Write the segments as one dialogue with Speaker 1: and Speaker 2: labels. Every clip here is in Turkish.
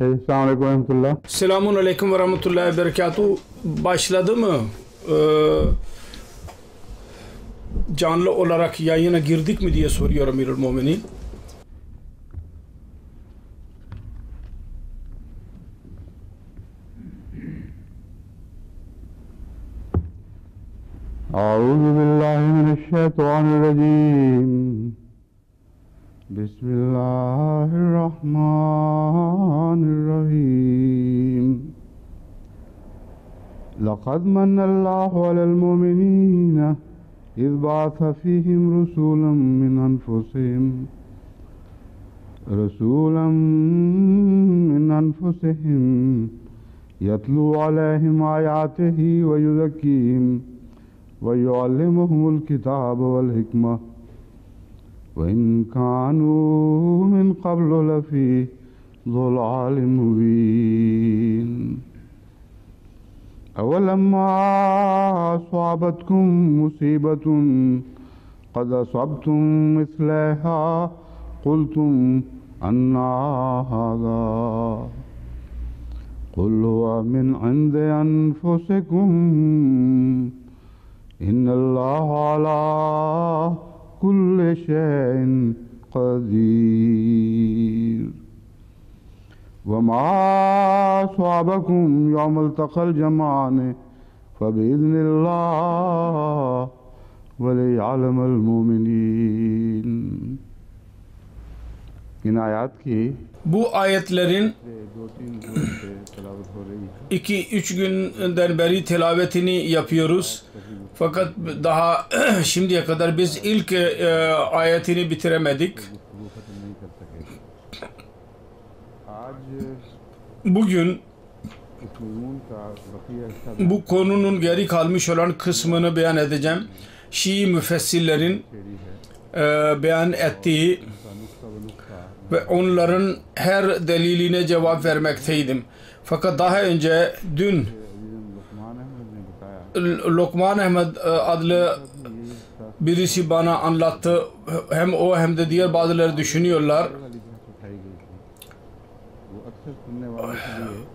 Speaker 1: Selamünaleyküm ve rahmetullah.
Speaker 2: Selamun aleyküm ve rahmetullahi ve berekatuhu. Başladı mı? Canlı olarak yayına girdik mi diye soruyor Emirül Müminin.
Speaker 1: Euzubillahimineşşeytanirracim. Bismillahirrahmanirrahim. لقد من الله على المؤمنين إذ بعث فيهم رسولا من أنفسهم يتلو عليهم آياته ويزكيهم ويعلمهم الكتاب والحكمة وإن كانوا من قبل لفي ضلال مبين أولما أصابتكم مصيبة قد أصبتم مثلها قلتم أنى هذا قل هو من عند أنفسكم إن الله على كل شيء قدير وما أصابكم يوم التقى الجمعان فبإذن الله وليعلم المؤمنين. İn ayat ki
Speaker 2: bu ayetlerin 2-3 günden beri tilavetini yapıyoruz. Fakat daha şimdiye kadar biz ilk ayetini bitiremedik. Bugün bu konunun geri kalmış olan kısmını beyan edeceğim. Şii müfessirlerin beyan ettiği ve onların her deliline cevap vermekteydim. Fakat daha önce dün Lokman Ahmed adlı birisi bana anlattı. Hem o hem de diğer bazıları düşünüyorlar.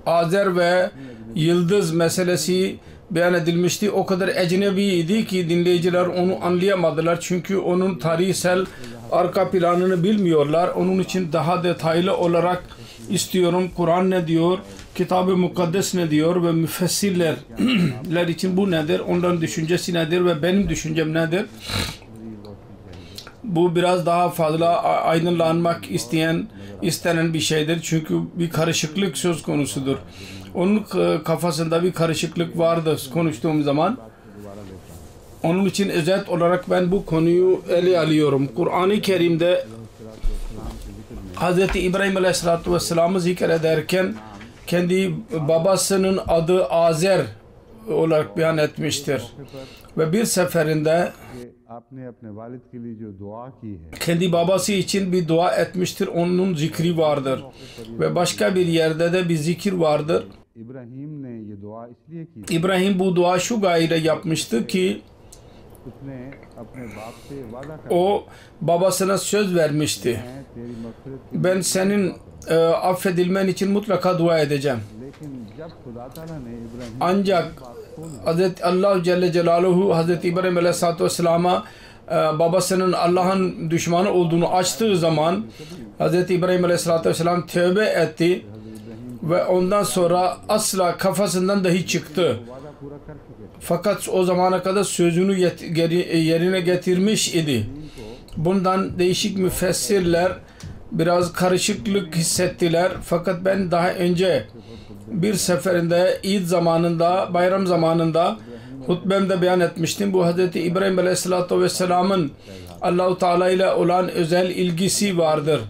Speaker 2: Azer ve Yıldız meselesi beyan edilmişti. O kadar ecnebiydi ki dinleyiciler onu anlayamadılar. Çünkü onun tarihsel arka planını bilmiyorlar. Onun için daha detaylı olarak istiyorum. Kur'an ne diyor? Kitab-ı Mukaddes ne diyor? Ve müfessirler için bu nedir? Onların düşüncesi nedir? Ve benim düşüncem nedir? Bu biraz daha fazla aydınlanmak istenen bir şeydir. Çünkü bir karışıklık söz konusudur. Onun kafasında bir karışıklık vardı konuştuğum zaman. Onun için özet olarak ben bu konuyu ele alıyorum. Kur'an-ı Kerim'de Hz. İbrahim Aleyhisselatü Vesselam'ı zikrederken kendi babasının adı Azer olarak beyan etmiştir. Ve bir seferinde kendi babası için bir dua etmiştir. Onun zikri vardır. Ve başka bir yerde de bir zikir vardır. İbrahim bu dua şu gayeyle yapmıştı ki o babasına söz vermişti. Ben senin affedilmen için mutlaka dua edeceğim. Ancak Allah Celle Celaluhu Hazreti İbrahim Aleyhisselatü Vesselam'a babasının Allah'ın düşmanı olduğunu açtığı zaman Hazreti İbrahim Aleyhisselatü Vesselam tövbe etti ve ondan sonra asla kafasından dahi çıktı. Fakat o zamana kadar sözünü yerine getirmiş idi. Bundan değişik müfessirler biraz karışıklık hissettiler. Fakat ben daha önce bir seferinde İd zamanında, bayram zamanında hutbemde beyan etmiştim. Bu Hz. İbrahim Aleyhisselatü Vesselam'ın Allah-u Teala ile olan özel ilgisi vardır.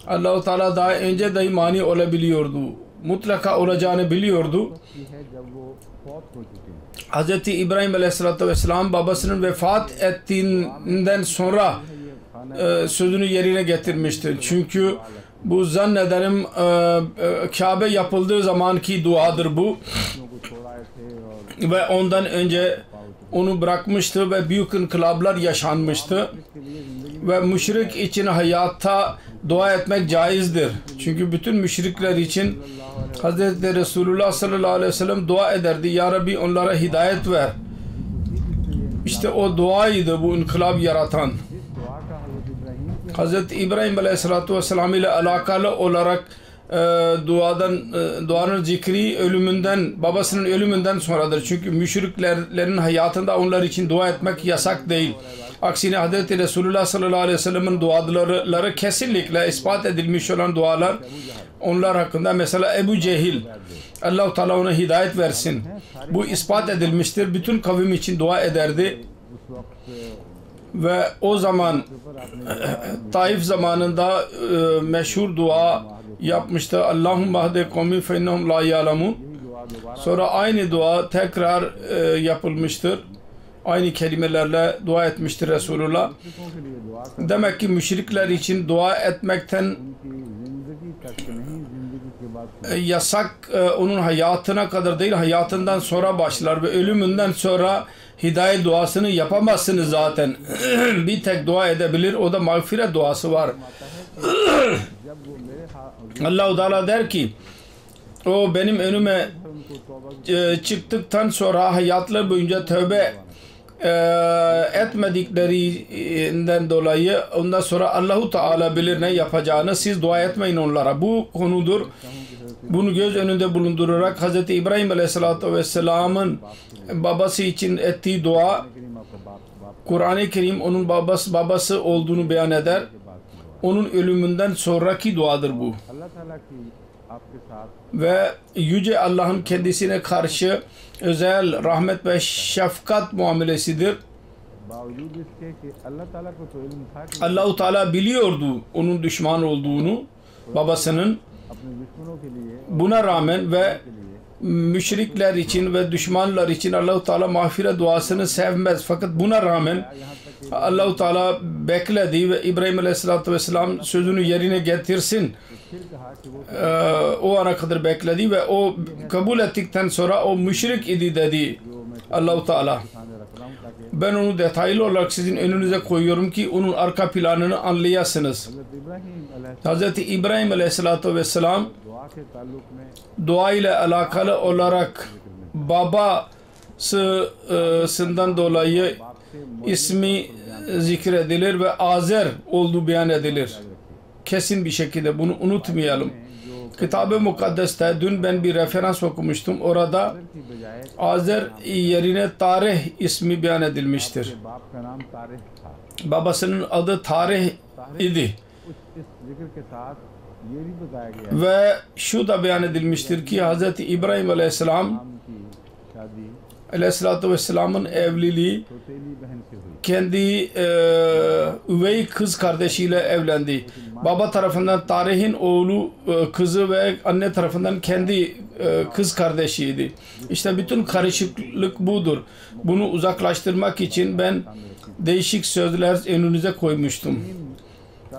Speaker 2: Allah-u Teala daha önce dahi mani olabiliyordu. Mutlaka olacağını biliyordu. Hz. İbrahim Aleyhisselatü Vesselam babasının vefat ettiğinden sonra sözünü yerine getirmiştir. Çünkü bu zannederim Kabe yapıldığı zamanki duadır bu. Ve ondan önce onu bırakmıştı ve büyük inkılaplar yaşanmıştı. Ve müşrik için hayatta dua etmek caizdir. Çünkü bütün müşrikler için Hz. Resulullah sallallahu aleyhi ve sellem dua ederdi. Ya Rabbi onlara hidayet ver. İşte o duaydı bu inkılap yaratan. Hz. İbrahim aleyhissalatu vesselam ile alakalı olarak duanın zikri babasının ölümünden sonradır. Çünkü müşriklerin hayatında onlar için dua etmek yasak değil. Aksine Hz. Resulullah sallallahu aleyhi ve sellem'in duaları kesinlikle ispat edilmiş olan dualar. Onlar hakkında mesela Ebu Cehil, Allah-u Teala ona hidayet versin. Bu ispat edilmiştir. Bütün kavim için dua ederdi. Ve o zaman Taif zamanında meşhur dua yapmıştı. Allahümme hadi kavmi fe innehum la ya'lemun. Sonra aynı dua tekrar yapılmıştır. Aynı kelimelerle dua etmiştir Resulullah. Demek ki müşrikler için dua etmekten yasak onun hayatına kadar değil, hayatından sonra başlar ve ölümünden sonra hidayet duasını yapamazsınız zaten. Bir tek dua edebilir, o da mağfiret duası var. Allah-u Teala der ki o benim önüme çıktıktan sonra hayatları boyunca tövbe etmediklerinden dolayı ondan sonra Allah-u Teala bilir ne yapacağını, siz dua etmeyin onlara. Bu konudur. Bunu göz önünde bulundurarak Hz. İbrahim Aleyhisselatü Vesselam'ın babası için ettiği dua, Kur'an-ı Kerim onun babası olduğunu beyan eder. Onun ölümünden sonraki duadır bu. Ve Yüce Allah'ın kendisine karşı özel rahmet ve şefkat muamelesidir. Allah-u Teala biliyordu onun düşman olduğunu, babasının. Buna rağmen ve müşrikler için ve düşmanlar için Allah-u Teala mağfiret duasını sevmez. Fakat buna rağmen Allah-u Teala bekledi ve İbrahim Aleyhisselatü Vesselam sözünü yerine getirsin. O ana kadar bekledi ve o kabul ettikten sonra o müşrik idi dedi Allah-u Teala. Ben onu detaylı olarak sizin önünüze koyuyorum ki onun arka planını anlayasınız. Hz. İbrahim Aleyhisselatü Vesselam dua ile alakalı olarak babasından dolayı ismi zikredilir ve Azer olduğu beyan edilir. Kesin bir şekilde bunu unutmayalım. Kitab-ı Mukaddes'te dün ben bir referans okumuştum. Orada Azer yerine Tarih ismi beyan edilmiştir. Babasının adı Tarih idi. Ve şu da beyan edilmiştir ki Hz. İbrahim Aleyhisselatü Vesselam'ın evliliği kendi üvey kız kardeşiyle evlendi. Baba tarafından Tarih'in oğlu kızı ve anne tarafından kendi kız kardeşiydi. İşte bütün karışıklık budur. Bunu uzaklaştırmak için ben değişik sözler önünüze koymuştum.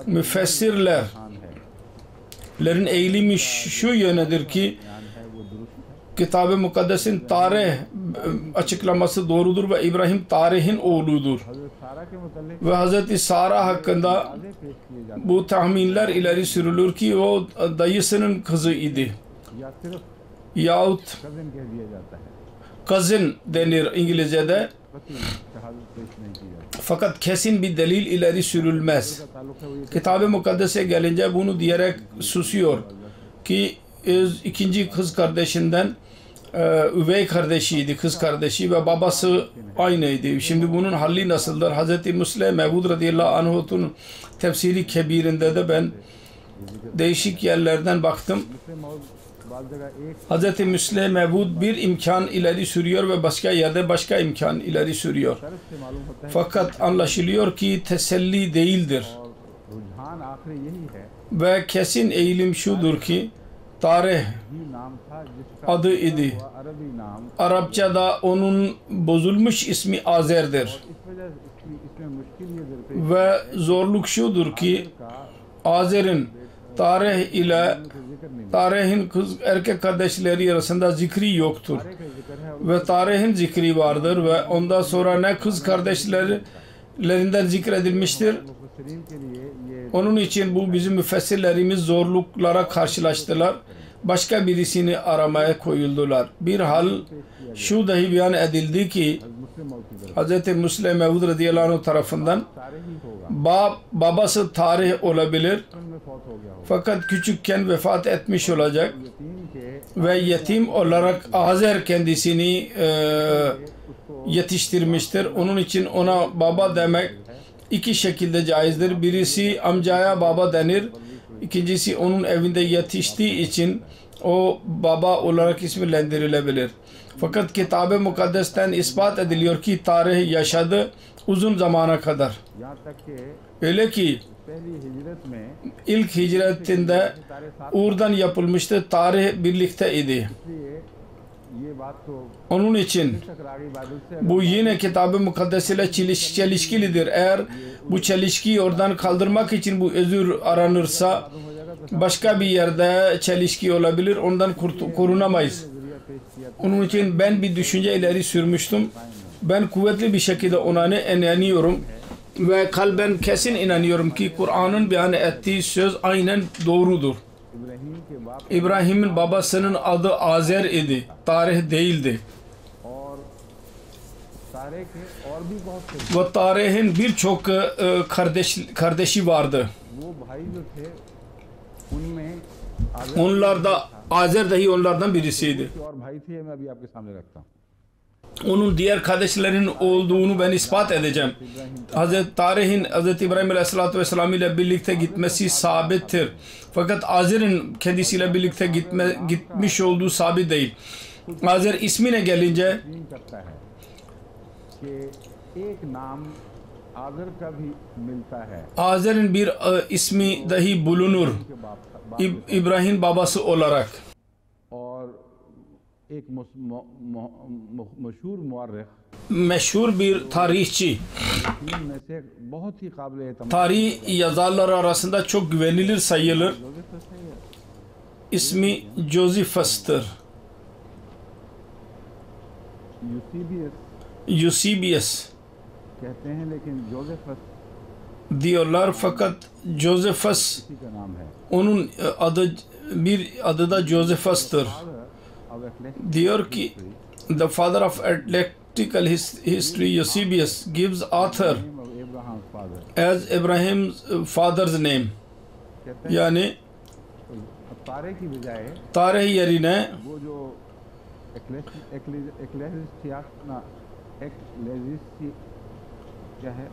Speaker 2: Müfessirlerin eğilimi şu yönedir ki Kitab-ı Mukaddes'in tarih açıklaması doğrudur ve İbrahim Tarih'in oğludur. Ve Hz. Sara hakkında bu tahminler ileri sürülür ki o dayısının kızı idi. Yahut cousin denir İngilizce'de. Fakat kesin bir delil ileri sürülmez. Kitab-ı Mukaddes'e gelince bunu diyerek susuyor ki ikinci kız kardeşinden üvey kardeşiydi, kız kardeşi ve babası aynıydı. Şimdi bunun halli nasıldır? Hz. Müslim Mevud radıyallahu anh'un tefsiri kebirinde de ben değişik yerlerden baktım. Hz. Müslim Mevud bir imkan ileri sürüyor ve başka yerde başka imkan ileri sürüyor. Fakat anlaşılıyor ki teselli değildir. Ve kesin eğilim şudur ki Tarih adı idi. Arapçada onun bozulmuş ismi Azer'dir. Ve zorluk şudur ki Azer'in Tarih ile Tarih'in erkek kardeşleri arasında zikri yoktur. Ve Tarih'in zikri vardır ve ondan sonra ne kız kardeşlerinden zikredilmiştir
Speaker 1: मुफस्सिरीन के लिए ये
Speaker 2: Onun için bu bizim müfessirlerimiz zorluklara karşılaştılar. Başka birisini aramaya koyuldular. Bir hal şu dahi beyan edildi ki
Speaker 1: मुस्लिम मौत की तरफ
Speaker 2: Hz. Müslim Mevud radıyallahu anh tarafından
Speaker 1: सारे ही होगा
Speaker 2: babası tarih olabilir
Speaker 1: में फौत हो गया होगा
Speaker 2: fakat küçükken vefat etmiş olacak
Speaker 1: यतीम के
Speaker 2: ve yetim olarak Azer kendisini yetiştirmiştir. Onun için ona baba demek iki şekilde caizdir. Birisi amcaya baba denir. İkincisi onun evinde yetiştiği için o baba olarak isimlendirilebilir. Fakat Kitab-ı Mukaddes'ten ispat ediliyor ki tarih yaşadı uzun zamana kadar.
Speaker 1: यहाँ तक कि
Speaker 2: Öyle ki
Speaker 1: पहली हिजरत में
Speaker 2: ilk hicretinde
Speaker 1: सारे साथ
Speaker 2: Ur'dan yapılmıştı. Tarih birlikteydi.
Speaker 1: इसलिए ये बात तो
Speaker 2: Onun için
Speaker 1: तकरारी इबादत से
Speaker 2: bu yine Kitab-ı Mukaddes ile çelişkilidir. Eğer bu çelişkiyi oradan kaldırmak için bu özür aranırsa başka bir yerde çelişki olabilir. Ondan korunamayız.
Speaker 1: पेश किया
Speaker 2: Onun için ben bir düşünce ileri sürmüştüm. Ben kuvvetli bir şekilde ona inanıyorum. Ve kalben kesin inanıyorum ki Kur'an'ın beyan ettiği söz aynen doğrudur.
Speaker 1: Ibrahim के बाप
Speaker 2: İbrahim'in babasının adı Azer idi. Tarih değildi.
Speaker 1: और सारे के और भी बहुत थे
Speaker 2: Ve tarihin birçok kardeşi vardı.
Speaker 1: वो भाई जो थे उनमें
Speaker 2: Onlar da Azer dahi onlardan birisiydi.
Speaker 1: और भाई थे मैं अभी आपके सामने रखता हूँ
Speaker 2: Onun diğer kardeşlerin olduğunu ben ispat edeceğim. Tarihin Hz. İbrahim Aleyhisselatü Vesselam ile birlikte gitmesi sabittir. Fakat Azer'in kendisiyle birlikte gitmiş olduğu sabit değil. Azer ismine gelince
Speaker 1: यकीन करता है कि एक नाम आदर का भी मिलता है
Speaker 2: Azer'in bir ismi dahi bulunur.
Speaker 1: के बाप
Speaker 2: İbrahim babası olarak.
Speaker 1: और एक मशहूर मुअर्रिख
Speaker 2: Meşhur bir tarihçi.
Speaker 1: तीन में से बहुत ही काबिल एतमाद
Speaker 2: Tarih yazarları arasında çok güvenilir sayılır. İsmi Josephus'tır.
Speaker 1: यूसीबियस
Speaker 2: Eusebius
Speaker 1: कहते हैं लेकिन जोसेफस
Speaker 2: diyorlar fakat Josephus
Speaker 1: इसी का नाम है
Speaker 2: onun adı da Josephus'tır.
Speaker 1: अब athletic
Speaker 2: Diyor ki the father of ecclesiastical history Eusebius gives author
Speaker 1: name of Abraham father
Speaker 2: as Abraham's father's name.
Speaker 1: कहते हैं
Speaker 2: Yani
Speaker 1: तारे की बजाय
Speaker 2: tarih yerine
Speaker 1: वो जो एक्लेसिया ना एक्लेसिसी क्या है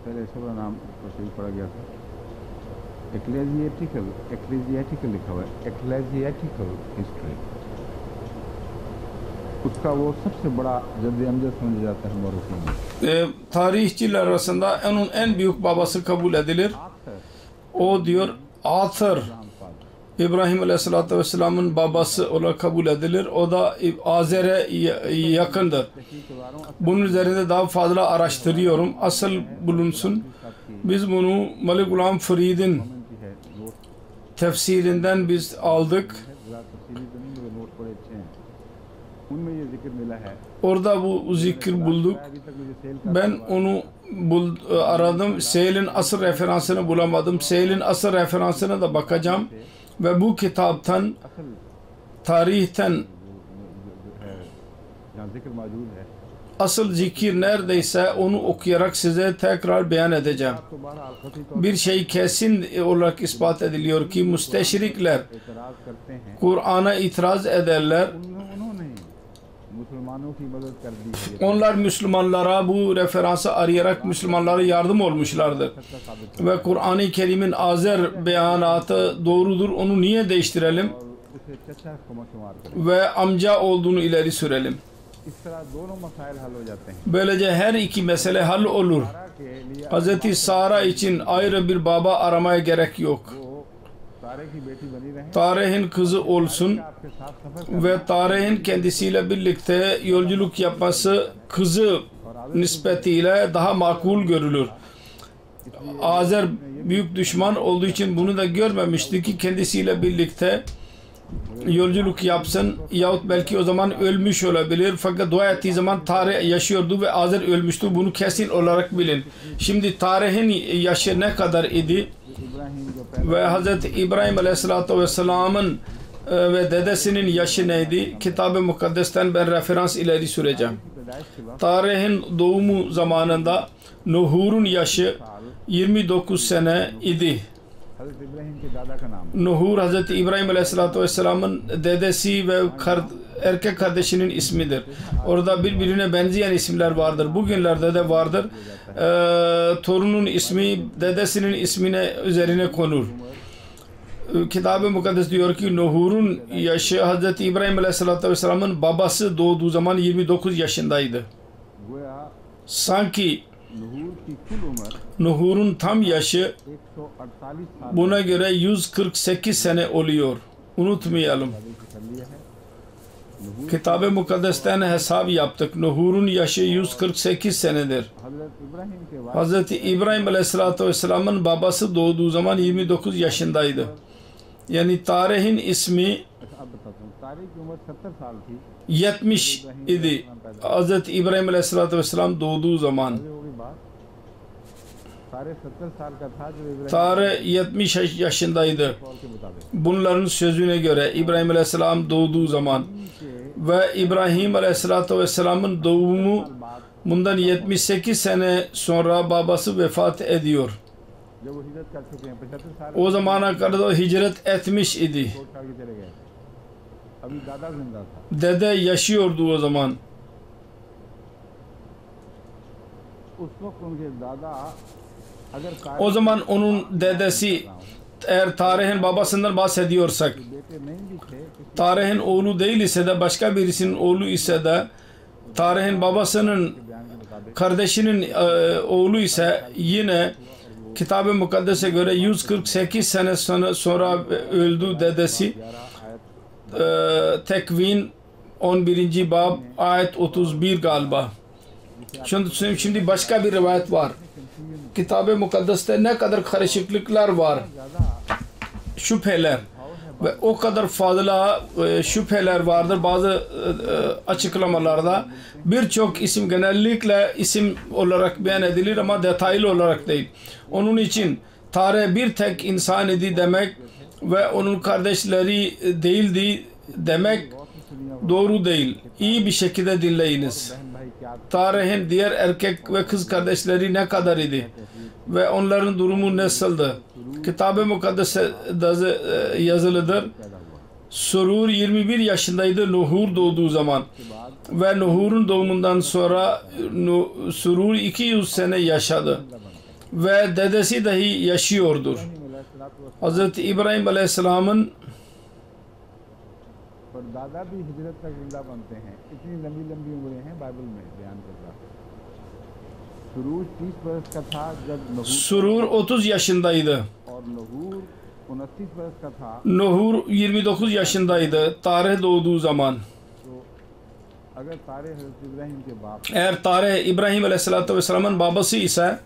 Speaker 1: पहले इसका नाम तो सही पड़ा गया था एक्लेजिएटिकल लिखा हुआ है एक्लेजिएटिकल हिस्ट्री उसका वो सबसे बड़ा जद्द अमजद समझा जाता है मौरूखी में
Speaker 2: tarihçiler arasında onun en büyük babası kabul edilir. O diyor author İbrahim Aleyhisselatü Vesselam'ın babası olarak kabul edilir. O da Azer'e yakındır. Bunun üzerinde daha fazla araştırıyorum. Asıl bulunsun. Biz bunu Malik Ghulam Farid'in tefsirinden biz aldık.
Speaker 1: Note बड़े अच्छे हैं उनमें ये जिक्र मिला है
Speaker 2: Orada bu zikir bulduk.
Speaker 1: अभी तक मुझे सेल का
Speaker 2: Ben onu aradım. Seyl'in asıl referansını bulamadım. Seyl'in asıl referansına da bakacağım. Ve bu kitaptan,
Speaker 1: असल
Speaker 2: tarihten
Speaker 1: है जहाँ जिक्र मौजूद है
Speaker 2: asıl zikir neredeyse onu okuyarak size tekrar beyan edeceğim.
Speaker 1: तो बहरहाल कथी तौर
Speaker 2: Bir şey kesin olarak ispat ediliyor ki müsteşrikler
Speaker 1: पर एतराज़ करते हैं
Speaker 2: Kur'an'a itiraz ederler.
Speaker 1: उन्होंने मुसलमानों की मदद कर दी है
Speaker 2: Onlar Müslümanlara bu referansı arayarak Müslümanlara yardım olmuşlardır. Ve Kur'an-ı Kerim'in Azer beyanatı doğrudur. Onu niye değiştirelim?
Speaker 1: और उसे चचा को शुमार करें
Speaker 2: Ve amca olduğunu ileri sürelim.
Speaker 1: इस तरह दोनों मसाइल हल हो जाते हैं
Speaker 2: Böylece her iki mesele hal olur.
Speaker 1: सारा के लिए
Speaker 2: Hz. Sara için ayrı bir baba aramaya gerek yok.
Speaker 1: वो सारे की बेटी बनी रहे
Speaker 2: Tarihin kızı olsun
Speaker 1: आपके साथ सफर
Speaker 2: ve tarihin kendisiyle birlikte yolculuk yapması kızı nispetiyle daha makul görülür. Azer büyük düşman olduğu için bunu da görmemişti ki kendisiyle birlikte yolculuk yapsın yahut belki o zaman ölmüş olabilir, fakat dua ettiği zaman tarih yaşıyordu ve hazır ölmüştü, bunu kesin olarak bilin. Şimdi tarihin yaşı ne kadar idi ve Hz. İbrahim Aleyhisselatü Vesselam'ın ve dedesinin yaşı neydi? Kitab-ı Mukaddes'ten ben referans ileri süreceğim. Tarihin doğumu zamanında Nuhur'un yaşı 29 sene idi. Nuhur Hz. İbrahim Aleyhisselatü Vesselam'ın dedesi ve erkek kardeşinin ismidir. Orada birbirine benzeyen isimler vardır. Bugünlerde de vardır. Torunun ismi dedesinin ismine üzerine konur. Kitab-ı Mukaddes diyor ki Nuhur'un yaşı Hz. İbrahim Aleyhisselatü Vesselam'ın babası doğduğu zaman 29 yaşındaydı. Sanki Nuhur'un tam yaşı buna göre 148 sene oluyor. Unutmayalım. Kitab-ı Mukaddes'ten hesap yaptık. Nuhur'un yaşı 148 senedir. Hz. İbrahim Aleyhisselatü Vesselam'ın babası doğduğu zaman 29 yaşındaydı. Yani tarihin ismi 70 idi. Hz. İbrahim Aleyhisselatü Vesselam doğduğu zaman. Tarih 70 yaşındaydı. Bunların sözüne göre İbrahim Aleyhisselam doğduğu zaman ve İbrahim Aleyhisselatü Vesselam'ın doğumu bundan 78 sene sonra babası vefat ediyor. O zamana kadar da hicret etmiş idi. Dede yaşıyordu o zaman. O zaman onun dedesi, eğer tarihin babasından bahsediyorsak, tarihin oğlu değil ise de başka birisinin oğlu ise de tarihin babasının kardeşinin oğlu ise yine Kitab-ı Mukaddes'e göre 148 sene sonra öldü dedesi. Tekvin 11. bab ayet 31 galiba. Şimdi başka bir rivayet var. Kitab-ı Mukaddes'te ne kadar karışıklıklar var, şüpheler ve o kadar fazla şüpheler vardır bazı açıklamalarda. Birçok isim genellikle isim olarak beyan edilir ama detaylı olarak değil. Onun için tarih bir tek insan idi demek ve onun kardeşleri değildi demek doğru değil. İyi bir şekilde dinleyiniz. Tarihin diğer erkek ve kız kardeşleri ne kadar idi ve onların durumu nasıldı? Kitab-ı Mukaddes'te yazılıdır. Surur 21 yaşındaydı Nuhur doğduğu zaman ve Nuhur'un doğumundan sonra Surur 200 sene yaşadı ve dedesi dahi yaşıyordur. Hz. İbrahim Aleyhisselam'ın Surur 30 yaşındaydı. Nuhur 29 yaşındaydı tarih doğduğu zaman. Eğer tarih İbrahim Aleyhisselatü Vesselam'ın babası ise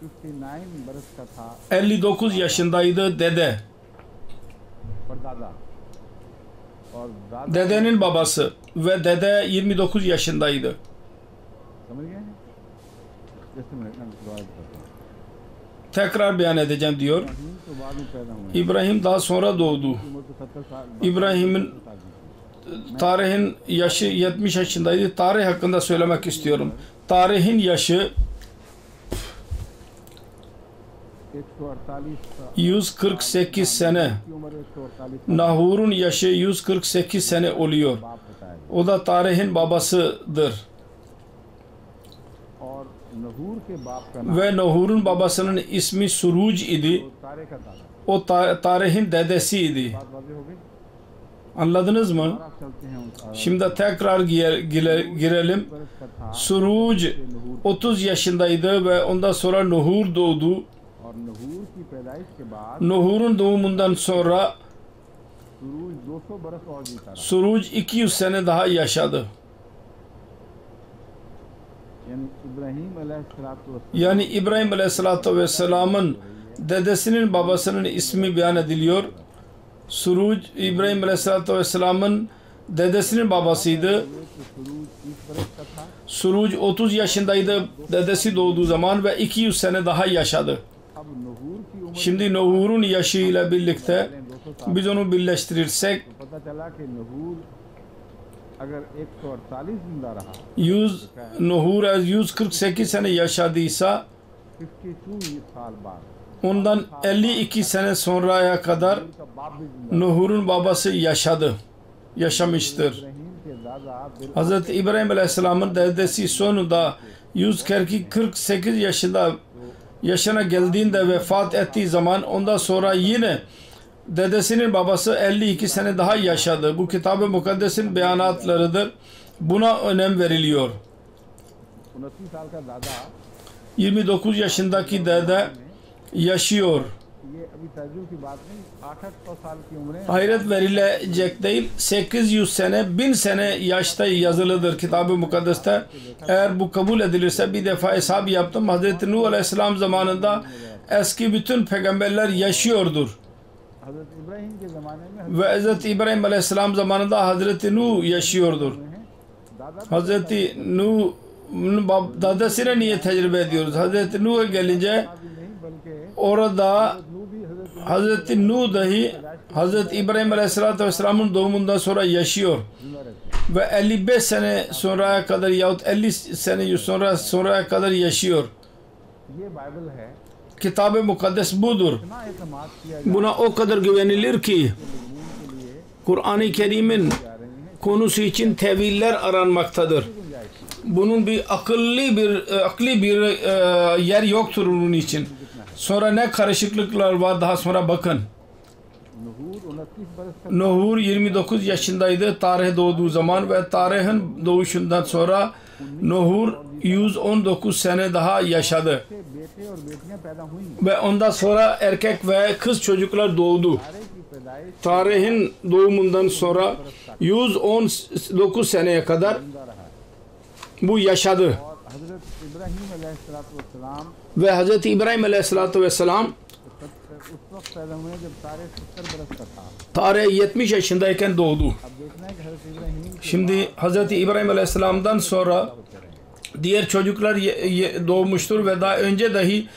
Speaker 2: 59 yaşındaydı dede. Dedenin babası ve dede 29 yaşındaydı. Tekrar beyan edeceğim diyor. İbrahim daha sonra doğdu. İbrahim'in tarihin yaşı 70 yaşındaydı. Tarih hakkında söylemek istiyorum. Tarihin yaşı 148 sene. Nahur'un yaşı 148 sene oluyor. O da tarihin babasıdır. Ve Nahur'un babasının ismi Suruc idi. O tarihin dedesiydi. Anladınız mı? Şimdi tekrar girelim. Suruc 30 yaşındaydı ve ondan sonra Nuhur doğdu. Nuhur'un doğumundan sonra Suruc 200 sene daha yaşadı. Yani İbrahim Aleyhisselatü Vesselam'ın dedesinin babasının ismi beyan ediliyor. Suruc İbrahim Aleyhisselatü Vesselam'ın dedesinin babasıydı.
Speaker 1: कि सुरूज 30 बरस का था।
Speaker 2: Suruc 30 yaşındaydı dedesi doğduğu zaman ve 200 sene daha yaşadı.
Speaker 1: अब नहूर की उम्र
Speaker 2: Şimdi Nuhur'un yaşıyla birlikte
Speaker 1: 200 साल,
Speaker 2: biz onu birleştirirsek
Speaker 1: तो पता चला कि नहूर अगर 148 जिंदा रहा,
Speaker 2: 100 Nuhur 148 sene yaşadıysa
Speaker 1: 52 साल बाद
Speaker 2: ondan 52 sene sonraya kadar
Speaker 1: नहूर का बाप भी जिंदा
Speaker 2: Nuhur'un babası yaşamıştır.
Speaker 1: इब्राहिम के दादा
Speaker 2: Hazreti İbrahim Aleyhisselam'ın dedesi sonunda 148 yaşında yaşına geldiğinde vefat ettiği zaman ondan sonra yine dedesinin babası 52 sene daha yaşadı. Bu Kitab-ı Mukaddes'in beyanatlarıdır. Buna önem veriliyor.
Speaker 1: 29 साल का दादा,
Speaker 2: 29 yaşındaki dede yaşıyor.
Speaker 1: ये अभी तजुर्बे की बात नहीं, 800 साल की उम्र है।
Speaker 2: Hayret verilecek değil. 800 sene, 1000 sene yaşta yazılıdır Kitab-ı Mukaddes'te. Eğer bu kabul edilirse bir defa hesap yaptım. Hazreti Nuh Aleyhisselam zamanında eski bütün peygamberler yaşıyordur.
Speaker 1: हजरत इब्राहिम के ज़माने में
Speaker 2: Ve Hazreti İbrahim Aleyhisselam zamanında Hazreti Nuh yaşıyordur.
Speaker 1: दादा
Speaker 2: Hazreti Nuh'un dadesine niye tecrübe ediyoruz? Hazreti Nuh'a gelince
Speaker 1: भी नहीं बल्कि
Speaker 2: orada
Speaker 1: नूह भी हजरत
Speaker 2: Hazreti Nuh dahi Hazreti İbrahim Aleyhisselatü Vesselam'ın doğumundan sonra yaşıyor.
Speaker 1: जिंदा रहते
Speaker 2: Ve 55 sene sonraya kadar yahut 50 sene sonraya kadar yaşıyor.
Speaker 1: हैं। ये बाइबल है,
Speaker 2: Kitab-ı Mukaddes budur.
Speaker 1: इतना एतमाद किया जा
Speaker 2: Buna o kadar güvenilir ki
Speaker 1: के लिए
Speaker 2: Kur'an-ı Kerim'in
Speaker 1: जा रही है
Speaker 2: konusu için teviller aranmaktadır.
Speaker 1: गुंजाइश।
Speaker 2: Bunun bir akli bir yer yoktur bunun için. Sonra ne karışıklıklar var daha sonra bakın.
Speaker 1: नहूर 29 बरस का
Speaker 2: Nuhur 29 yaşındaydı Tarih doğduğu zaman ve Tarih'in doğuşundan sonra Nuhur 119 sene daha yaşadı.
Speaker 1: से बेटे और बेटियां पैदा हुई।
Speaker 2: Ve ondan sonra erkek ve kız çocuklar doğdu.
Speaker 1: सारे की पैदाइश
Speaker 2: Tarih'in doğumundan sonra 119 seneye kadar
Speaker 1: जिंदा रहा है।
Speaker 2: bu yaşadı.
Speaker 1: और हजरत इब्राहिम अलैहिस्सलाम
Speaker 2: Ve Hz. İbrahim Aleyhisselatü Vesselam
Speaker 1: उस वक्त पैदा हुए जब तारे 70 बरस का था।
Speaker 2: Tarih 70 yaşındayken doğdu.
Speaker 1: अब देखना है कि हजरत इब्राहिम के
Speaker 2: Şimdi Hz. İbrahim Aleyhisselam'dan sonra
Speaker 1: होते रहे।
Speaker 2: diğer çocuklar doğmuştur ve daha önce dahi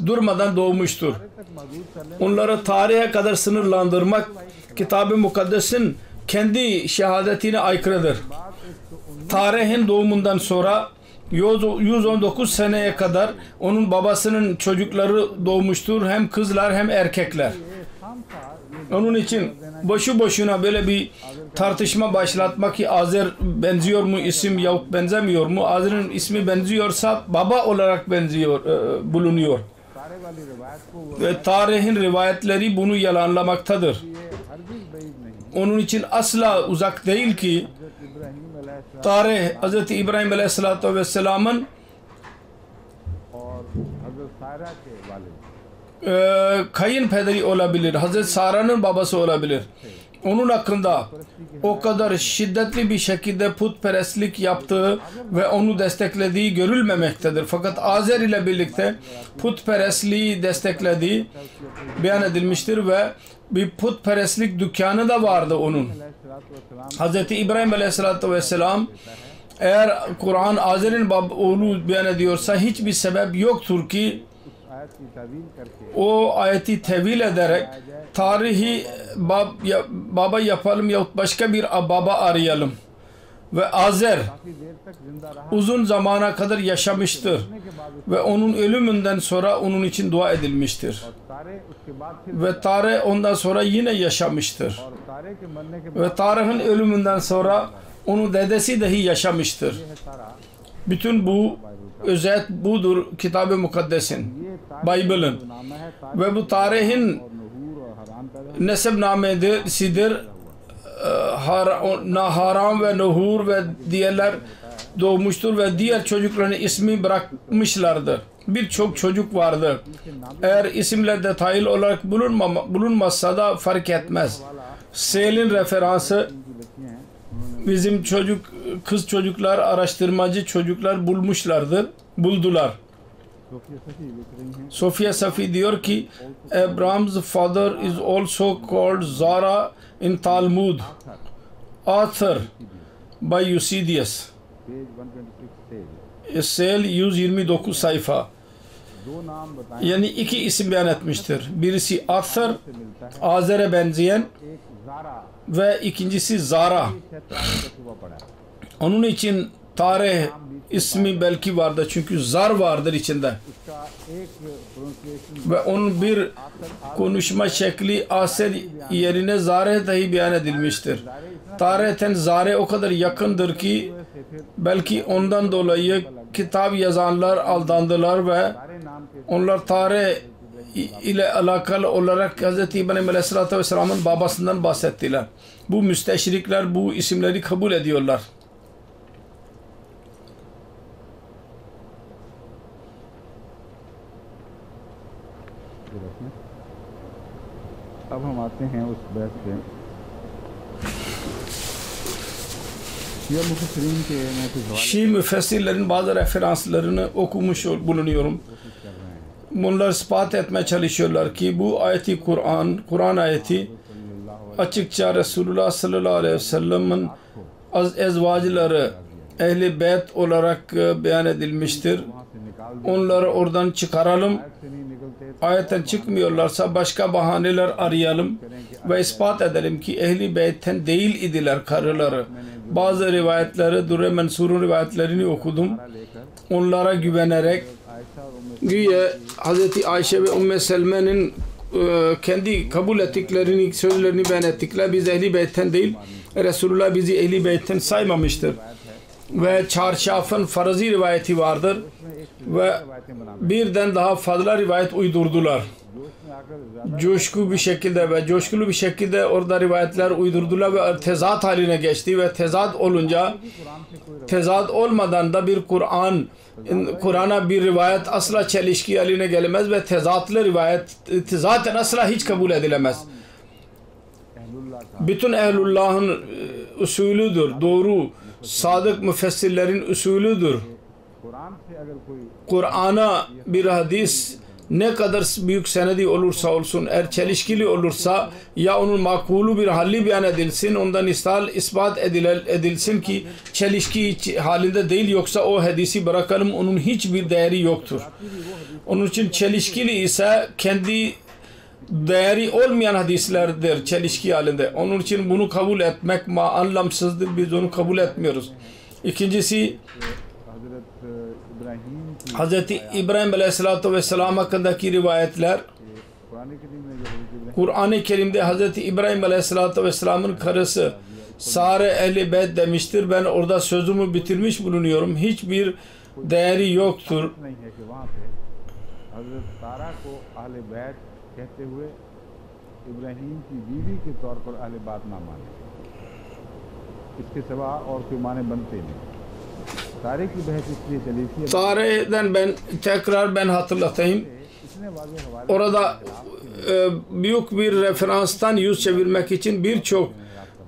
Speaker 2: durmadan doğmuştur.
Speaker 1: तारे तक मौजूद करने
Speaker 2: Onları tarihe kadar sınırlandırmak Kitab-ı Mukaddes'in kendi şehadetine aykırıdır.
Speaker 1: बाद 119
Speaker 2: Tarihin doğumundan sonra 119 seneye kadar onun babasının çocukları doğmuştur. Hem kızlar hem erkekler.
Speaker 1: शाम था, ये
Speaker 2: Onun için boşu boşuna böyle bir tartışma başlatmak ki Azer benziyor mu isim yahut benzemiyor mu? Azer'in ismi benziyorsa baba olarak bulunuyor.
Speaker 1: तारे वाली रिवायत को
Speaker 2: Ve tarihin rivayetleri bunu yalanlamaktadır.
Speaker 1: ये हरगिज बैद नहीं।
Speaker 2: Onun için asla uzak değil ki
Speaker 1: हजरत इब्राहिम अलैहिस्सलाम
Speaker 2: tarih Hz. İbrahim Aleyhisselatü Vesselam'ın
Speaker 1: और हजरत सारा के वालिद
Speaker 2: kayınpederi olabilir. Hz. Sara'nın babası olabilir. Onun hakkında o kadar şiddetli bir şekilde putperestlik yaptığı ve onu desteklediği görülmemektedir. Fakat Azer ile birlikte putperestliği desteklediği beyan edilmiştir ve bir putperestlik dükkanı da vardı onun.
Speaker 1: अलैहिस्सलाम
Speaker 2: Hz. İbrahim Aleyhisselatü Vesselam eğer Kur'an Azer'in oğlu beyan ediyorsa hiçbir sebep yoktur ki
Speaker 1: आयत की तावील करके
Speaker 2: o ayeti tevil ederek tarihi baba yapalım yahut başka bir baba arayalım. Ve Azer
Speaker 1: काफी देर तक जिंदा रहा।
Speaker 2: uzun zamana kadar yaşamıştır
Speaker 1: के बाद
Speaker 2: ve onun ölümünden sonra onun için dua edilmiştir.
Speaker 1: तारे उसके बाद फिर
Speaker 2: Ve Tarih ondan sonra yine yaşamıştır.
Speaker 1: और तारे के मरने के
Speaker 2: Ve Tarih'in ölümünden sonra onun dedesi dahi yaşamıştır.
Speaker 1: बाद है सारा।
Speaker 2: Bütün bu özet budur Kitab-ı Mukaddes'in,
Speaker 1: ये
Speaker 2: Bible'ın.
Speaker 1: नामा है तारे
Speaker 2: Ve bu tarihin
Speaker 1: और नहूर और हरान पैदा
Speaker 2: nesebnamesidir. Haram ve Nuhur ve diğerler doğmuştur ve diğer çocukların ismi bırakmışlardır. Birçok çocuk vardı. Eğer isimler detaylı olarak bulunmazsa da fark etmez. Sel'in referansı
Speaker 1: की बच्चियां हैं, उन्होंने
Speaker 2: bizim kız çocuklar, araştırmacı çocuklar buldular.
Speaker 1: Sophia Safi लिख रही हैं
Speaker 2: Sofia Safi diyor ki Abraham's father is also called Zara in Talmud, author by Eusebius.
Speaker 1: Page 126
Speaker 2: Sel 129 sayfa.
Speaker 1: दो नाम बताएं
Speaker 2: Yani iki isim beyan etmiştir. Birisi Arthur,
Speaker 1: से मिलता है
Speaker 2: Azer'e benzeyen
Speaker 1: एक जारा
Speaker 2: ve ikincisi Zara.
Speaker 1: शायद तारे का सुबह पड़ा है
Speaker 2: Onun için Tarih ismi belki vardır çünkü zar vardır içinde.
Speaker 1: उसका एक pronunciation
Speaker 2: Ve onun bir konuşma şekli Aser yerine Zare dahi beyan edilmiştir. Tarihten Zare o kadar yakındır ki
Speaker 1: से फिर
Speaker 2: belki ondan dolayı kitap yazanlar aldandılar ve
Speaker 1: सारे नाम के
Speaker 2: onlar tarih ile alakalı olarak Hz. İbrahim Aleyhisselatü Vesselam'ın babasından bahsettiler. Bu müsteşrikler bu isimleri kabul ediyorlar.
Speaker 1: अब हम आते हैं उस बहस पे ये मुफस्सिरीन के मैं कुछ हवाले
Speaker 2: Şii müfessirlerin bazı referanslarını okumuş bulunuyorum.
Speaker 1: कर रहे हैं
Speaker 2: Bunlar ispat etmeye çalışıyorlar ki bu ayeti Kur'an ayeti
Speaker 1: सल्लल्लाहु
Speaker 2: açıkça Resulullah sallallahu aleyhi ve sellem'in ezvacıları ehli beyt olarak beyan edilmiştir.
Speaker 1: वहाँ से निकाल
Speaker 2: Onları oradan çıkaralım.
Speaker 1: से नहीं निकलते
Speaker 2: Ayetten çıkmıyorlarsa başka bahaneler arayalım ve ispat edelim ki ehli beytten değil idiler karıları. Bazı rivayetleri Durre Mensur'un rivayetlerini okudum.
Speaker 1: लेकर
Speaker 2: Onlara güvenerek
Speaker 1: Ayesha और उम्मे
Speaker 2: güya Hz. Ayşe ve Ümmü Selme'nin kendi kabul ettiklerini, sözlerini beyan ettikler. Biz ehli beytten değil, Resulullah bizi ehli beytten saymamıştır. Ve çarşafın farazi rivayeti vardır ve
Speaker 1: बातें बना
Speaker 2: birden daha fazla rivayet uydurdular.
Speaker 1: जोश में आकर ज्यादा
Speaker 2: Coşku bir şekilde ve coşkulu bir şekilde orada rivayetler uydurdular ve tezat haline geçti ve tezat olunca
Speaker 1: Quran से कोई
Speaker 2: tezat olmadan da bir Kur'an'a bir rivayet asla çelişki haline gelemez ve tezatlı rivayet zaten asla hiç kabul edilemez.
Speaker 1: अहलुल्लाह था
Speaker 2: Bütün ehlullah'ın usulüdür, doğru, sadık müfessirlerin usulüdür.
Speaker 1: Quran से अगर कोई
Speaker 2: Kur'an'a bir hadis ne kadar büyük senedi olursa olsun, eğer çelişkili olursa ya onun makulu bir halli beyan edilsin, ondan ispat edilsin ki çelişki halinde değil, yoksa o hadisi bırakalım, onun hiçbir değeri yoktur. Onun için çelişkili ise kendi değeri olmayan hadislerdir çelişki halinde. Onun için bunu kabul etmek anlamsızdır, biz onu kabul etmiyoruz. İkincisi
Speaker 1: हजरत इब्राहीम की
Speaker 2: Hz. İbrahim Aleyhisselatü Vesselam hakkındaki rivayetler
Speaker 1: Quran करीम में जो हजरत Ibrahim
Speaker 2: Kur'an-ı Kerim'de Hz. İbrahim Aleyhisselatü Vesselam'ın karısı Sare Ehl-i Beyt demiştir. Ben orada sözümü bitirmiş bulunuyorum. Hiçbir değeri yoktur.
Speaker 1: नहीं है कि वहाँ पे हजरत सारा को अहले बैत कहते हुए इब्राहीम की बीवी के तौर पर अहले बात ना माने इसके सिवा और कोई माने बनते नहीं सारे की बहस इसलिए चली थी
Speaker 2: Sare'den ben hatırlatayım.
Speaker 1: इतने वाजे हवाले
Speaker 2: Orada büyük bir referanstan yüz çevirmek için birçok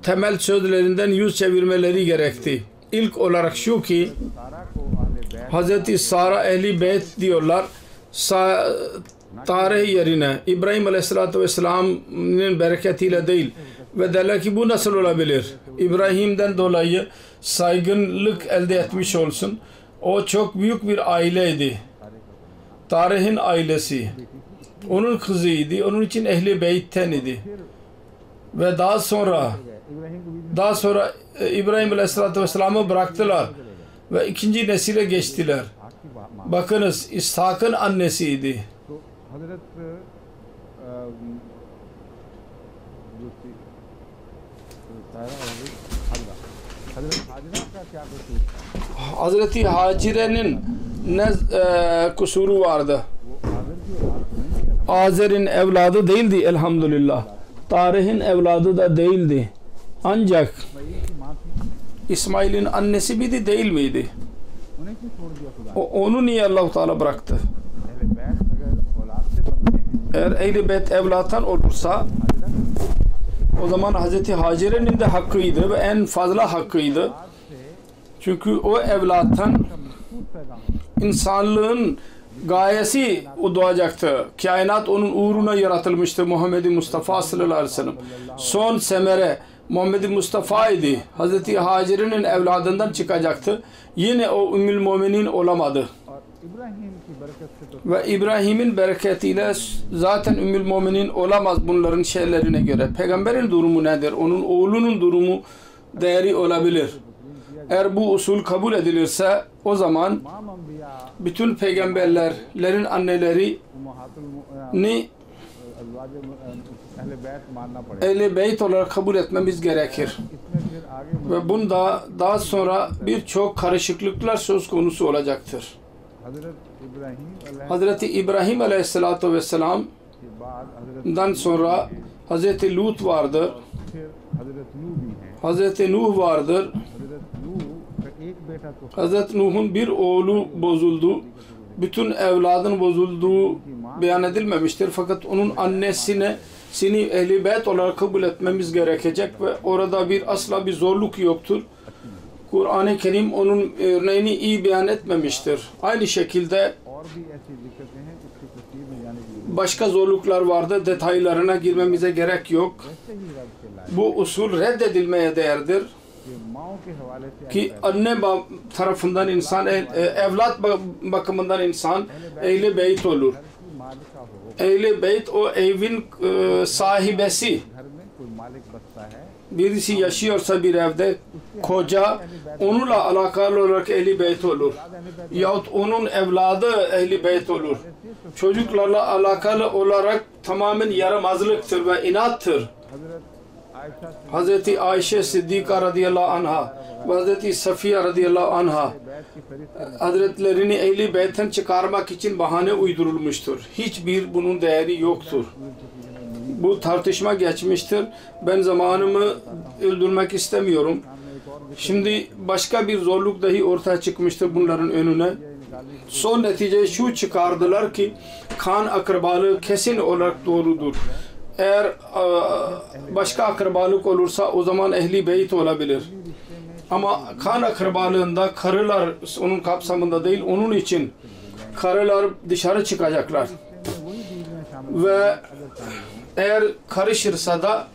Speaker 2: temel sözlerinden yüz çevirmeleri gerekti. İlk olarak şu ki
Speaker 1: सारा को अहले बैत
Speaker 2: Hz. Sara Ehl-i Beyt diyorlar. Tarih yerine İbrahim Aleyhisselatü Vesselam'ın bereketiyle değil. Ve derler ki bu nasıl olabilir? İbrahim'den dolayı saygınlık elde etmiş olsun. O çok büyük bir aileydi. Tarihin ailesi. Onun kızıydı. Onun için Ehl-i Beyt'ten idi. Ve daha sonra İbrahim Aleyhisselatü Vesselam'ı bıraktılar. Ve ikinci nesile geçtiler. Bakınız İshak'ın annesiydi.
Speaker 1: तो हजरत जो थी सारा हजरत हाजरा का क्या कसूर था
Speaker 2: Hazreti Hacire'nin ne kusuru vardı?
Speaker 1: वो हाजर की औलाद नहीं थी
Speaker 2: Azer'in evladı değildi elhamdülillah. Tarihin evladı da değildi. Ancak
Speaker 1: Ismail की माँ थी
Speaker 2: İsmail'in annesi miydi değil miydi?
Speaker 1: उन्हें क्यों छोड़ दिया खुदा
Speaker 2: Onu niye Allah-u Teala bıraktı?
Speaker 1: अहले बैत अगर औलाद से बनते हैं
Speaker 2: Eğer Ehl-i Beyt evlattan olursa
Speaker 1: Hazra
Speaker 2: o zaman Hazreti Hacire'nin de hakkıydı ve en fazla hakkıydı.
Speaker 1: से
Speaker 2: Çünkü o evlattan
Speaker 1: महसूस पैदा हो
Speaker 2: insanlığın gayesi o doğacaktı. Kainat onun uğruna yaratılmıştı, Muhammed Mustafa sallallahu aleyhi ve sellem. Son semere Muhammed Mustafa idi. Hazreti Hacer'in evladından çıkacaktı. Yine o Ümmül Müminin olamadı. Ve İbrahim'in bereketiyle zaten Ümmül Müminin olamaz bunların şeylerine göre. Peygamberin durumu nedir? Onun oğlunun durumu değeri olabilir. Eğer bu usul kabul edilirse o zaman bütün peygamberlerin anneleri Ehl-i Beyt olarak kabul etmemiz gerekir. Ve bunda daha sonra birçok karışıklıklar söz konusu olacaktır. Hazreti İbrahim Aleyhisselatü Vesselam'dan sonra Hazreti Lut vardır. Hazreti Nuh vardır. Hazreti Nuh'un bir oğlu bozuldu. Bütün evladın bozulduğu beyan edilmemiştir. Fakat onun annesini Ehl-i Beyt olarak kabul etmemiz gerekecek ve orada asla bir zorluk yoktur. Kur'an-ı Kerim onun örneğini iyi beyan etmemiştir. Aynı şekilde başka zorluklar vardı. Detaylarına girmemize gerek yok. Bu usul reddedilmeye değerdir. Ki anne tarafından insan, evlat bakımından insan Ehl-i Beyt olur. Ehl-i Beyt o evin sahibesi. Birisi yaşıyorsa bir evde koca onunla alakalı olarak Ehl-i Beyt olur. Yahut onun evladı Ehl-i Beyt olur. Çocuklarla alakalı olarak tamamen yaramazlıktır ve inattır. Hazreti Ayşe Siddika radıyallahu anha ve Hazreti Safiye radıyallahu anha hazretlerini Ehl-i Beyt'ten çıkarmak için bahane uydurulmuştur. Hiçbir bunun değeri yoktur. Bu tartışma geçmiştir. Ben zamanımı öldürmek istemiyorum. Şimdi başka bir zorluk dahi ortaya çıkmıştır bunların önüne. Son netice şu çıkardılar ki kan akrabalığı kesin olarak doğrudur. Eğer başka akrabalık olursa o zaman Ehl-i Beyt olabilir. Ama kan akrabalığında karılar onun kapsamında değil, onun için karılar dışarı çıkacaklar. Ve eğer karışırsa da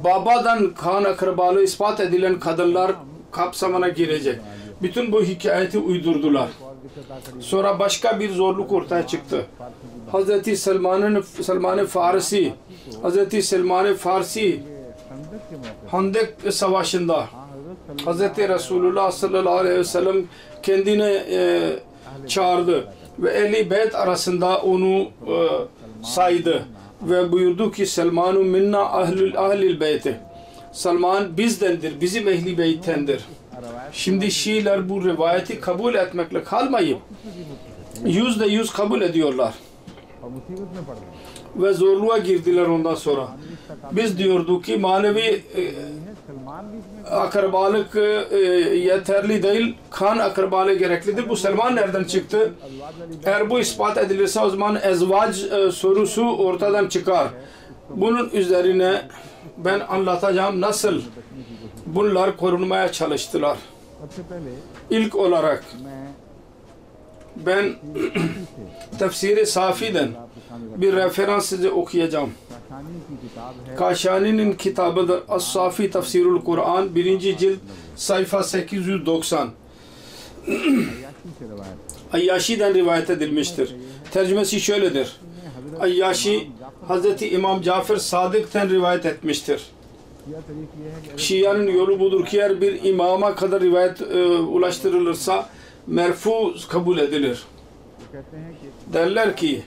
Speaker 2: babadan kan akrabalığı ispat edilen kadınlar kapsamına girecek. Bütün bu hikayeti uydurdular. Sonra başka bir zorluk ortaya çıktı. Hazreti Selman-ı Farsi, Hazreti Selman-ı Farsi Handek Savaşı'nda Hazreti Resulullah sallallahu aleyhi ve sellem kendine çağırdı ve Ehl-i Beyt arasında onu saydı ve buyurdu ki Selmanu minna ahlil beyti. Selman bizdendir, bizim Ehl-i Beyt'tendir. Şimdi Şiiler bu rivayeti kabul etmekle kalmayıp %100 kabul ediyorlar. Ve zorluğa girdiler ondan sonra. Biz diyorduk ki manevi akrabalık yeterli değil, kan akrabalığı gereklidir. Bu Selman nereden çıktı? Eğer bu ispat edilirse o zaman ezvac sorusu ortadan çıkar. Bunun üzerine ben anlatacağım nasıl bunlar korunmaya çalıştılar. İlk olarak ben Tefsir-i Safi'den bir referans size okuyacağım. Kaşani'nin kitabıdır. As-Safi Tefsirul Kur'an 1. cilt sayfa 890. Ayyaşi'den rivayet edilmiştir. Tercümesi şöyledir. Ayyaşi Hazreti İmam Cafer Sadık'tan rivayet etmiştir. Şia'nın yolu budur ki eğer bir imama kadar rivayet ulaştırılırsa merfu kabul edilir. Derler ki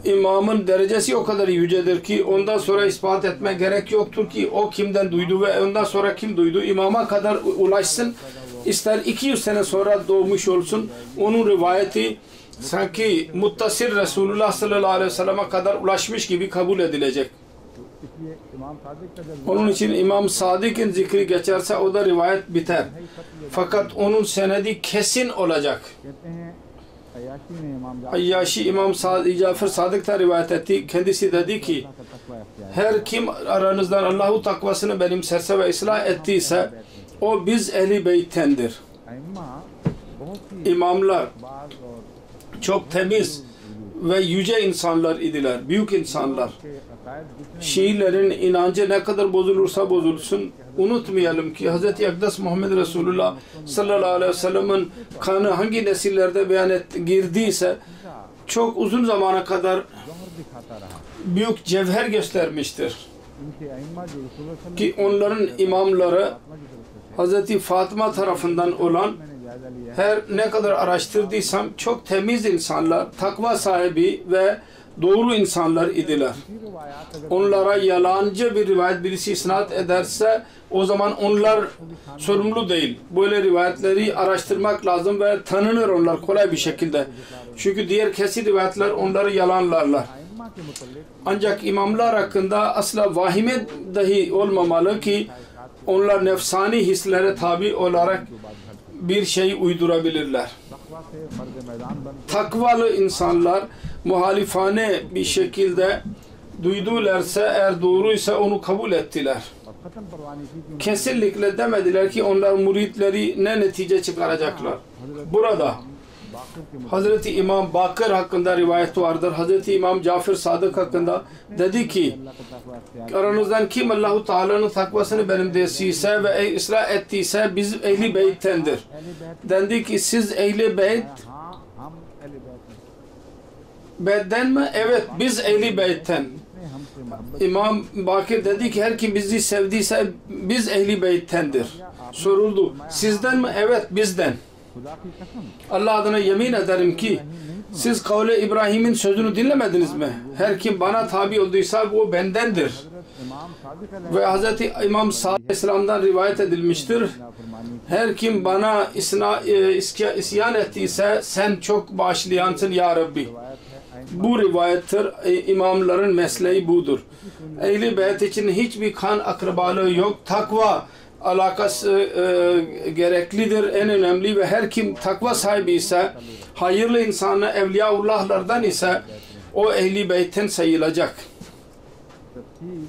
Speaker 2: imamın derecesi o kadar yücedir ki ondan sonra ispat etme gerek yoktur ki o kimden duydu ve ondan sonra kim duydu. İmama kadar ulaşsın, ister 200 sene sonra doğmuş olsun, onun rivayeti sanki muttasir Resulullah sallallahu aleyhi ve sellem'e kadar ulaşmış gibi kabul edilecek. Onun için İmam Sadık'ın zikri geçerse o da rivayet biter. Fakat onun senedi kesin olacak. Ayyaşi İmam Cafer Sadık'tan rivayet etti. Kendisi dedi ki her kim aranızdan Allahu takvasını benimserse ve ıslah ettiyse o biz Ehl-i Beyt'tendir. imamlar
Speaker 1: बाज और
Speaker 2: çok temiz ve yüce insanlar idiler, büyük insanlar.
Speaker 1: के अकायद जितने
Speaker 2: Şiilerin inancı ne kadar bozulursa bozulsun, unutmayalım ki Hz. Akdas Muhammed Resulullah sallallahu aleyhi ve sellem'in kanı hangi nesillerde girdiyse çok uzun zamana kadar
Speaker 1: जौहर दिखाता रहा।
Speaker 2: büyük cevher göstermiştir.
Speaker 1: इनके अइम्मा जो रसूलुल्लाह
Speaker 2: Ki onların imamları
Speaker 1: की तरफ से
Speaker 2: Hz. Fatıma tarafından olan
Speaker 1: मैंने जायजा लिया
Speaker 2: her ne kadar araştırdıysam çok temiz insanlar, takva sahibi ve doğru insanlar idiler.
Speaker 1: है। रिवायात अगर
Speaker 2: Onlara yalancı bir rivayet birisi isnat ederse o zaman onlar sorumlu değil. Böyle rivayetleri araştırmak lazım ve tanınır onlar kolay bir şekilde. Çünkü diğer kesin rivayetler onları yalanlarlar.
Speaker 1: अइम्मा के मुतल्लिक
Speaker 2: Ancak imamlar hakkında asla vahime dahi olmamalı ki onlar nefsani hislere tabi olarak bir şey uydurabilirler.
Speaker 1: तकवा से फर्ज मैदान बन
Speaker 2: Takvalı insanlar muhalifane bir şekilde duydularsa eğer doğruysa onu kabul ettiler.
Speaker 1: और खत्म परवानी की कि
Speaker 2: Kesinlikle demediler ki onlar muritleri ne netice çıkaracaklar. Burada
Speaker 1: बाकियों के
Speaker 2: Hazreti İmam Bakır hakkında rivayet vardır. Hazreti İmam Cafer Sadık hakkında dedi ki
Speaker 1: अल्लाह का तकवा
Speaker 2: aranızdan kim Allahu Teala'nın takvasını benimsiyse ve ıslah ettiyse biz ehli beyttendir. Dendi ki siz ehli beyt
Speaker 1: हाँ हम अहले बैत हैं।
Speaker 2: beytten mi? Evet biz ehli beytten.
Speaker 1: ने हमसे मोहब्बत
Speaker 2: İmam Bakir dedi ki her kim bizi sevdiyse biz ehli beyttendir. Soruldu. Sizden mi? Evet bizden.
Speaker 1: खुदा की कसम
Speaker 2: Allah adına yemin ederim ki siz kavle İbrahim'in sözünü dinlemediniz mi? Her kim bana tabi olduysa o bendendir.
Speaker 1: हजरत इमाम Sadiq
Speaker 2: Ve Hz. İmam Sa'd Aleyhisselam'dan rivayet edilmiştir.
Speaker 1: नाफरमानी
Speaker 2: Her kim bana isyan ettiyse sen çok bağışlayansın ya Rabbi.
Speaker 1: रिवायत है।
Speaker 2: Bu rivayettir. İmamların mesleği budur. Ehl-i Beyt için hiçbir kan akrabalığı yok. Takva alakası gereklidir. En önemli ve her kim takva sahibi ise hayırlı insanı evliyaullahlardan ise o Ehl-i Beyt'ten sayılacak.
Speaker 1: तफसीर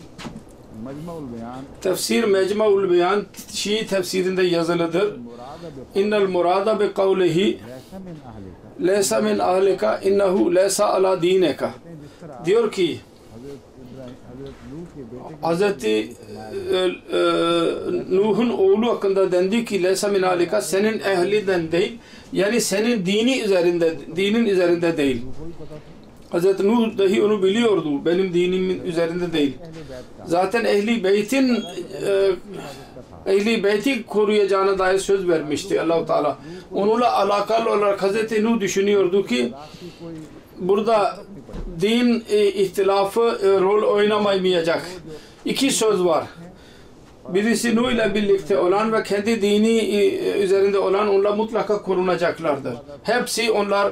Speaker 1: मजमुल बयान
Speaker 2: Tefsir Mecmu'l Beyan Şii tefsirinde yazılıdır.
Speaker 1: मुराद बे
Speaker 2: İnnel murada bi kavlihi
Speaker 1: लैसा मिन अहलिका
Speaker 2: leysa min ahlika innehu leysa ala dineka.
Speaker 1: जिस तरह
Speaker 2: Diyor ki
Speaker 1: हजरत नूह के बेटे
Speaker 2: Hazreti Nuh'un oğlu hakkında dendi ki leysa min ahlika senin ehlinden değil yani senin dinin üzerinde değil.
Speaker 1: को ही पता था
Speaker 2: Hazreti Nuh dahi onu biliyordu. Benim dinimin üzerinde değil.
Speaker 1: अहले बैत का
Speaker 2: Zaten Ehli Beyt'i koruyacağına dair söz vermişti Allah-u Teala. Onunla alakalı olarak Hazreti Nuh düşünüyordu ki
Speaker 1: की कोई
Speaker 2: burada din ihtilafı rol oynamayacak. İki söz var. Birisi Nuh ile birlikte olan ve kendi dini üzerinde olan onlar mutlaka korunacaklardır. Hepsi onlar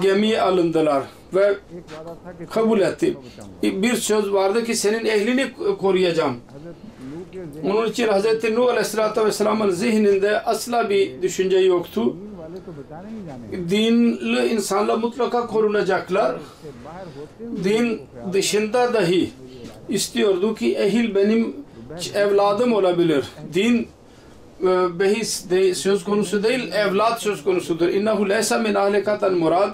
Speaker 2: gemiye alındılar ve
Speaker 1: एक वादा था कि
Speaker 2: kabul etti. Bir söz vardı ki senin ehlini koruyacağım.
Speaker 1: हजरत नूह के
Speaker 2: Onun için Hz. Nuh Aleyhisselatü Vesselam'ın zihninde asla bir düşünce yoktu.
Speaker 1: दीन वाले तो बचाने ही जाने
Speaker 2: Dinli insanlar mutlaka korunacaklar.
Speaker 1: से बाहर होते हुए
Speaker 2: Din dışında dahi istiyordu ki ehil benim evladım olabilir. Din behis söz konusu değil, evlat söz konusudur. İnnehu leysa min ahlikaten murad.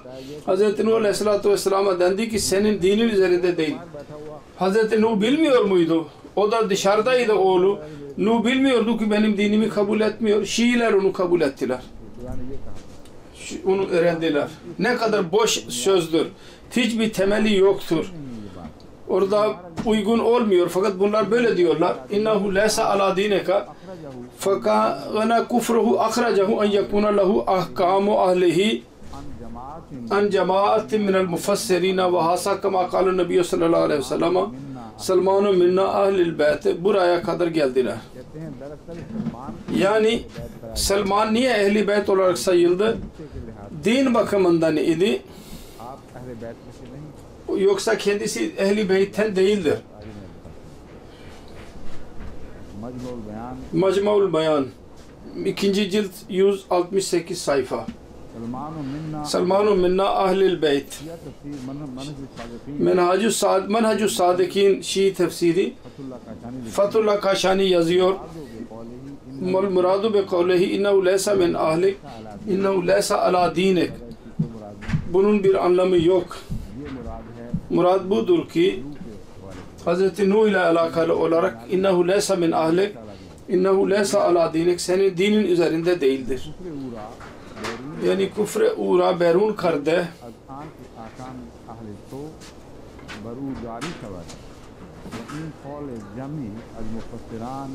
Speaker 2: Hz. Nuh Aleyhisselatü Vesselam'a dendi ki senin dinin üzerinde değil.
Speaker 1: बैठा हुआ
Speaker 2: Hz. Nuh bilmiyor muydu? O da dışarıdaydı oğlu. Nuh bilmiyordu ki benim dinimi kabul etmiyor. Şiiler onu kabul ettiler.
Speaker 1: खुदा ने ये कहा
Speaker 2: Onu öğrendiler. Ne kadar boş sözdür. Hiçbir temeli yoktur. Orada uygun olmuyor. Fakat bunlar böyle diyorlar. İnnehu leysa ala dineka fakana kufruhu akhrajahu en yekuna lehu ahkamu ahlihi
Speaker 1: on Jamaat
Speaker 2: an cemaatin minel mufassirina ve hasa kama kâle Nebi sallallahu aleyhi ve sellem Selmanu minna ahlil beyt. Buraya kadar geldiler.
Speaker 1: कहते हैं दरअसल Salman
Speaker 2: Yani Selman niye ehli beyt olarak sayıldı?
Speaker 1: के लिहाज
Speaker 2: Din bakımından idi.
Speaker 1: आप अहले बैत में से नहीं
Speaker 2: Yoksa kendisi ehli beytten değildir.
Speaker 1: मजमुल बयान
Speaker 2: Mecmu'l Beyan 2. cilt 168 sayfa.
Speaker 1: सलमान मिन्ना
Speaker 2: Selmanu minna ahlil beyt.
Speaker 1: या तफसीर मनहज सादिकीन
Speaker 2: Menhacü Sadikin Şii tefsiri
Speaker 1: Fatullah काशानी
Speaker 2: Fethullah Kaşani yazıyor.
Speaker 1: लिखा
Speaker 2: मल मुरादु बे कौलिही इन्नहु लैसा मिन ahlik innehu leysa ala dinik. Bunun bir anlamı yok.
Speaker 1: ये मुराद है
Speaker 2: Murad budur ki Hazreti Nuh ile alakalı olarak innehu leysa min ahlik innehu leysa ala dinik, senin dinin üzerinde değildir.
Speaker 1: दूसरे ऊरा बैरून
Speaker 2: Yani kufre uğra berun karde
Speaker 1: अज़ान के आकाम अहले तो बरू जारी खबर इन कौल जमी अल मुफस्सिरान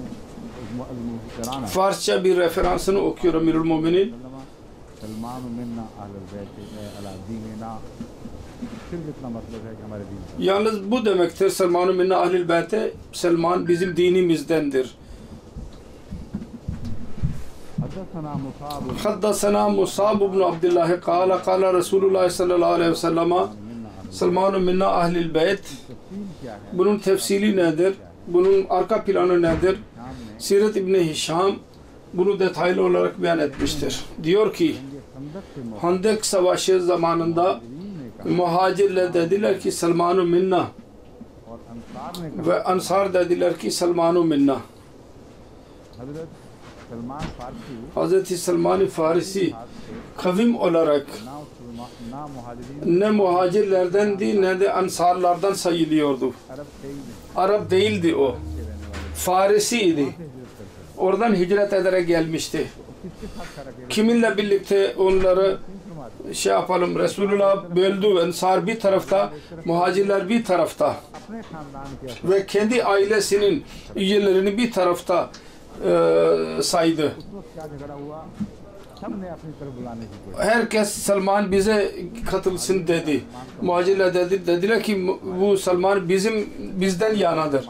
Speaker 1: अल मुफस्सिरान
Speaker 2: Farsça bir referansını okuyor Emirül Müminin.
Speaker 1: Salman मिन्ना अहल बैत अला दीनना सिर्फ इतना मतलब है कि हमारे दीन
Speaker 2: Yalnız bu demektir. Selman-ı minna ahlil beyte, Selman bizim dinimizdendir.
Speaker 1: हदसना Musab
Speaker 2: Haddasana Musab ibn Abdullah kâle kâle Resulullah sallallahu aleyhi ve sellem Selman-ı minna ahlil beyt.
Speaker 1: तफसील क्या है
Speaker 2: Bunun tefsili nedir? Bunun arka planı nedir?
Speaker 1: सामने
Speaker 2: Siret İbni Hişam bunu detaylı olarak beyan etmiştir. Diyor ki
Speaker 1: ये खंदक के मौके
Speaker 2: Handek Savaşı zamanında
Speaker 1: ने कहा
Speaker 2: muhacirler dediler ki Selman-ı minna
Speaker 1: और अंसार ने कहा
Speaker 2: ve Ansar dediler ki Selman-ı minna.
Speaker 1: हजरत सलमान फारसी
Speaker 2: Hazreti Selman-ı Farisi
Speaker 1: हाथ से
Speaker 2: kavim olarak
Speaker 1: ना मुहाजिरीन
Speaker 2: ne muhacirlerdendi ne de ansarlardan sayılıyordu.
Speaker 1: अरब से ही
Speaker 2: Arap değildi o.
Speaker 1: के रहने वाले
Speaker 2: Farisiydi.
Speaker 1: हिजरत करते
Speaker 2: Oradan hicret ederek gelmişti.
Speaker 1: किसके साथ खड़ा किया
Speaker 2: Kiminle birlikte onları
Speaker 1: फरमाते
Speaker 2: şey yapalım, Resulullah böldü. Ensar bir tarafta, muhacirler bir tarafta
Speaker 1: अपने खानदान के
Speaker 2: ve kendi ailesinin üyelerini bir tarafta saydı.
Speaker 1: उस वक्त क्या झगड़ा हुआ सबने अपनी तरफ बुलाने की कोशिश
Speaker 2: Herkes Selman bize katılsın dedi. Muhacirler dediler ki bu Selman bizden yanadır.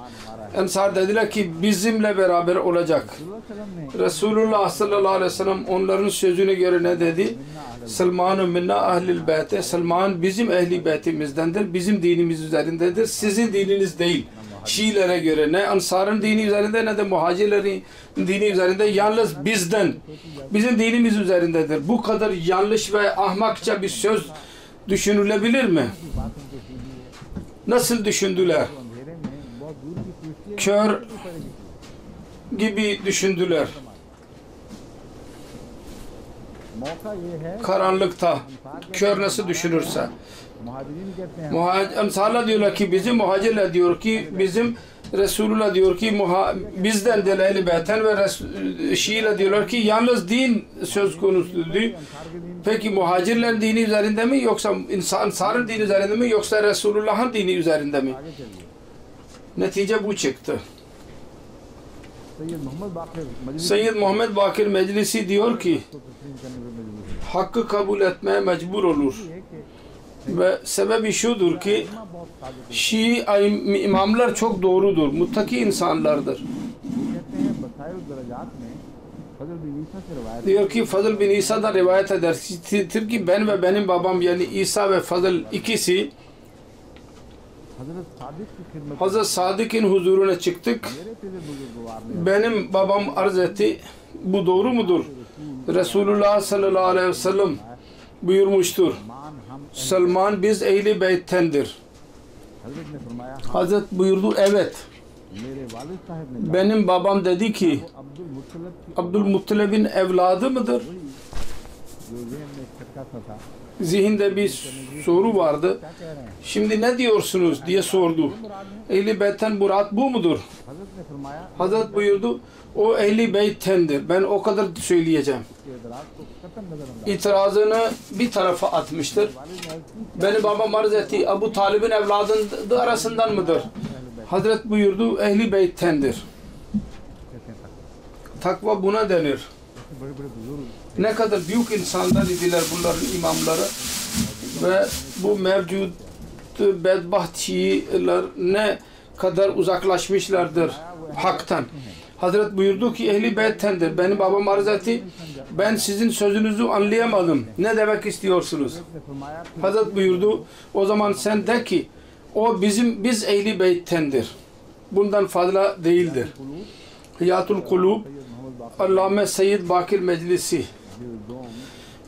Speaker 2: Ensar dediler ki bizimle beraber olacak.
Speaker 1: वसल्लम ने
Speaker 2: Resulullah sallallahu aleyhi ve sellem onların sözüne göre ne dedi? Selman-ı minna ahlil beyte. Selman bizim ehli beytimizdendir. Bizim dinimiz üzerindedir. Sizin dininiz değil. Şiilere göre ne Ansar'ın dini üzerinde ne de muhacirlerin dini üzerinde, yalnız bizden, bizim dinimiz üzerindedir. Bu kadar yanlış ve ahmakça bir söz düşünülebilir mi?
Speaker 1: बातों को कीजिए
Speaker 2: Nasıl düşündüler?
Speaker 1: अंधेरे में बहुत दूर की पूछती है
Speaker 2: Kör
Speaker 1: पड़ेगी
Speaker 2: gibi düşündüler.
Speaker 1: मौका ये है
Speaker 2: Karanlıkta kör nasıl düşünürse.
Speaker 1: मुहाजिरीन कहते हैं
Speaker 2: Ansarlar diyorlar ki bizim, muhacirler diyor ki bizim, Resulullah diyor ki bizden delili beyten ve Şiiler diyorlar ki yalnız din söz konusudur. Peki muhacirlerin dini üzerinde mi yoksa Ansar'ın dini üzerinde mi yoksa Resulullah'ın dini üzerinde mi?
Speaker 1: आगे चलिए
Speaker 2: Netice bu çıktı.
Speaker 1: Syed मोहम्मद बाकिर मजलिस
Speaker 2: Seyyid Muhammed Bakir Meclisi diyor ki
Speaker 1: को तस्लीम करने पर मजबूर है
Speaker 2: hakkı kabul etmeye mecbur olur.
Speaker 1: ये कि
Speaker 2: Ve sebebi şudur ki
Speaker 1: इमाम बहुत Sadiq
Speaker 2: Şii imamlar çok doğrudur, muttaki insanlardır.
Speaker 1: कहते हैं बसाइल दरजात में फजल बिन ईसा से रवायत
Speaker 2: Diyor ki Fazıl bin İsa'dan rivayet eder ki ben ve benim babam yani İsa ve Fazıl ikisi
Speaker 1: हजरत सादिक की खिदमत
Speaker 2: Hazreti Sadık'ın huzuruna çıktık.
Speaker 1: मेरे तेरे बुजुर्गवार ने
Speaker 2: Benim babam arz etti. Bu doğru mudur? Resulullah sallallahu aleyhi ve sellem buyurmuştur.
Speaker 1: मान हम
Speaker 2: Selman biz ehli beyttendir.
Speaker 1: हजरत ने फरमाया
Speaker 2: Hazret buyurdu evet.
Speaker 1: मेरे वालिद साहब ने
Speaker 2: Benim babam dedi ki
Speaker 1: Abdul मुत्तलब की
Speaker 2: Abdülmuttalib'in evladı mıdır?
Speaker 1: जो जहन में एक खटका सा था
Speaker 2: Zihinde bir soru vardı.
Speaker 1: क्या कह रहे हैं
Speaker 2: Şimdi ne diyorsunuz diye sordu.
Speaker 1: मुराद है
Speaker 2: Ehli beytten murat bu mudur?
Speaker 1: हजरत ने फरमाया
Speaker 2: Hazret buyurdu o ehli beyttendir. Ben o kadar söyleyeceğim.
Speaker 1: कि इदराक को कतन नजर अंदाज
Speaker 2: İtirazını bir tarafa atmıştır.
Speaker 1: वालिद ने
Speaker 2: Benim babam arz etti. Ebu Talib'in evladının arasından mıdır? Hazret buyurdu ehli beyttendir.
Speaker 1: कहते हैं
Speaker 2: Takva buna denir.
Speaker 1: बड़े बड़े बुजुर्ग
Speaker 2: Ne kadar büyük insanlar idiler bunların imamları ve bu mevcut bedbaht Şiiler ne kadar uzaklaşmışlardır haktan. Hazret buyurdu ki ehli beyttendir. Benim babam arz etti. Ben sizin sözünüzü anlayamadım. Ne demek istiyorsunuz?
Speaker 1: ने फरमाया
Speaker 2: Hazret buyurdu. O zaman sen de ki o biz ehli beyttendir. Bundan fazla değildir. Hiyatul Kulub
Speaker 1: Mohammad बाकिर
Speaker 2: Allame Seyyid Bakir Meclisi
Speaker 1: दोम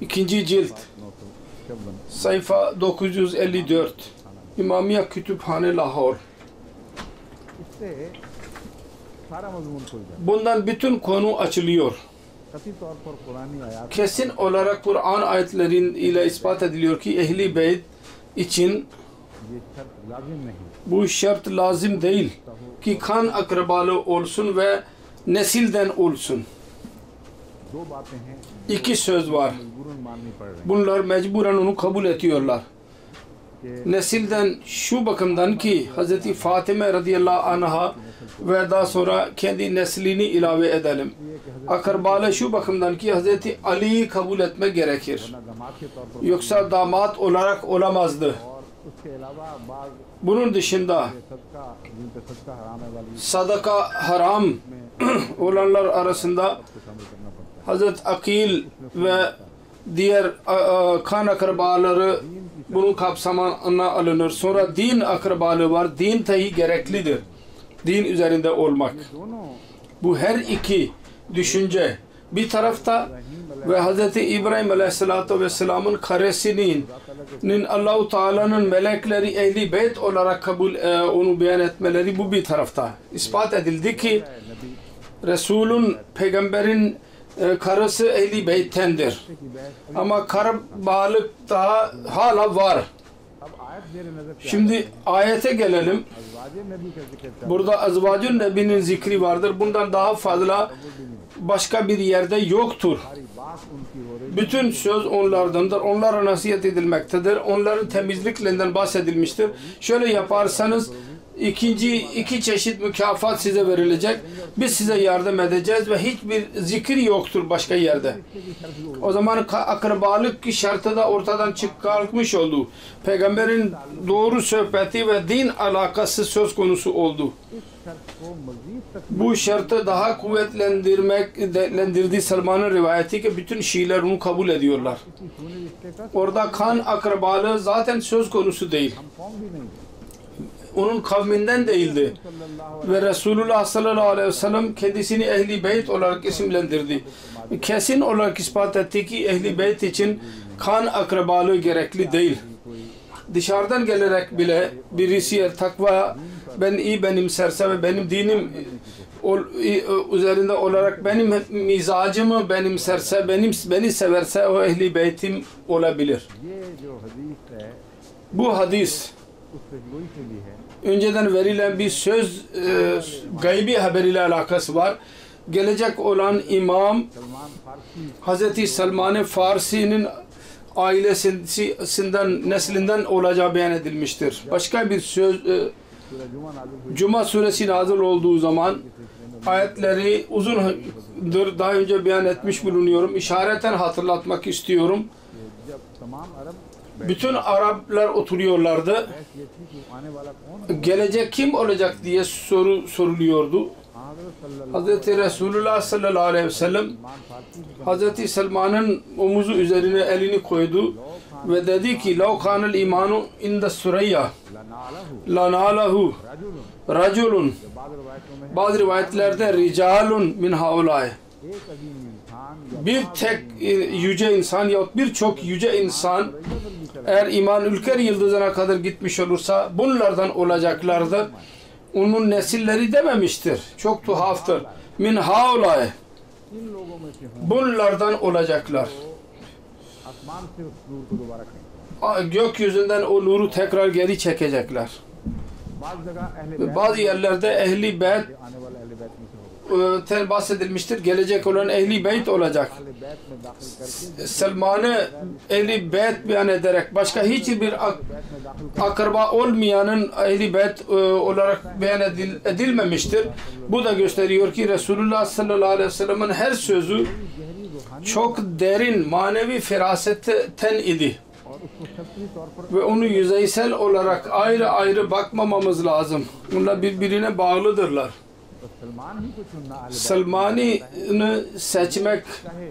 Speaker 2: 2. cilt
Speaker 1: 956
Speaker 2: sayfa 954 İmamiye Kütüphane Lahor.
Speaker 1: इससे सारा मजमून खुल जाता
Speaker 2: Bundan bütün konu açılıyor.
Speaker 1: है। कथी तौर पर कुरानी आयात
Speaker 2: Kesin olarak Kur'an ayetlerin ile ispat ediliyor ki Ehli Beyt için
Speaker 1: ये शर्त लाजिम नहीं
Speaker 2: bu şart lazım değil ki kan akrabalı olsun ve nesilden olsun.
Speaker 1: दो बातें हैं
Speaker 2: İki söz var.
Speaker 1: मजबूरन माननी पड़ रही
Speaker 2: Bunlar mecburen onu kabul ediyorlar.
Speaker 1: कि
Speaker 2: Nesilden şu bakımdan ki Hz. Fatime radıyallahu anha ve daha sonra kendi neslini ilave edelim. Akrabalı şu bakımdan ki Hz. Ali'yi kabul etmek gerekir.
Speaker 1: ना दामाद के तौर पर
Speaker 2: Yoksa damat olarak olamazdı.
Speaker 1: और उसके अलावा बाज
Speaker 2: Bunun dışında
Speaker 1: सदका जिनपे सदका हराम है वाली
Speaker 2: sadaka haram olanlar arasında
Speaker 1: को शामिल करना पड़ता है।
Speaker 2: Hz. Akil ve diğer kan akrabaları bunun kapsamına alınır. Sonra din akrabalığı var. Din dahi gereklidir. Din üzerinde olmak.
Speaker 1: दोनों
Speaker 2: Bu her iki düşünce bir tarafta ve Hz. İbrahim Aleyhisselatü Vesselam'ın karesinin Allah-u Teala'nın melekleri Ehli Beyt olarak kabul onu beyan etmeleri bu bir tarafta. İspat edildi ki Resul'ün peygamberin karısı Ehli Beyt'tendir.
Speaker 1: की बहस
Speaker 2: Ama karabalık daha hala var.
Speaker 1: अब आयत जेर नजर क्या
Speaker 2: Şimdi ayete gelelim.
Speaker 1: अज़वाजे नबी का जिक्र क्या
Speaker 2: Burada Azvacun Nebi'nin zikri vardır. Bundan daha fazla başka bir yerde yoktur.
Speaker 1: सारी बात उनकी हो रही
Speaker 2: Bütün söz onlardandır. Onlara nasihat edilmektedir. Onların temizliklerinden bahsedilmiştir. Şöyle yaparsanız iki çeşit mükafat size verilecek. Biz size yardım edeceğiz ve hiçbir zikir yoktur başka yerde. O zaman akrabalık şartı da ortadan kalkmış oldu. Peygamberin doğru sohbeti ve din alakası söz konusu oldu.
Speaker 1: इस शर्त को मजीद तक
Speaker 2: Bu şartı daha kuvvetlendirdi Salman'ın rivayeti ki bütün Şiiler onu kabul ediyorlar.
Speaker 1: किसी खूनी रिश्ते का
Speaker 2: Orada kan akrabalığı zaten söz konusu değil.
Speaker 1: हम कौम भी नहीं थे।
Speaker 2: Onun kavminden değildi.
Speaker 1: सल्लल्लाहु
Speaker 2: Ve Resulullah sallallahu aleyhi ve sellem kendisini Ehli Beyt olarak isimlendirdi. Kesin olarak ispat etti ki Ehli Beyt için kan akrabalığı gerekli değil. Dışarıdan gelerek bile birisi takva ben iyi benimserse ve benim dinim üzerinde olarak benim mizacımı benimserse, beni severse o Ehli Beytim olabilir.
Speaker 1: ये जो हदीस है
Speaker 2: Bu hadis
Speaker 1: उससे वही से भी है
Speaker 2: önceden verilen bir söz gaybi haberiyle alakası var. Gelecek olan imam
Speaker 1: Salman फारसी
Speaker 2: Hz. Salman-ı Farsi'nin ailesinden, neslinden olacağı beyan edilmiştir. Başka bir söz
Speaker 1: सूरह जुमा नाज़िल हुई
Speaker 2: Cuma suresi nazil olduğu zaman ayetleri uzundur. Daha önce beyan etmiş bulunuyorum. İşareten hatırlatmak istiyorum.
Speaker 1: कि जब तमाम अरब
Speaker 2: Bütün Araplar oturuyorlardı.
Speaker 1: बहस ये थी कि आने वाला कौन
Speaker 2: Gelecek kim olacak diye soruluyordu.
Speaker 1: हज़रत सल्लल्लाहु
Speaker 2: Hz. Resulullah sallallahu aleyhi ve sellem
Speaker 1: Salman फारसी की
Speaker 2: Hz. Salman'ın omuzu üzerine elini koydu ve dedi ki لَوْ كَانَ الْاِيمَانُ اِنْدَ السُّرَيَّةِ
Speaker 1: लनालहु
Speaker 2: لَنَالَهُ
Speaker 1: रजुलुन
Speaker 2: رَجُلٌ
Speaker 1: बाद रिवायतों में
Speaker 2: Bazı rivayetlerde ricalun min haulay
Speaker 1: एक अजीम इंसान या
Speaker 2: bir tek yüce insan yahut birçok yüce insan eğer iman ülker yıldızına kadar gitmiş olursa bunlardan olacaklardır. Onun nesilleri dememiştir. Çok tuhaftır. Min haulay
Speaker 1: इन लोगों में से हों
Speaker 2: bunlardan olacaklar.
Speaker 1: आसमान से उस नूर को दोबारा करें
Speaker 2: Gökyüzünden o nuru tekrar geri çekecekler.
Speaker 1: बाज़ जगह अहले
Speaker 2: Ve bazı yerlerde Ehli Beyt
Speaker 1: आने वाले अहले बैत में से होगा
Speaker 2: bahsedilmiştir. Gelecek olan Ehli Beyt olacak.
Speaker 1: अहले बैत में दाखिल करके
Speaker 2: Selman'ı Ehli Beyt beyan ederek başka hiçbir
Speaker 1: बैत में दाखिल
Speaker 2: akraba olmayanın Ehli Beyt olarak beyan edilmemiştir. Bu da gösteriyor ki Resulullah sallallahu aleyhi ve sellem'in her sözü
Speaker 1: गहरी रूहानी
Speaker 2: çok derin manevi firasetten idi.
Speaker 1: और उसको शक्ति तौर पर
Speaker 2: Ve onu yüzeysel olarak ayrı ayrı bakmamamız lazım. Bunlar birbirine bağlıdırlar.
Speaker 1: तो सलमान ही को चुनना अहले
Speaker 2: Selmani'ni seçmek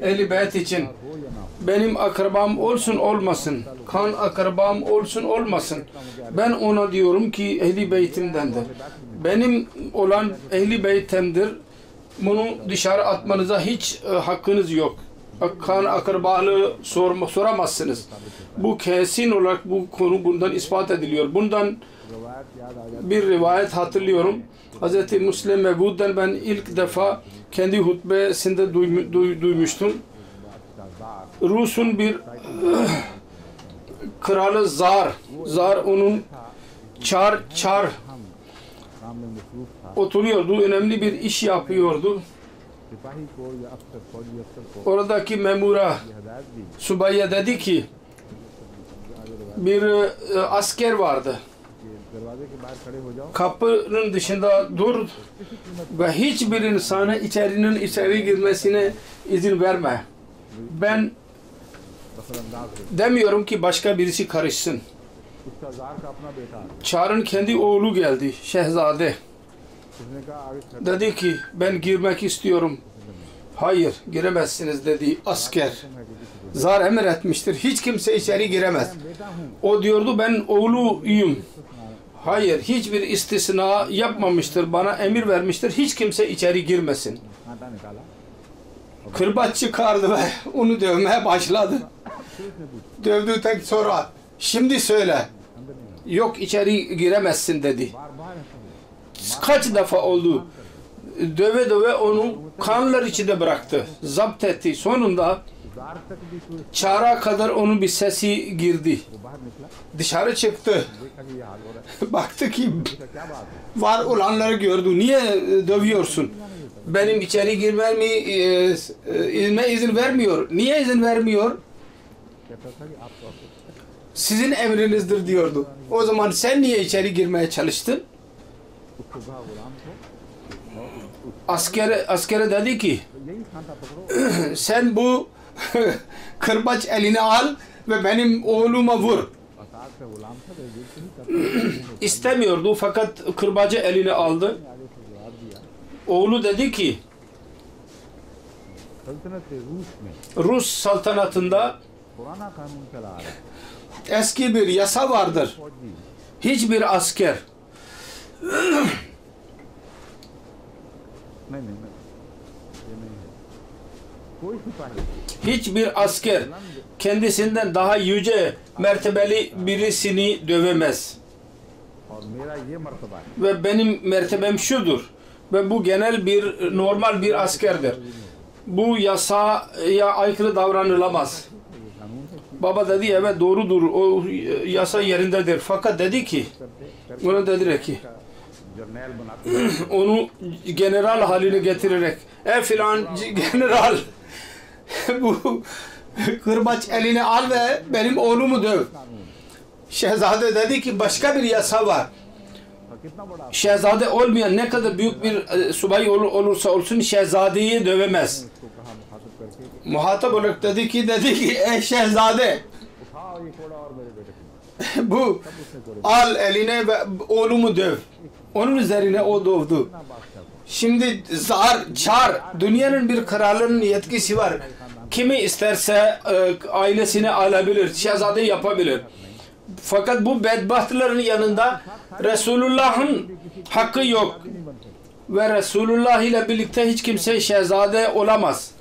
Speaker 2: Ehli Beyt için
Speaker 1: हो या ना हो
Speaker 2: benim akrabam olsun olmasın, kan akrabam olsun olmasın. Ben ona diyorum ki Ehli Beytimdendir. Benim olan Ehli Beytimdir. Bunu dışarı atmanıza hiç hakkınız yok. Kan akrabalığı soramazsınız. Bu kesin olarak bu konu bundan ispat ediliyor. Bundan
Speaker 1: रिवायत याद आ जाती
Speaker 2: Bir rivayet hatırlıyorum. Hz. Müslim Mevud'dan ben ilk defa kendi hutbesinde duymuştum. Rus'un bir kralı Zar onun çar
Speaker 1: हम काम में मसरूफ था।
Speaker 2: oturuyordu. Önemli bir iş yapıyordu.
Speaker 1: सिपाही को या अफसर फौजी अफसर को
Speaker 2: Oradaki memura
Speaker 1: ये हदायत दी
Speaker 2: subaya dedi ki bir asker vardı.
Speaker 1: कि दरवाजे के बाहर खड़े हो जाओ,
Speaker 2: Kapının dışında dur ve hiçbir insana içeri girmesine izin verme. Ben
Speaker 1: दखलंदाज हो।
Speaker 2: demiyorum ki başka birisi karışsın.
Speaker 1: उसका जार का अपना बेटा आ गया।
Speaker 2: Çar'ın kendi oğlu geldi, Şehzade.
Speaker 1: उसने कहा आगे खड़े
Speaker 2: Dedi ki ben girmek istiyorum. Hayır giremezsiniz dedi asker. Zar emretmiştir. Hiç kimse içeri giremez.
Speaker 1: बेटा हूँ,
Speaker 2: O diyordu ben oğluyum. Hayır hiçbir istisna yapmamıştır. Bana emir vermiştir. Hiç kimse içeri girmesin.
Speaker 1: कांटा निकाला।
Speaker 2: Kırbaç çıkardı ve onu dövmeye başladı.
Speaker 1: फिर उसने पूछा
Speaker 2: Dövdükten sonra şimdi söyle.
Speaker 1: अंदर नहीं
Speaker 2: Yok içeri giremezsin dedi.
Speaker 1: बार बार ऐसा हुआ।
Speaker 2: Kaç defa oldu? Döve döve onu kanlar içinde bıraktı. Zapt etti. Sonunda
Speaker 1: jar तक भी कोई
Speaker 2: çara kadar onun bir sesi girdi.
Speaker 1: वो बाहर निकला,
Speaker 2: Dışarı çıktı.
Speaker 1: देखा कि ये हाल हो रहा है।
Speaker 2: Baktı ki
Speaker 1: पूछा क्या बात है?
Speaker 2: var olanları gördü. Niye dövüyorsun? Benim içeri girmeme izin vermiyor. Niye izin vermiyor?
Speaker 1: कहता था कि आप तो
Speaker 2: Sizin emrinizdir diyordu. O zaman sen niye içeri girmeye çalıştın?
Speaker 1: उसको कहा गुलाम को
Speaker 2: Askere dedi ki
Speaker 1: यही कांटा पकड़ो,
Speaker 2: sen bu kırbaç eline al ve benim oğluma vur.
Speaker 1: असाद का गुलाम था, तो ये नहीं करता।
Speaker 2: İstemiyordu fakat kırbacı eline aldı.
Speaker 1: आगे से जवाब दिया।
Speaker 2: Oğlu dedi ki
Speaker 1: सल्तनत रूस में
Speaker 2: Rus saltanatında
Speaker 1: पुराना कानून चला आ रहा है।
Speaker 2: eski bir yasa vardır.
Speaker 1: फौजी
Speaker 2: Hiçbir asker
Speaker 1: नहीं, ये नहीं है। कोई सिपाही
Speaker 2: hiçbir asker kendisinden daha yüce mertebeli birisini dövemez.
Speaker 1: और मेरा ये मर्तबा है।
Speaker 2: Ve benim mertebem şudur. Ve bu genel bir normal bir askerdir. Bu yasaya aykırı davranılamaz.
Speaker 1: ये कानून है,
Speaker 2: Baba dedi evet doğrudur. O yasa yerindedir. Fakat dedi ki ona dediler ki
Speaker 1: Jarnail बनाते
Speaker 2: onu general haline getirerek filan general bu kırbaç eline al ve benim oğlumu döv. Şehzade dedi ki başka bir yasa var.
Speaker 1: और कितना बड़ा
Speaker 2: Şehzade olmayan ne kadar büyük bir subay olursa olsun şehzadeyi dövemez.
Speaker 1: उसको कहा मुखातब करके
Speaker 2: Muhatap olarak dedi ki ey şehzade
Speaker 1: उठाओ ये कोड़ा और मेरे बेटे को
Speaker 2: bu al eline ve oğlumu döv. Onun üzerine o dövdü.
Speaker 1: बादशाह को
Speaker 2: Şimdi çar dünyanın bir kralının yetkisi var. Kimi isterse ailesini alabilir, şehzade yapabilir. Fakat bu bedbahtların yanında Resulullah'ın hakkı yok. Ve Resulullah ile birlikte hiç kimse şehzade olamaz.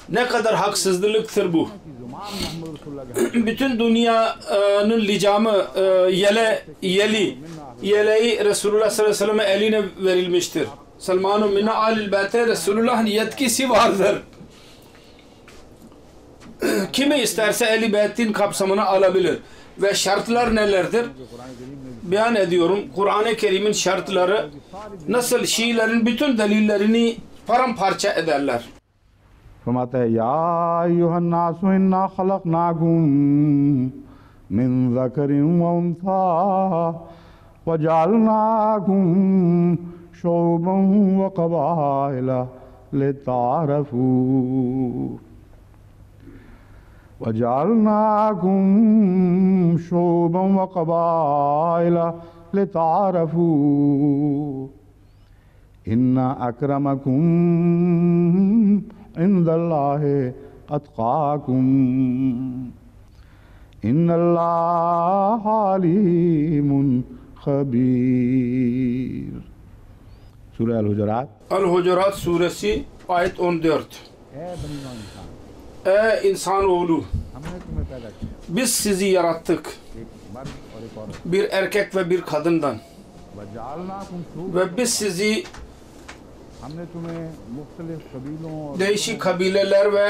Speaker 2: Ne kadar haksızlıktır bu.
Speaker 1: जुमान मोहम्मद रसूलुल्लाह के
Speaker 2: Bütün dünyanın licamı, yeleği Resulullah sallallahu aleyhi ve sellem'e eline verilmiştir. Selman-ı minna alil beyte Resulullah'ın yetkisi vardır. Kimi isterse Ehl-i Beyt'in kapsamına alabilir. Ve şartlar nelerdir? Beyan ediyorum. Kur'an-ı Kerim'in şartları nasıl Şiilerin bütün delillerini paramparça ederler.
Speaker 1: फरमाता है या अय्युहन्नासु इन्ना खलक़नाकुम मिन ज़करिन व उन्सा वजअलनाकुम शुअबन व क़बाइल लितारफू वजअलनाकुम शुअबन व क़बाइल लितारफू इन्ना अक्रमकुम इंदल्लाहि अत्क़ाकुम इन्नल्लाह अलीमुन खबीर। सूरह अल-हुजुरात
Speaker 2: El-Hucurat suresi ayet 14.
Speaker 1: ए बनी नौ इंसान
Speaker 2: Ey insanoğlu
Speaker 1: हमने तुम्हें पैदा किया
Speaker 2: biz sizi yarattık.
Speaker 1: एक मर्द और एक औरत
Speaker 2: bir erkek ve bir kadından.
Speaker 1: वजालनाकुम शुऊबन
Speaker 2: Ve biz sizi
Speaker 1: हमने तुम्हें मुख्तलिफ कबीलों और
Speaker 2: değişik kabileler ve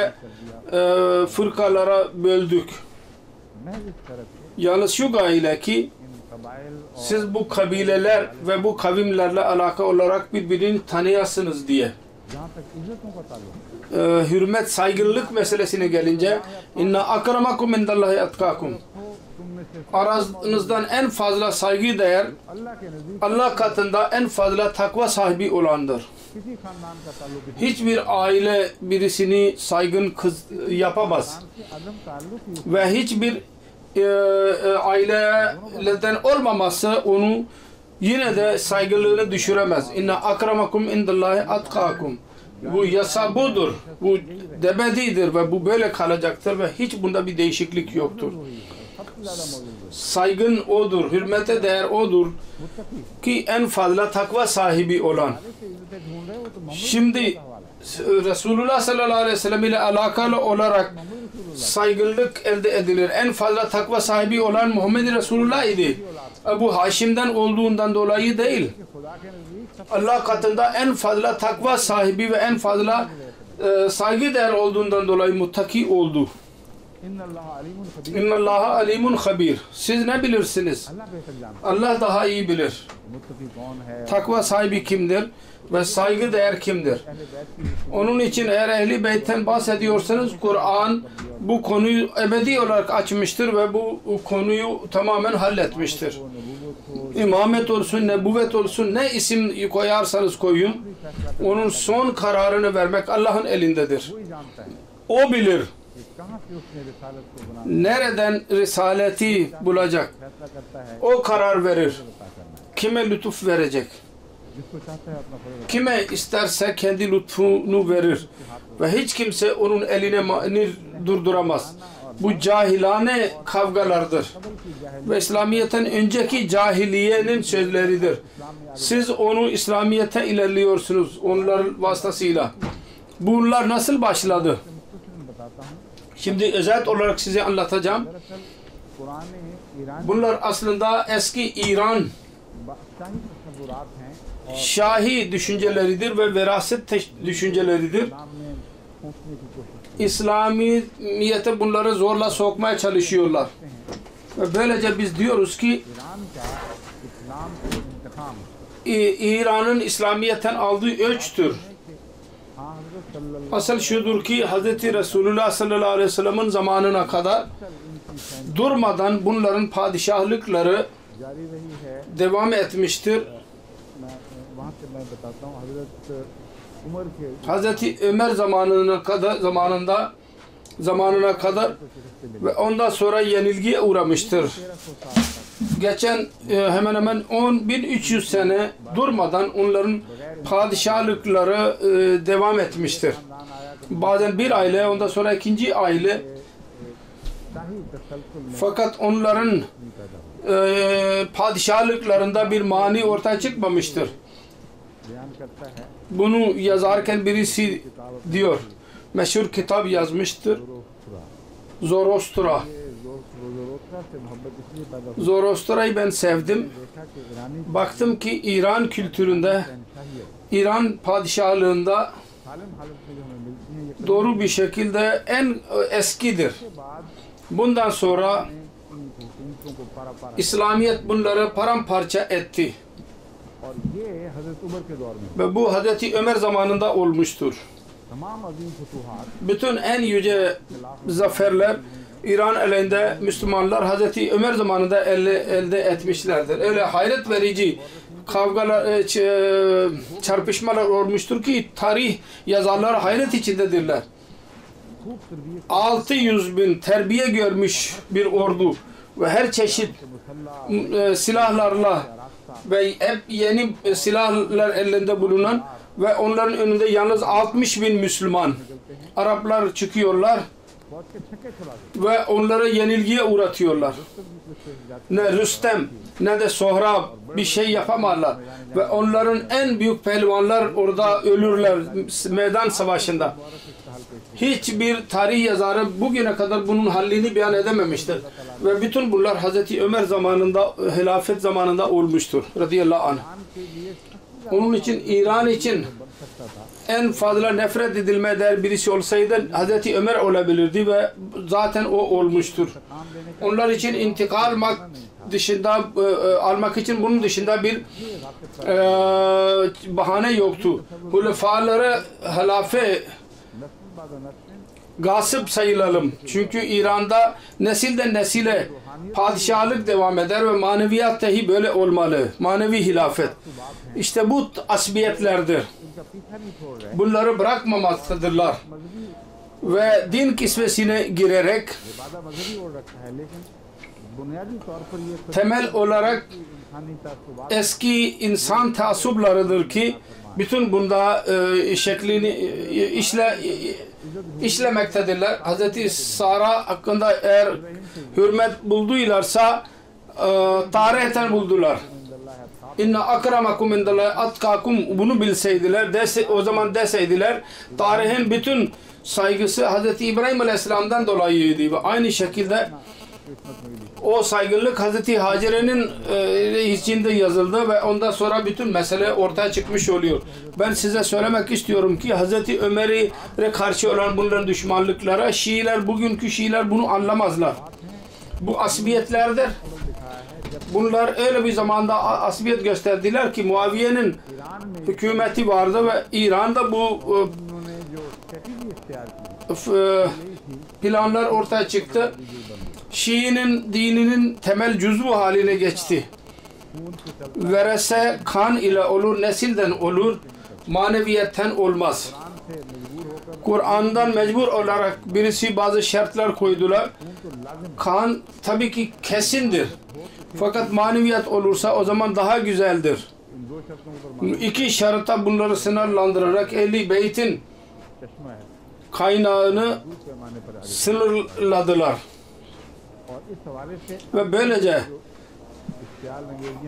Speaker 2: fırkalara böldük.
Speaker 1: महज इस तरह से
Speaker 2: Yalnız şu gayeyle ki
Speaker 1: इन कबाइल और
Speaker 2: siz bu kabileler ve bu kavimlerle alaka olarak birbirini tanıyasınız diye.
Speaker 1: जहाँ तक इज्जतों का ताल्लुक
Speaker 2: Hürmet, saygınlık meselesine gelince inna akramakum indallahi atkakum.
Speaker 1: हो तुम में से
Speaker 2: Aranızdan en fazla saygı değer
Speaker 1: अल्लाह के नज़दीक
Speaker 2: Allah katında en fazla takva sahibi olandır.
Speaker 1: किसी खानदान का ताल्लुक इस
Speaker 2: Hiçbir aile birisini saygın kız yapamaz.
Speaker 1: खानदान से अदम ताल्लुक ही
Speaker 2: Ve hiçbir aileden olmaması onu yine de saygınlığını düşüremez. İnna akramakum indallahi atkakum. Bu yasa budur. Bu debedidir ve bu böyle kalacaktır ve hiç bunda bir değişiklik yoktur.
Speaker 1: सबसे ज़्यादा मौजूद है
Speaker 2: Saygın odur, hürmete değer odur
Speaker 1: Muttaqi
Speaker 2: ki en fazla takva sahibi olan.
Speaker 1: से इज्जतें ढूंढ रहे हो तो मोहम्मद
Speaker 2: Şimdi
Speaker 1: का हवाला है
Speaker 2: Resulullah sallallahu aleyhi ve sellem ile alakalı olarak saygınlık elde edilir. En fazla takva sahibi olan Muhammed Resulullah idi. Ebu Haşim'den olduğundan dolayı değil.
Speaker 1: कि खुदा के नज़दीक सब
Speaker 2: Allah katında en fazla takva sahibi ve en fazla saygı değer olduğundan dolayı muttaki oldu.
Speaker 1: इन्नल्लाह अलीमुन खबीर
Speaker 2: İnnallaha alimun habir. Siz ne bilirsiniz?
Speaker 1: अल्लाह बेहतर जानता
Speaker 2: Allah daha iyi bilir.
Speaker 1: है मुत्तकी कौन है
Speaker 2: Takva sahibi kimdir ve saygı değer kimdir?
Speaker 1: अहले बैत की
Speaker 2: Onun için eğer Ehl-i Beyt'ten bahsediyorsanız Kur'an bu konuyu ebedi olarak açmıştır ve bu konuyu tamamen halletmiştir.
Speaker 1: नबूवत को
Speaker 2: İmamet olsun, nebüvvet olsun ne isim koyarsanız koyun onun son kararını vermek Allah'ın elindedir.
Speaker 1: वही जानता है
Speaker 2: O bilir
Speaker 1: कि कहाँ से उसने रिसालत को बना
Speaker 2: nereden risaleti bulacak.
Speaker 1: फैसला करता है
Speaker 2: O karar verir.
Speaker 1: अता करना है
Speaker 2: Kime lütuf verecek?
Speaker 1: जिसको चाहता है अपना फर्ज
Speaker 2: Kime isterse kendi lütfunu verir. Ve hiç kimse onun eline durduramaz. Bu cahilane kavgalardır.
Speaker 1: की जाहिल
Speaker 2: Ve İslamiyet'ten önceki cahiliyenin sözleridir. Siz onu İslamiyet'e ilerliyorsunuz onların vasıtasıyla. Bunlar nasıl başladı?
Speaker 1: मुख्तसरन बताता हूँ
Speaker 2: Şimdi özet olarak size anlatacağım.
Speaker 1: दरअसल पुराने Iran
Speaker 2: Bunlar aslında eski İran
Speaker 1: शाही तस्वुरात हैं और
Speaker 2: Şahi düşünceleridir ve veraset düşünceleridir.
Speaker 1: इस्लाम में पहुँचने की कोशिश
Speaker 2: İslamiyet'e bunları zorla sokmaya çalışıyorlar. Ve böylece biz diyoruz ki
Speaker 1: Iran का इस्लाम से इंतकाम
Speaker 2: İran'ın İslamiyet'ten aldığı ölçtür.
Speaker 1: हाँ हज़रत सल्लल्लाहु
Speaker 2: Asıl şudur ki Hz. Resulullah sallallahu aleyhi ve sellem'in zamanına kadar
Speaker 1: इनकी
Speaker 2: durmadan bunların padişahlıkları
Speaker 1: जारी रही है
Speaker 2: devam etmiştir.
Speaker 1: वहाँ से मैं बताता हूँ हज़रत उमर के
Speaker 2: Hz. Ömer zamanına kadar ve ondan sonra yenilgiye uğramıştır.
Speaker 1: 1300 साल तक
Speaker 2: Geçen hemen hemen 10.300 sene durmadan onların padişahlıkları devam etmiştir.
Speaker 1: खानदान आया कि
Speaker 2: Bazen bir aile, ondan sonra ikinci aile.
Speaker 1: शाही तसलसल में
Speaker 2: Fakat onların
Speaker 1: नहीं पैदा हुआ
Speaker 2: padişahlıklarında bir mani ortaya çıkmamıştır.
Speaker 1: बयान करता है
Speaker 2: Bunu yazarken birisi diyor, meşhur kitap yazmıştır.
Speaker 1: ज़ोरोस्त्रा
Speaker 2: Zoroastra.
Speaker 1: ज़ोरोस्त्रा से मोहब्बत इसलिए पैदा हुई
Speaker 2: Zoroastra'yı ben sevdim.
Speaker 1: देखा कि ईरानी
Speaker 2: Baktım ki İran kültüründe,
Speaker 1: शहनशाही है
Speaker 2: İran padişahlığında
Speaker 1: सालिम हालत में जो हमें मिलती है ये
Speaker 2: doğru bir şekilde en eskidir.
Speaker 1: के बाद
Speaker 2: Bundan sonra
Speaker 1: इन हुकूमतों को पारा पारा
Speaker 2: İslamiyet bunları paramparça etti.
Speaker 1: और ये हज़रत उमर के दौर में
Speaker 2: Ve bu Hazreti Ömer zamanında olmuştur.
Speaker 1: तमाम अजीम फतूहात
Speaker 2: Bütün en yüce zaferler İran elinde Müslümanlar Hazreti Ömer zamanında elde etmişlerdir. Öyle hayret verici kavgalar, çarpışmalar olmuştur ki tarih yazarlar hayret içindedirler.
Speaker 1: खूब तरबियत
Speaker 2: 600 bin terbiye görmüş bir ordu ve her çeşit
Speaker 1: मुसल्ला
Speaker 2: silahlarla
Speaker 1: रास्ता
Speaker 2: ve hep yeni silahlar elinde bulunan ve onların önünde yalnız 60 bin Müslüman Araplar çıkıyorlar
Speaker 1: बहुत के छक्के छुड़ा
Speaker 2: ve onları yenilgiye uğratıyorlar. Ne Rüstem ne de Sohrab bir şey yapamazlar ve onların en büyük pehlivanlar orada ölürler meydan savaşında. hiçbir tarih yazarı bugüne kadar bunun hallini beyan edememiştir. Ve bütün bunlar Hazreti Ömer zamanında, hilafet zamanında olmuştur. Radıyallahu anh. Onun için İran için en fazla nefret edilmeye değer birisi olsaydı Hazreti Ömer olabilirdi ve zaten o olmuştur. Onlar için intikal dışında almak için bunun dışında bir bahane yoktu. Hulefaları halafe gasip sayılalım. Çünkü İran'da nesilden nesile padişahlık devam eder ve maneviyat dahi böyle olmalı. Manevi hilafet. İşte bu asbiyetlerdir. Bunları bırakmamaktadırlar. Ve din kisvesine girerek temel olarak eski insan taassuplarıdır ki bütün bunda şeklini işlemektedirler. Hz. Sara hakkında eğer hürmet bulduylarsa tarihten buldular. İnna akramakum indallahi atkakum, bunu bilseydiler, o zaman deseydiler tarihin bütün saygısı Hz. İbrahim Aleyhisselam'dan dolayıydı ve aynı şekilde o saygınlık Hazreti Hacere'nin içinde yazıldı ve ondan sonra bütün mesele ortaya çıkmış oluyor. Ben size söylemek istiyorum ki Hazreti Ömer'e karşı olan bunların düşmanlıklara Şiiler, bugünkü Şiiler bunu anlamazlar. Bu asbiyetlerdir. Bunlar öyle bir zamanda asbiyet gösterdiler ki Muaviye'nin hükümeti vardı ve İran'da bu planlar ortaya çıktı. Şii'nin dininin temel cüz'u haline geçti. Verese kan ile olur, nesilden olur, maneviyetten olmaz. Kur'an'dan mecbur olarak birisi bazı şartlar koydular. Kan tabii ki kesindir. Fakat maneviyat olursa o zaman daha güzeldir. İki şartta bunları sınırlandırarak Ehl-i Beyt'in kaynağını sınırladılar. Ve böylece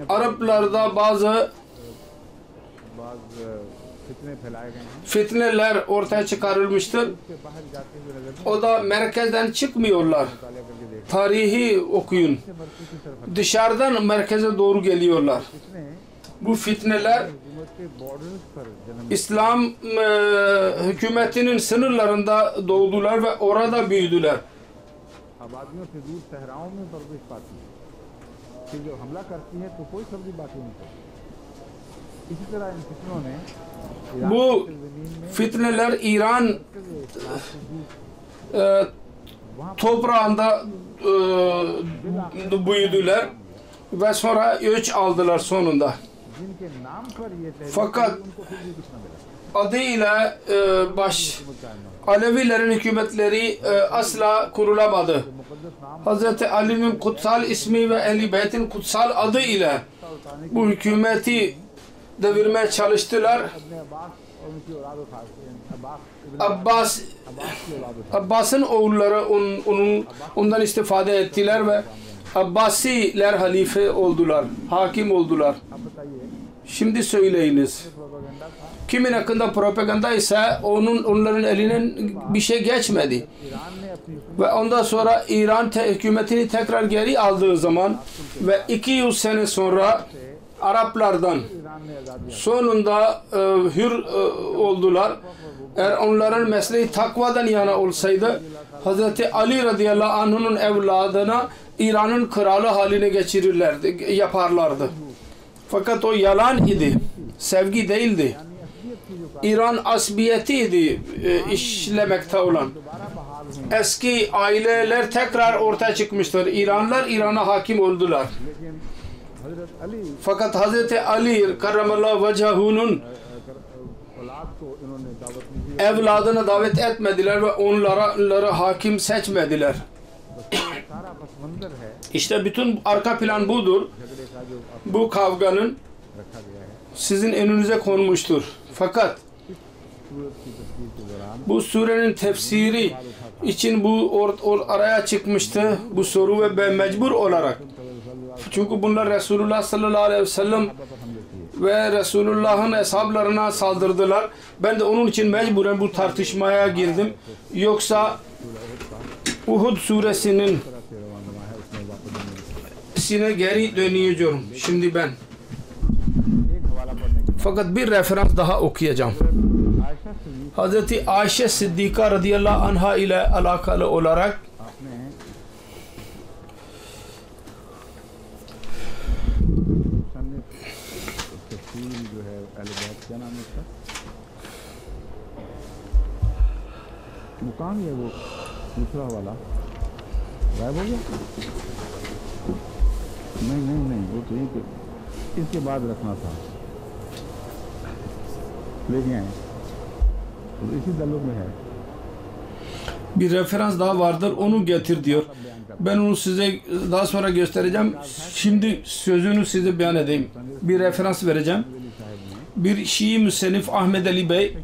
Speaker 2: Araplarda bazı fitneler ortaya çıkarılmıştır. O da merkezden çıkmıyorlar. Tarihi okuyun. Dışarıdan merkeze doğru geliyorlar. Bu fitneler İslam hükümetinin sınırlarında doğdular ve orada büyüdüler.
Speaker 1: आबादियों से दूर सहराओं में परवरिश पाती है, फिर जब हमला करती है तो कोई सब्जी बाकी नहीं करती। इसी तरह इन फितनों ने
Speaker 2: bu fitneler İran toprağında büyüdüler ve sonra göç aldılar sonunda. Fakat adıyla Alevilerin hükümetleri asla kurulamadı. Hz. Ali'nin kutsal ismi ve Ehl-i Beyt'in kutsal adı ile bu hükümeti devirmeye çalıştılar. Abbas'ın oğulları ondan istifade ettiler ve Abbasiler halife oldular, hakim oldular. Şimdi söyleyiniz. Kimin hakkında propaganda ise onların elinden bir şey geçmedi. Ve ondan sonra İran hükümetini tekrar geri aldığı zaman ve 200 sene sonra Araplardan sonunda hür oldular. Eğer onların mesleği takvadan yana olsaydı Hz. Ali radıyallahu anh'ın evladına İran'ın kralı haline geçirirlerdi, yaparlardı. Fakat o yalan idi. Sevgi değildi. İran asbiyetiydi işlemekte olan. Eski aileler tekrar ortaya çıkmıştır. İranlılar İran'a hakim oldular. Fakat Hz. Ali karramallahu vecahu'nun evladına davet etmediler ve onlara hakim seçmediler. İşte bütün arka plan budur. Bu kavganın sizin önünüze konmuştur. Fakat bu surenin tefsiri için bu araya çıkmıştı bu soru ve ben mecbur olarak. Çünkü bunlar Resulullah sallallahu aleyhi ve sellem ve Resulullah'ın hesaplarına saldırdılar. Ben de onun için mecburen bu tartışmaya girdim. Yoksa Uhud suresinin geri dönüyorum şimdi ben. Fakat bir referans daha okuyacağım. Hazreti Ayşe Sıddika radıyallahu anha ile alakalı olarak
Speaker 1: मुकाम है वो दूसरा वाला गायब हो गया नहीं वो तो यहीं पे इसके बाद रखना था ले गए हैं तो इसी ताल्लुक में है
Speaker 2: bir referans daha vardır, onu getir diyor. Ben onu size daha sonra göstereceğim. Şimdi sözünü size beyan edeyim. Bir referans vereceğim. Bir Şii müsennif Ahmed Ali Bey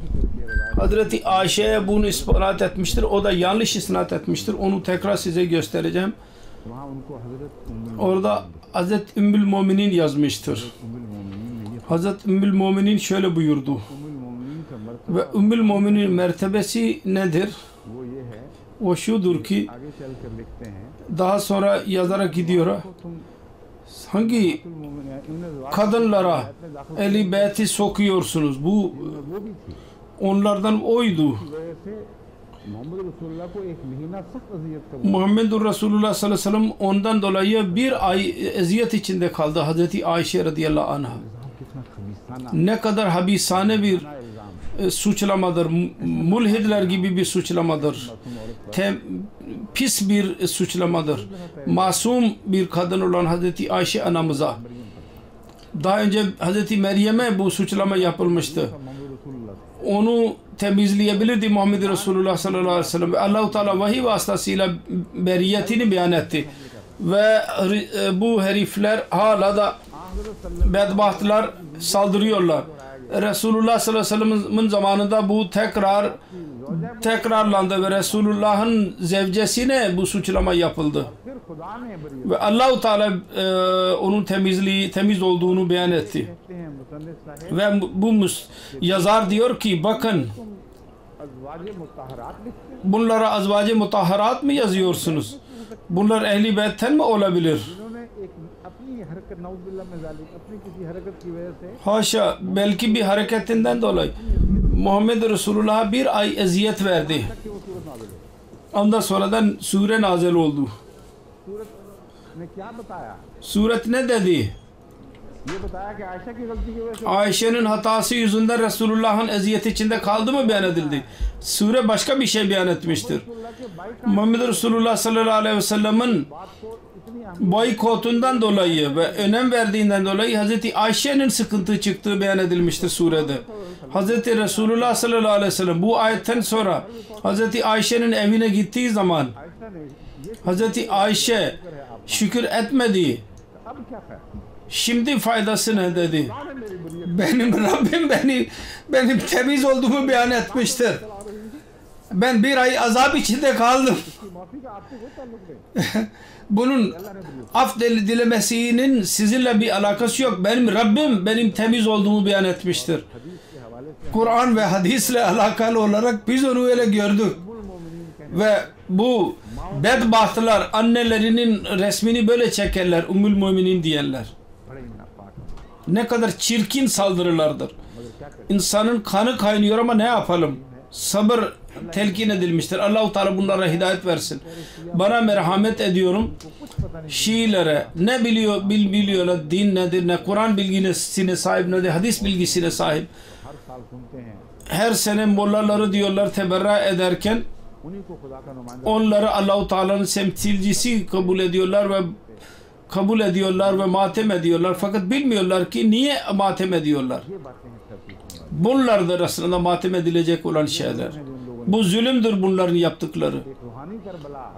Speaker 2: Hazreti Ayşe'ye bunu isnat etmiştir. O da yanlış isnat etmiştir. Onu tekrar size göstereceğim. Orada Hazreti Ümmül Müminin yazmıştır. Hazreti Ümmül Müminin şöyle buyurdu. Ve Ümmül Müminin mertebesi nedir? O şudur ki daha sonra yazarak gidiyor. Hangi kadınlara Ehl-i Beyt'i sokuyorsunuz? Bu onlardan oydu. Muhammedur Resulullah sallallahu aleyhi ve sellem ondan dolayı bir ay eziyet içinde kaldı Hazreti Ayşe radıyallahu anha. Ne kadar habisane bir suçlamadır. Mulhidler gibi bir suçlamadır. Pis bir suçlamadır. Masum bir kadın olan Hazreti Ayşe anamıza. Daha önce Hazreti Meryem'e bu suçlama yapılmıştı. Onu temizleyebilirdi Muhammed Resulullah sallallahu aleyhi ve sellem. Ve Allah-u Teala vahiy vasıtasıyla beriyetini beyan etti. Ve bu herifler hala da bedbahtlar saldırıyorlar. Resulullah sallallahu aleyhi ve sellem'in zamanında bu tekrarlandı ve Resulullah'ın zevcesine bu suçlama yapıldı. Ve Allah-u Teala onun temiz olduğunu beyan etti. Ve bu yazar diyor ki bakın bunlara azvac-ı mutahharat mı yazıyorsunuz? Bunlar Ehl-i Beyt'ten mi olabilir? Haşa, belki bir hareketinden dolayı Muhammed Resulullah'a bir ay eziyet verdi. Ondan sonradan sure nazil oldu. Suret ne dedi? Ayşe'nin hatası yüzünden Resulullah'ın eziyeti içinde kaldı mı beyan edildi. Sure başka bir şey beyan etmiştir. Muhammed Resulullah sallallahu aleyhi ve sellem'in boykotundan dolayı ve önem verdiğinden dolayı Hazreti Ayşe'nin sıkıntı çıktığı beyan edilmiştir surede. Hazreti Resulullah sallallahu aleyhi ve sellem bu ayetten sonra Hazreti Ayşe'nin evine gittiği zaman Hazreti Ayşe şükür etmedi. Şimdi faydası ne dedi? Benim Rabbim benim temiz olduğumu beyan etmiştir. Ben bir ay azap içinde kaldım. Bunun af dilemesinin sizinle bir alakası yok. Benim Rabbim benim temiz olduğumu beyan etmiştir. Kur'an ve hadisle alakalı olarak biz onu öyle gördük. Ve bu bedbahtlar annelerinin resmini böyle çekerler. Ümmül Müminin diyenler. Ne kadar çirkin saldırılardır. İnsanın kanı kaynıyor ama ne yapalım? Sabır telkin edilmiştir. Allah-u Teala bunlara hidayet versin. Bana merhamet ediyorum. Şiilere ne biliyorlar, din nedir, ne Kur'an bilgisine sahip, ne de hadis bilgisine sahip. Her sene mollaları diyorlar teberra ederken onları Allah-u Teala'nın temsilcisi kabul ediyorlar ve matem ediyorlar. Fakat bilmiyorlar ki niye matem ediyorlar. Bunlardır aslında matem edilecek olan şeyler. Bu zulümdür bunların yaptıkları.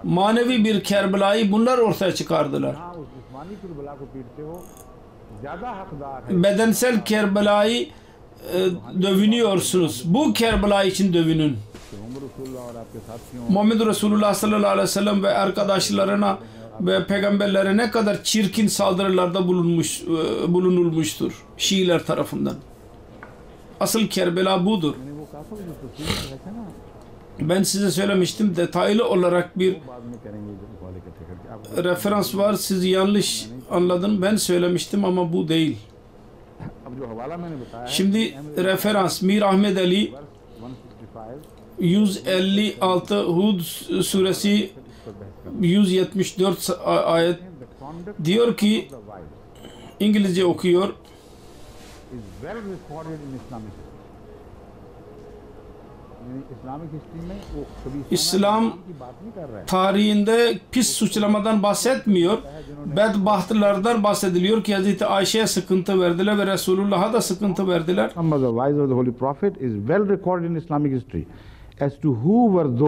Speaker 2: Manevi bir Kerbela'yı bunlar ortaya çıkardılar. Bedensel Kerbela'yı dövünüyorsunuz. Bu Kerbela için dövünün. Muhammed Resulullah sallallahu aleyhi ve sellem ve arkadaşlarına ve peygamberlere ne kadar çirkin saldırılarda bulunulmuştur Şiiler tarafından. Asıl Kerbela budur.
Speaker 1: मैंने वो कहा था वो जो तस्वीर में रखा ना
Speaker 2: Ben size söylemiştim, detaylı olarak bir
Speaker 1: वो बाद में करेंगे जो कॉल इकट्ठे करके आप
Speaker 2: referans var. Siz yanlış anladın. Ben söylemiştim ama bu değil.
Speaker 1: अब जो हवाला मैंने बताया है
Speaker 2: Şimdi referans Mir Ahmed Ali
Speaker 1: वर्ष 155
Speaker 2: 156 Hud suresi
Speaker 1: इस पर बहस कर
Speaker 2: 174 ayet
Speaker 1: the conduct
Speaker 2: diyor ki,
Speaker 1: of the wife
Speaker 2: İngilizce okuyor.
Speaker 1: is well recorded in Islamic history. यानी इस्लामिक हिस्ट्री में वो कभी
Speaker 2: İslam
Speaker 1: की बात नहीं कर रहा है
Speaker 2: tarihinde pis suçlamadan bahsetmiyor. Bedbahtlardan bahsediliyor ki Hazreti Ayşe'ye sıkıntı verdiler ve Resulullah'a da sıkıntı verdiler.
Speaker 1: Some of the wives of the Holy Prophet is well recorded in Islamic history as to who were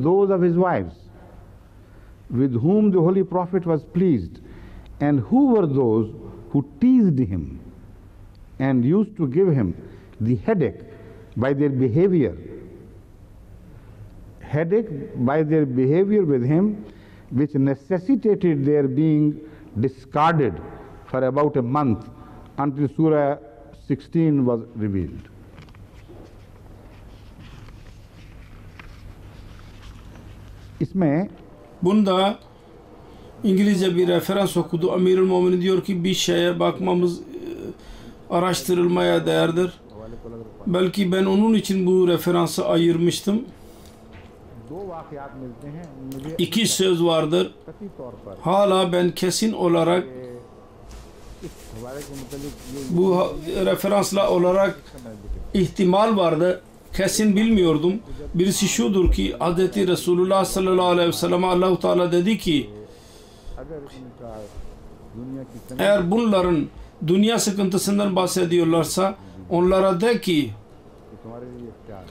Speaker 1: those of his wives with whom the Holy Prophet was pleased, and who were those who teased him and used to give him the headache by their behavior with him, which necessitated their being discarded for about a month until Surah 16 was revealed. इसमें
Speaker 2: Bunda İngilizce bir referans okudu. Amirül Muminin diyor ki bir şeye bakmamız araştırılmaya değerdir. Belki ben onun için bu referansı ayırmıştım.
Speaker 1: दो वाक़यात मिलते हैं मुझे
Speaker 2: İki söz vardır.
Speaker 1: कतई तौर पर
Speaker 2: Hala ben kesin olarak
Speaker 1: इस हवाले के मुतालिक ये
Speaker 2: bu referansla olarak ihtimal vardı. Kesin bilmiyordum. Birisi şudur ki Hz. Resulullah sallallahu aleyhi ve sellem Allah-u Teala dedi ki,
Speaker 1: अगर इनका दुनिया की
Speaker 2: eğer bunların dünya sıkıntısından bahsediyorlarsa onlara de ki,
Speaker 1: कि तुम्हारे लिए इख्तियार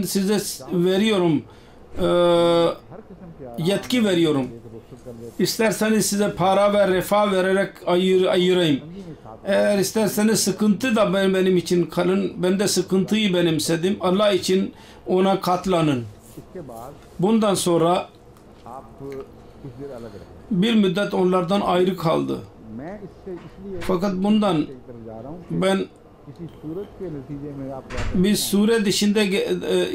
Speaker 2: size veriyorum,
Speaker 1: हर किस्म के
Speaker 2: yetki veriyorum.
Speaker 1: रुखसत कर देते
Speaker 2: İsterseniz size para ve refah vererek ayırayım. Eğer isterseniz sıkıntı da benim için kalın. Ben de sıkıntıyı benimsedim. Allah için ona katlanın.
Speaker 1: इसके बाद
Speaker 2: Bundan sonra
Speaker 1: आप कुछ देर अलग रहे
Speaker 2: bir müddet onlardan ayrı kaldı.
Speaker 1: मैं इससे इसलिए
Speaker 2: Fakat bundan
Speaker 1: एक तरफ जा रहा हूँ कि
Speaker 2: ben
Speaker 1: किसी सूरत के नतीजे में आप क्या
Speaker 2: bir sure dışında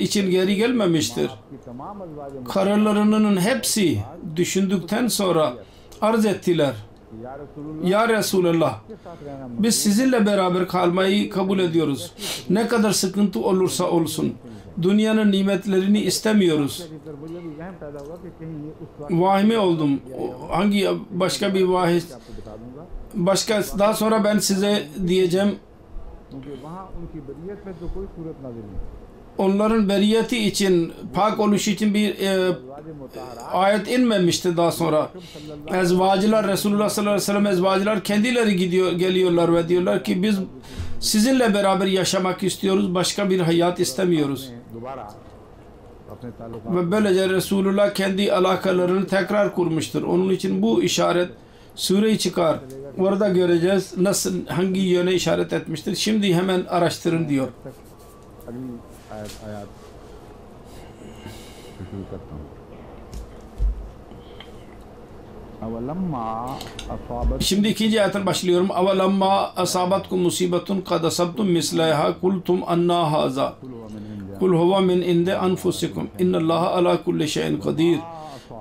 Speaker 2: için geri gelmemiştir.
Speaker 1: आपकी तमाम अजवाज
Speaker 2: Karılarının hepsi düşündükten sonra arz ettiler.
Speaker 1: या रसूलुल्लाह
Speaker 2: Ya Resulallah,
Speaker 1: के साथ रहना
Speaker 2: biz sizinle beraber kalmayı kabul ediyoruz. Ne kadar sıkıntı olursa olsun. Dünyanın nimetlerini istemiyoruz.
Speaker 1: मुझे भी वहम पैदा हुआ कि कहीं ये उस वक्त
Speaker 2: Vahime oldum. Hangi başka bir vahis
Speaker 1: आपको बता दूंगा
Speaker 2: başka daha sonra ben size diyeceğim.
Speaker 1: क्योंकि वहाँ उनकी बरियत में तो कोई सूरत नाजिल नहीं
Speaker 2: Onların beriyeti için, pak oluşu için bir
Speaker 1: अजवाज मुताहरात
Speaker 2: ayet inmemişti daha sonra. Ezvacılar, Resulullah sallallahu aleyhi ve sellem ezvacılar kendileri geliyorlar ve diyorlar ki biz sizinle beraber yaşamak istiyoruz. Başka bir hayat istemiyoruz.
Speaker 1: दोबारा अपने ताल्लुकात
Speaker 2: Ve böylece Resulullah kendi alakalarını tekrar kurmuştur. Onun için bu işaret sureyi çıkar. Orada göreceğiz nasıl, hangi yöne işaret etmiştir. Şimdi hemen araştırın diyor.
Speaker 1: तक अगली आयत से शुरू करता हूँ अवलम्मा असाबत
Speaker 2: Şimdi ikinci ayetten başlıyorum. Avalamma asabatkum musibetun kad asabtum mislaha kultum anna haza. Kul huwa min inde anfusikum. Innallaha ala kulli şeyin kadir.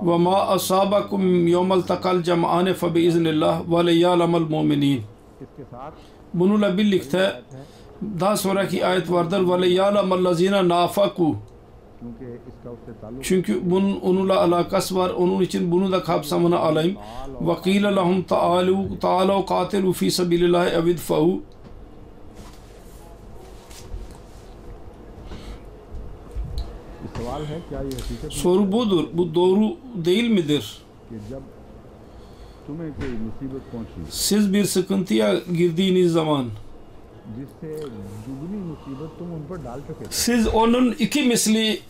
Speaker 2: Ve ma asabakum yawmal takal jam'ane fe bi iznillah ve liya'lamal mu'minin.
Speaker 1: इसके साथ
Speaker 2: Bununla birlikte daha sonraki ayet vardır. Ve liya'lamal lazina nafaku.
Speaker 1: क्योंकि इसका उससे ताल्लुक
Speaker 2: Çünkü bunun onunla alakası var. Onun için bunu da kapsamına alayım. Ve qîle lahum ta'alu qatilu fî sabilillahi ev idfa'u.
Speaker 1: सवाल है क्या ये हकीकत है
Speaker 2: Soru budur. Bu doğru değil midir?
Speaker 1: कि जब तुम्हें कोई मुसीबत पहुंची
Speaker 2: Siz bir sıkıntıya girdiğiniz zaman
Speaker 1: जिससे दुगनी मुसीबत तुम उन पर डाल चुके थे
Speaker 2: siz onun iki misli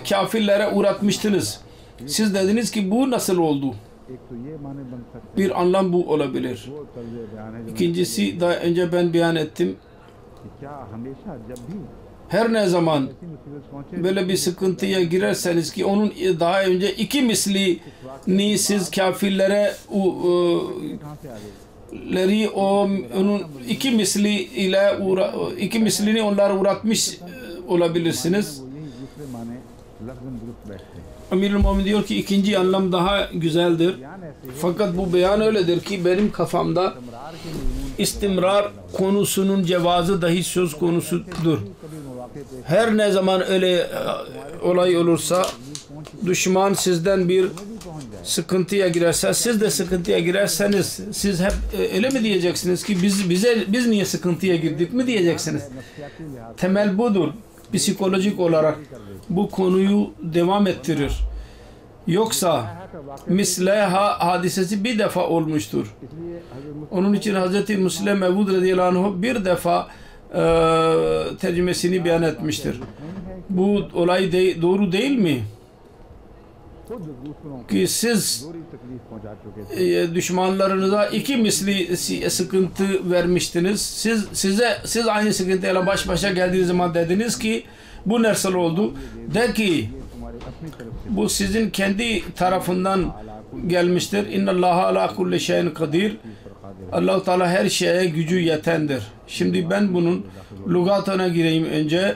Speaker 2: kafirlere uğratmıştınız. Siz dediniz ki bu nasıl oldu?
Speaker 1: एक तो ये माने बन सकते
Speaker 2: Bir anlam bu olabilir.
Speaker 1: वो तर्ज बयान है जो
Speaker 2: İkincisi daha önce ben beyan ettim.
Speaker 1: कि क्या हमेशा जब भी
Speaker 2: Her ne zaman
Speaker 1: ऐसी मुसीबत पहुंचे
Speaker 2: böyle bir sıkıntıya girerseniz ki onun daha önce iki mislini siz kafirlere
Speaker 1: कहाँ से आ गए
Speaker 2: leri onun iki mislini onlara uğratmış olabilirsiniz.
Speaker 1: वो यही दूसरे माने लफ्ज़न दुरुस्त बैठते हैं
Speaker 2: Amirul Mu'minin diyor ki ikinci anlam daha güzeldir.
Speaker 1: बयान ऐसे है
Speaker 2: Fakat bu beyan öyledir ki benim kafamda
Speaker 1: इमरार के मजमून
Speaker 2: istimrar konusunun cevazı dahi söz konusudur.
Speaker 1: कभी मौके पे
Speaker 2: Her ne zaman öyle olay olursa düşman sizden bir sıkıntıya girerse siz de sıkıntıya girerseniz siz hep öyle mi diyeceksiniz ki biz niye sıkıntıya girdik mi diyeceksiniz.
Speaker 1: नफ्सियाती लिहाज
Speaker 2: Temel budur. Psikolojik olarak bu konuyu devam ettirir. Yoksa misleha hadisesi bir defa olmuştur.
Speaker 1: इसलिए हज़रत
Speaker 2: Onun için Hz. Müslim Mevud radıyallahu anh bir defa tercümesini beyan etmiştir. Bu olay doğru değil mi?
Speaker 1: खुद दूसरों को
Speaker 2: Ki siz
Speaker 1: बुरी तकलीफ पहुंचा चुके थे
Speaker 2: düşmanlarınıza iki misli sıkıntı vermiştiniz. Siz aynı sıkıntıyla baş başa geldiğiniz zaman dediniz ki bu nasıl oldu? De ki
Speaker 1: ये तुम्हारी अपनी तरफ से
Speaker 2: bu sizin kendi tarafından gelmiştir. İnnallaha ala kulli şeyin kadir. Allah-u Teala her şeye gücü yetendir. Şimdi ben bunun lügatına gireyim önce.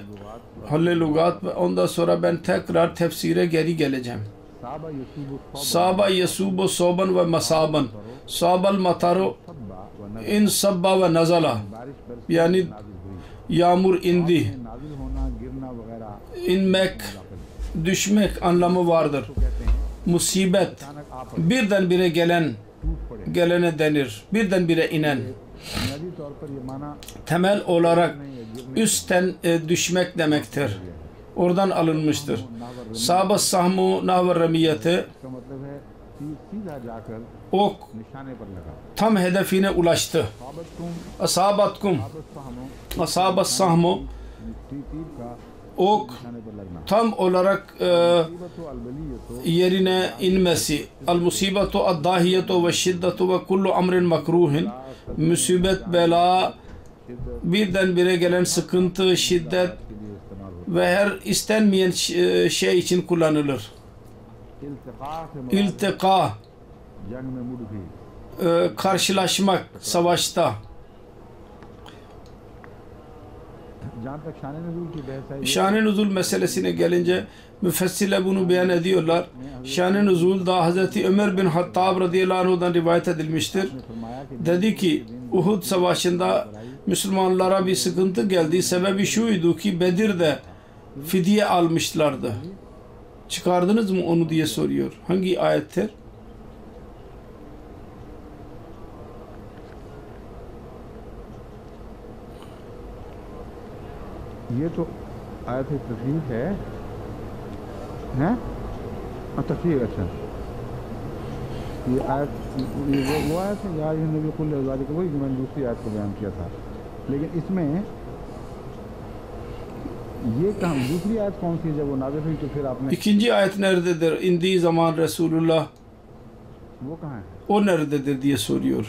Speaker 2: Halle lügat ve ondan sonra ben tekrar tefsire geri geleceğim.
Speaker 1: साबा Yusuf
Speaker 2: Saba yasubu soban ve masaban. Sabal mataru
Speaker 1: सब्बा व
Speaker 2: in sabba ve nazala.
Speaker 1: बारिश बरस
Speaker 2: Yani
Speaker 1: नाजिल हुई
Speaker 2: yağmur indi.
Speaker 1: नाजिल होना गिरना वगैरह
Speaker 2: İnmek, düşmek anlamı vardır.
Speaker 1: कहते हैं
Speaker 2: Musibet
Speaker 1: अचानक आप
Speaker 2: birdenbire
Speaker 1: टूट पड़े
Speaker 2: gelene denir. Birdenbire inen.
Speaker 1: बुनियादी तौर पर ये माना
Speaker 2: Temel olarak
Speaker 1: नहीं है गिरने
Speaker 2: üstten düşmek demektir. Oradan alınmıştır. Sabah sahmu nahver remiyeti
Speaker 1: इसका मतलब है सीधा जाकर
Speaker 2: ok
Speaker 1: निशाने पर लगा
Speaker 2: tam hedefine ulaştı.
Speaker 1: साबतकुम
Speaker 2: Asabatkum
Speaker 1: साबत
Speaker 2: asabas sahmu
Speaker 1: तीर का
Speaker 2: ok
Speaker 1: निशाने पर लगना
Speaker 2: tam olarak
Speaker 1: मुसीबत अलबलियत
Speaker 2: yerine inmesi. Al musibetu ad dahiyetu ve şiddetu ve kullu amrin makruhin. Musibet, bela, birdenbire gelen sıkıntı, şiddet
Speaker 1: के लिए इस्तेमाल होता
Speaker 2: ve her istenmeyen şey için kullanılır.
Speaker 1: है इल्तिका से मुराद
Speaker 2: İltika,
Speaker 1: जंग में मुड़ भी
Speaker 2: karşılaşmak savaşta.
Speaker 1: जहाँ तक शान नज़ूल की बहस है ये
Speaker 2: Şan-ı Nuzul meselesine gelince müfessirler bunu beyan ediyorlar. Şan-ı Nuzul da Hz. Ömer bin Hattab radıyallahu anh'dan rivayet edilmiştir.
Speaker 1: ने फरमाया कि
Speaker 2: Dedi ki Uhud savaşında Müslümanlara bir sıkıntı geldi. Sebebi şuydu ki Bedir'de fidye almışlardı. Çıkardınız mı onu diye soruyor. Hangi ayettir?
Speaker 1: ये तो आयत तफसीर है हैं तफसीर अच्छा ये आयत ये वो आयत है यार ये नबी कुल अज़वाज वही जो मैंने दूसरी आयत को बयान किया था लेकिन इसमें ये कहाँ दूसरी आयत कौन सी है जब वो नाज़िल हुई तो फिर आपने
Speaker 2: İkinci ayet nerededir? İndiği zaman Resulullah
Speaker 1: वो कहाँ है
Speaker 2: o nerededir diye soruyor.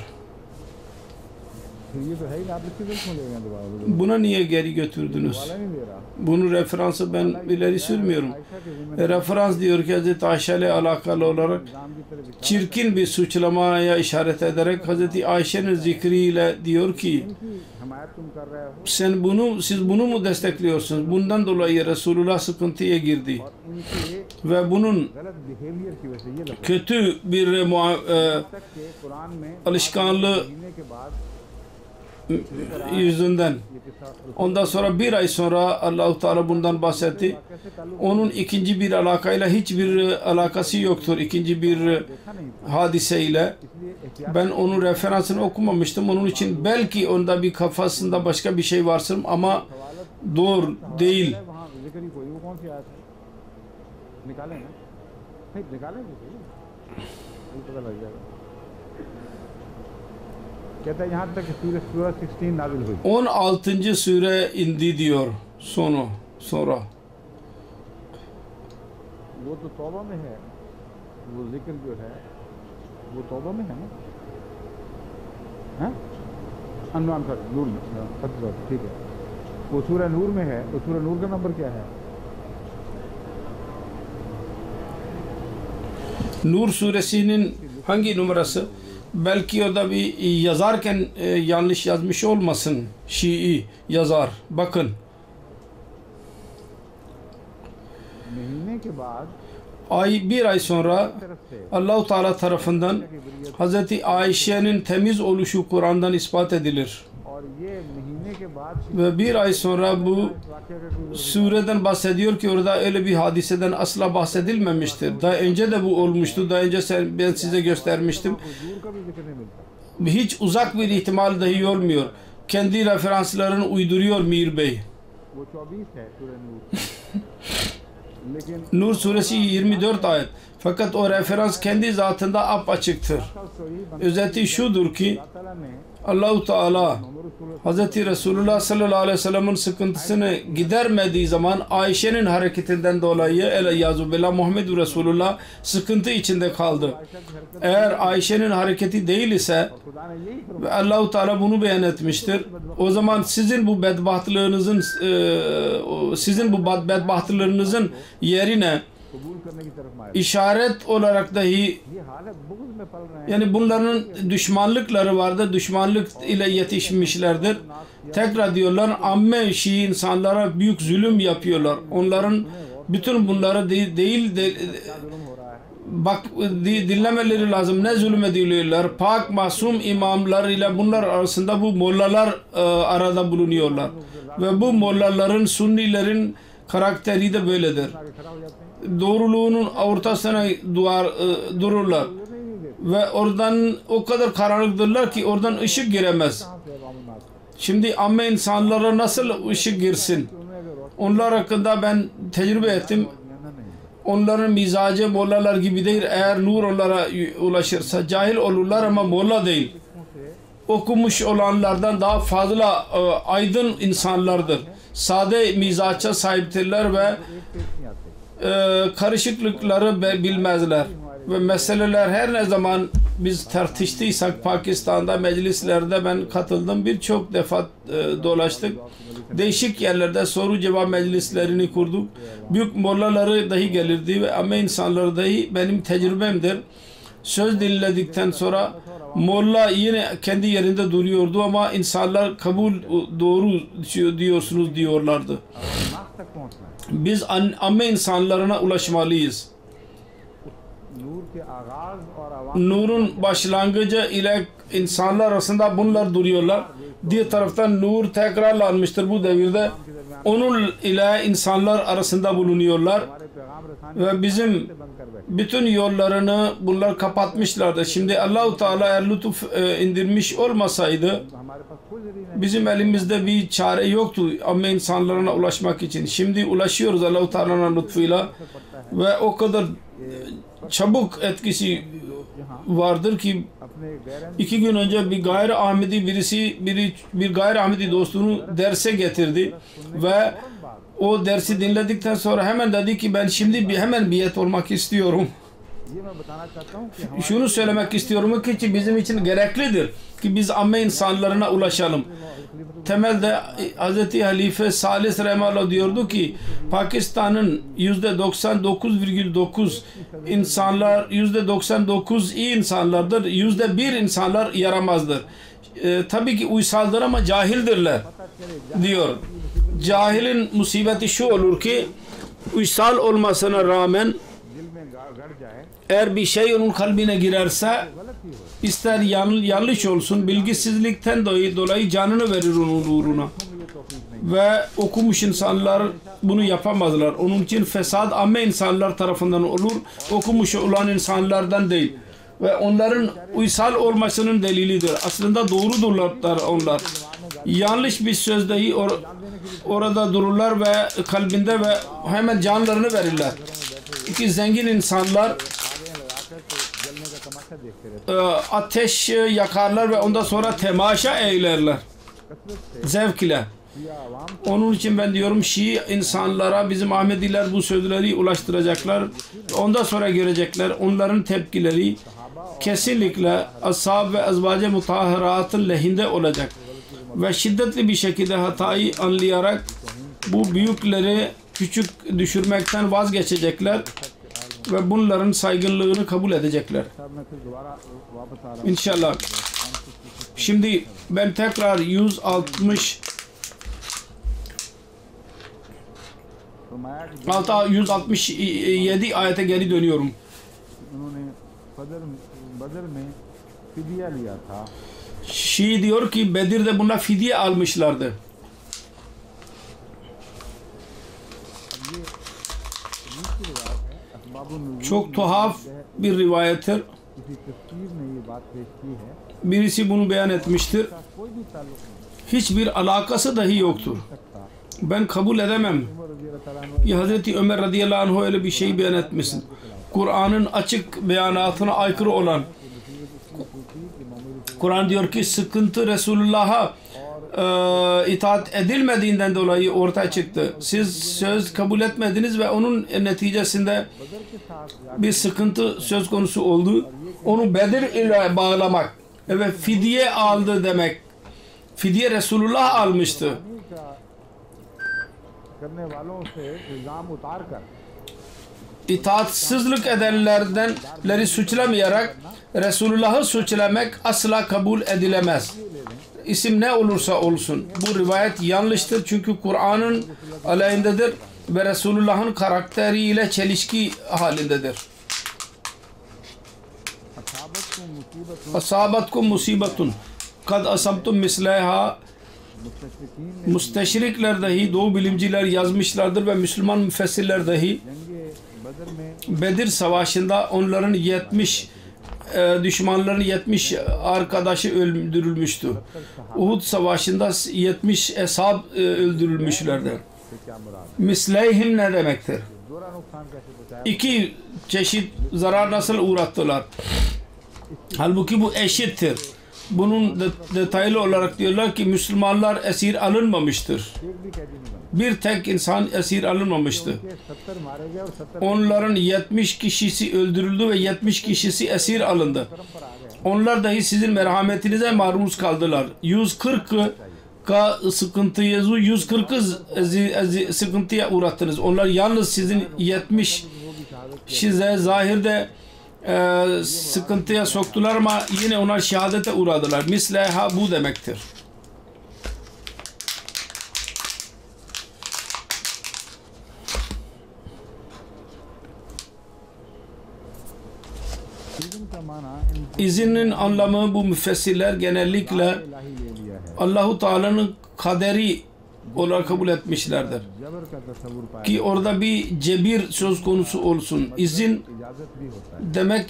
Speaker 1: फिर ये तो है ही आप इसके बिल्कुल क्यों ले गए दोबारा
Speaker 2: Buna niye geri götürdünüz?
Speaker 1: वाला नहीं ले रहा
Speaker 2: Bunun referansı ben ileri sürmüyorum.
Speaker 1: Ayesha के जिम्मे
Speaker 2: Referans diyor ki Hz. Ayşe ile alakalı olarak
Speaker 1: निज़ाम की तरफ इशारा
Speaker 2: çirkin bir suçlamaya işaret ederek Hz. Ayşe'nin zikriyle diyor ki
Speaker 1: की हमायत तुम कर रहे हो
Speaker 2: siz bunu mu destekliyorsunuz? Bundan dolayı Resulullah sıkıntıya girdi.
Speaker 1: और इनके
Speaker 2: Ve bunun
Speaker 1: गलत बिहेवियर की वजह से ये लगता
Speaker 2: kötü bir
Speaker 1: है तक के कुरान में
Speaker 2: alışkanlığı
Speaker 1: महीने के बाद
Speaker 2: yüzünden.
Speaker 1: ये किस्सा
Speaker 2: Ondan sonra bir ay sonra Allah-u Teala bundan bahsetti.
Speaker 1: कैसे ताल्लुक
Speaker 2: Onun ikinci bir alakayla hiçbir alakası yoktur. İkinci bir
Speaker 1: देखा नहीं था
Speaker 2: hadiseyle.
Speaker 1: इसलिए एहतियात
Speaker 2: Ben onun referansını okumamıştım. Onun için belki onda bir kafasında başka bir şey varsın ama doğru değil.
Speaker 1: है वहाँ जिक्र ही कोई वो कौन सी आयत है निकालें ना नहीं निकालें नहीं पता लग जाएगा कहता है यहाँ तक कि सूरह 16 नाजिल हुई
Speaker 2: 16. sure indi diyor sonra.
Speaker 1: वो तो तौबा में है वो जिक्र जो है वो तौबा में है ना हैं अनवान पर दूर ठीक है वो सूरह नूर में है, तो सूरह नूर का नंबर क्या है?
Speaker 2: Nur suresinin hangi numarası? Belki orada bir yazarken yanlış yazmış olmasın. Şii yazar. Bakın.
Speaker 1: महीने के बाद
Speaker 2: Bir ay sonra Allah-u Teala tarafından Hazreti Ayşe'nin temiz oluşu Kur'an'dan ispat edilir.
Speaker 1: और ये महीने के बाद
Speaker 2: Ve bir ay sonra bu sureden bahsediyor ki orada öyle bir hadiseden asla bahsedilmemiştir. Daha önce de bu olmuştu. Daha önce ben size göstermiştim.
Speaker 1: दूर का भी जिक्र नहीं मिलता.
Speaker 2: Hiç uzak bir ihtimal dahi olmuyor. Kendi referanslarını uyduruyor Mir Bey.
Speaker 1: वो 24 है सूरह नूर. लेकिन
Speaker 2: Nur suresi 24 ayet. Fakat o referans kendi zatında apaçıktır. Özeti şudur ki
Speaker 1: ताला ने
Speaker 2: Allah-u Teala
Speaker 1: मोहम्मद रसूल
Speaker 2: Hz. Resulullah sallallahu aleyhi ve sellem'in sıkıntısını gidermediği zaman Ayşe'nin hareketinden dolayı el-Yazzu billah Muhammed Resulullah sıkıntı içinde kaldı. Eğer Ayşe'nin hareketi değil ise
Speaker 1: खुदा ने यही
Speaker 2: ve Allah-u Teala bunu beyan etmiştir. O zaman sizin bu bedbahtlığınızın yerine
Speaker 1: कबूल करने की तरफ मारे.
Speaker 2: işaret olarak dahi
Speaker 1: ये हालत बुग़्ज़ में पल रहे हैं.
Speaker 2: yani bunların düşmanlıkları vardı. Düşmanlık ile yetişmişlerdir. Tekrar diyorlar amme Şii insanlara büyük zulüm yapıyorlar. Onların bütün bunları değil de
Speaker 1: जुल्म हो रहा है.
Speaker 2: bak dinlemeleri lazım. Ne zulüm ediliyorlar? Pak masum imamlar ile bunlar arasında bu mollalar arada bulunuyorlar. Ve bu mollaların Sunnilerin karakteri de böyledir.
Speaker 1: आगे खड़ा हो जाते हैं.
Speaker 2: Doğruluğunun ortasına dururlar. Ve oradan o kadar karanlıktırlar ki oradan ışık giremez.
Speaker 1: कहाँ से अवाम नास?
Speaker 2: Şimdi amme insanlara nasıl ışık girsin?
Speaker 1: उनमें अगर रोशनी
Speaker 2: Onlar hakkında ben tecrübe ettim.
Speaker 1: ज्ञान नहीं.
Speaker 2: Onların mizacı mollalar gibi değil. Eğer nur onlara ulaşırsa cahil olurlar ama molla değil. Okumuş olanlardan daha fazla aydın insanlardır. Sade mizaca sahiptirler ve
Speaker 1: एक पेश नहीं आते.
Speaker 2: karışıklıkları bilmezler. Ve meseleler her ne zaman biz tartıştıysak Pakistan'da meclislerde ben katıldım. Birçok defa dolaştık. Değişik yerlerde soru cevap meclislerini kurduk. Büyük mollaları dahi gelirdi ve ama insanları dahi benim tecrübemdir. Söz dinledikten sonra molla yine kendi yerinde duruyordu ama insanlar kabul doğru diyorsunuz diyorlardı.
Speaker 1: नास तक पहुँचना है.
Speaker 2: Biz amme insanlarına ulaşmalıyız.
Speaker 1: नूर के आगाज और आवाम
Speaker 2: Nurun başlangıcı ile insanlar arasında bunlar duruyorlar. Diğer taraftan nur tekrarlanmıştır bu devirde. Onun ile insanlar arasında bulunuyorlar.
Speaker 1: हमारे पैगाम रसानी
Speaker 2: Ve bizim
Speaker 1: बंद कर बैठे.
Speaker 2: bütün yollarını bunlar kapatmışlardı. Şimdi Allah-u Teala eğer lütuf indirmiş olmasaydı
Speaker 1: हमारे पास कोई जरिया नहीं.
Speaker 2: bizim elimizde bir çare yoktu amme insanlarına ulaşmak için. Şimdi ulaşıyoruz Allah-u Teala'nın lütfuyla ve o kadar çabuk etkisi vardır ki
Speaker 1: अपने गैर
Speaker 2: 2 gün önce bir gayri Ahmedi bir gayri Ahmedi dostunu derse getirdi ve o dersi dinledikten sonra hemen dedi ki ben şimdi hemen biat olmak istiyorum.
Speaker 1: ये मैं बताना चाहता हूँ कि
Speaker 2: Şunu söylemek istiyorum ki bizim için gereklidir ki biz amme insanlarına ulaşalım. Temelde Hz. Halife Salis Rahimahullah diyordu ki Pakistan'ın %99,9 insanlar %99 iyi insanlardır. %1 insanlar yaramazdır. Tabii ki uysaldır ama cahildirler diyor. Cahilin musibeti şu olur ki uysal olmasına rağmen
Speaker 1: दिल में गड़ जाए
Speaker 2: eğer bir şey onun kalbine girerse
Speaker 1: गलत ही हो.
Speaker 2: ister yanlış olsun bilgisizlikten dolayı canını verir onun uğruna.
Speaker 1: ये तौफीक नहीं.
Speaker 2: Ve okumuş insanlar bunu yapamazlar. Onun için fesat amme insanlar tarafından olur. Okumuş olan insanlardan değil. Ve onların uysal olmasının delilidir. Aslında doğrudurlar onlar. Yanlış bir söz dahi orada dururlar ve kalbinde ve hemen canlarını verirler. İki zengin insanlar
Speaker 1: जलने का तमाशा देखते रहते
Speaker 2: ateş yakarlar ve ondan sonra temaşa eylerler. Zevk ile.
Speaker 1: हैं. या आवाम
Speaker 2: Onun için ben diyorum Şii insanlara bizim Ahmediler bu sözleri ulaştıracaklar. Ondan sonra görecekler onların tepkileri kesinlikle ashab ve azvac-ı mutahharatın lehinde olacak. ve şiddetli bir şekilde hatayı anlayarak bu büyükleri küçük düşürmekten vazgeçecekler ve bunların saygınlığını kabul edecekler. İnşallah. Şimdi ben tekrar 167 ayete geri dönüyorum. Şii diyor ki Bedir'de bunlar fidye almışlardı. Çok tuhaf bir rivayettir. Birisi bunu beyan etmiştir. Hiçbir alakası dahi yoktur. Ben kabul edemem. Ya Hazreti Ömer radıyallahu anh öyle bir şey beyan etmesin. Kur'an'ın açık beyanatına aykırı olan. Kur'an diyor ki sıkıntı Resulullah'a itaat edilmediğinden dolayı ortaya çıktı. Siz söz kabul etmediniz ve onun neticesinde bir sıkıntı söz konusu oldu. Onu Bedir ile bağlamak ve fidye aldı demek. Fidye Resulullah almıştı. İtaatsizlik edenleri suçlamayarak Resulullah'ı suçlamak asla kabul edilemez. İsim ne olursa olsun. Bu rivayet yanlıştır çünkü Kur'an'ın aleyhindedir ve Resulullah'ın karakteriyle çelişki halindedir. Asabatkum musibetun kad asabtum misleha. Müsteşrikler dahi, doğu bilimciler yazmışlardır ve Müslüman müfessirler dahi Bedir Savaşı'nda onların 70 düşmanların 70 arkadaşı öldürülmüştü. Uhud Savaşı'nda 70 eshab öldürülmüşlerdir. Misleyhim ne demektir? İki çeşit zarar nasıl uğrattılar? Halbuki bu eşittir. Bunun detaylı olarak diyorlar ki Müslümanlar esir alınmamıştır. Bir tek insan esir alınmamıştı. Onların 70 kişisi öldürüldü ve 70 kişisi esir alındı. Onlar dahi sizin merhametinize maruz kaldılar. 140'ı sıkıntıya uğrattınız. Onlar yalnız sizin 70 size zahirde sıkıntıya soktular ama yine onlar şehadete uğradılar. Misleha bu demektir. İzinin anlamı bu müfessirler genellikle Allahu Teala'nın kaderi olarak kabul etmişlerdir. Ki orada bir cebir söz konusu olsun. İzin demek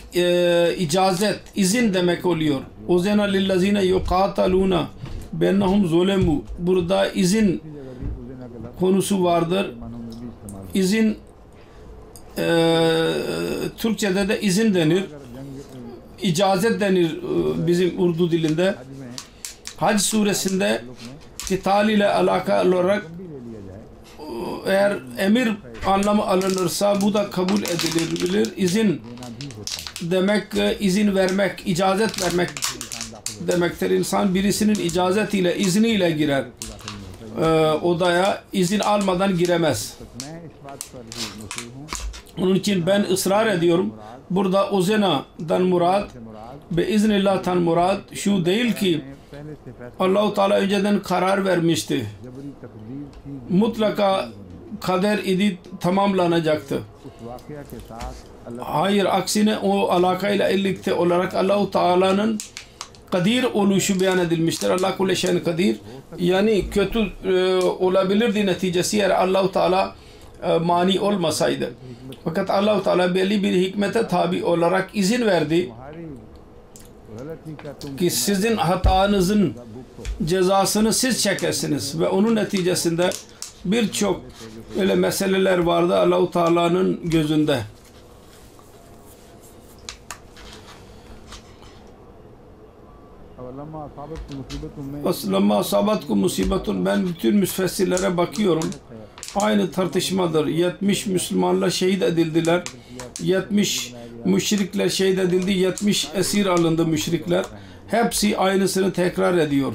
Speaker 2: icazet, izin demek oluyor. Uzena lillezine yuqataluna bennahum zulemu. Burada izin konusu vardır. İzin Türkçe'de de izin denir. İcazet denir bizim Urdu dilinde. Hac suresinde kital ile alakalı olarak eğer emir anlamı alınırsa bu da kabul edilebilir. İzin demek izin vermek, icazet vermek demektir. İnsan birisinin icazetiyle, izniyle girer. Odaya izin almadan giremez. Onun için ben ısrar ediyorum. Burada uzena'dan murad ve iznillah'tan murad şu değil ki Allah-u Teala önceden karar vermişti. Mutlaka kader idi tamamlanacaktı. Hayır, aksine o alakayla birlikte olarak Allah-u Teala'nın kadir oluşu beyan edilmiştir. Allah kulle şeyin kadir. Yani kötü olabilirdi neticesi eğer Allah-u Teala mani olmasaydı. Fakat Allah-u Teala belli bir hikmete tabi olarak izin verdi ki sizin hatanızın cezasını siz çekersiniz ve onun neticesinde birçok öyle meseleler vardı Allah-u Teala'nın gözünde. Lamma asabatkum musibetun. Ben bütün müfessirlere bakıyorum. Aynı tartışmadır. 70 Müslümanlar şehit edildiler. 70 müşrikler şehit edildi. 70 esir alındı müşrikler. Hepsi aynısını tekrar ediyor.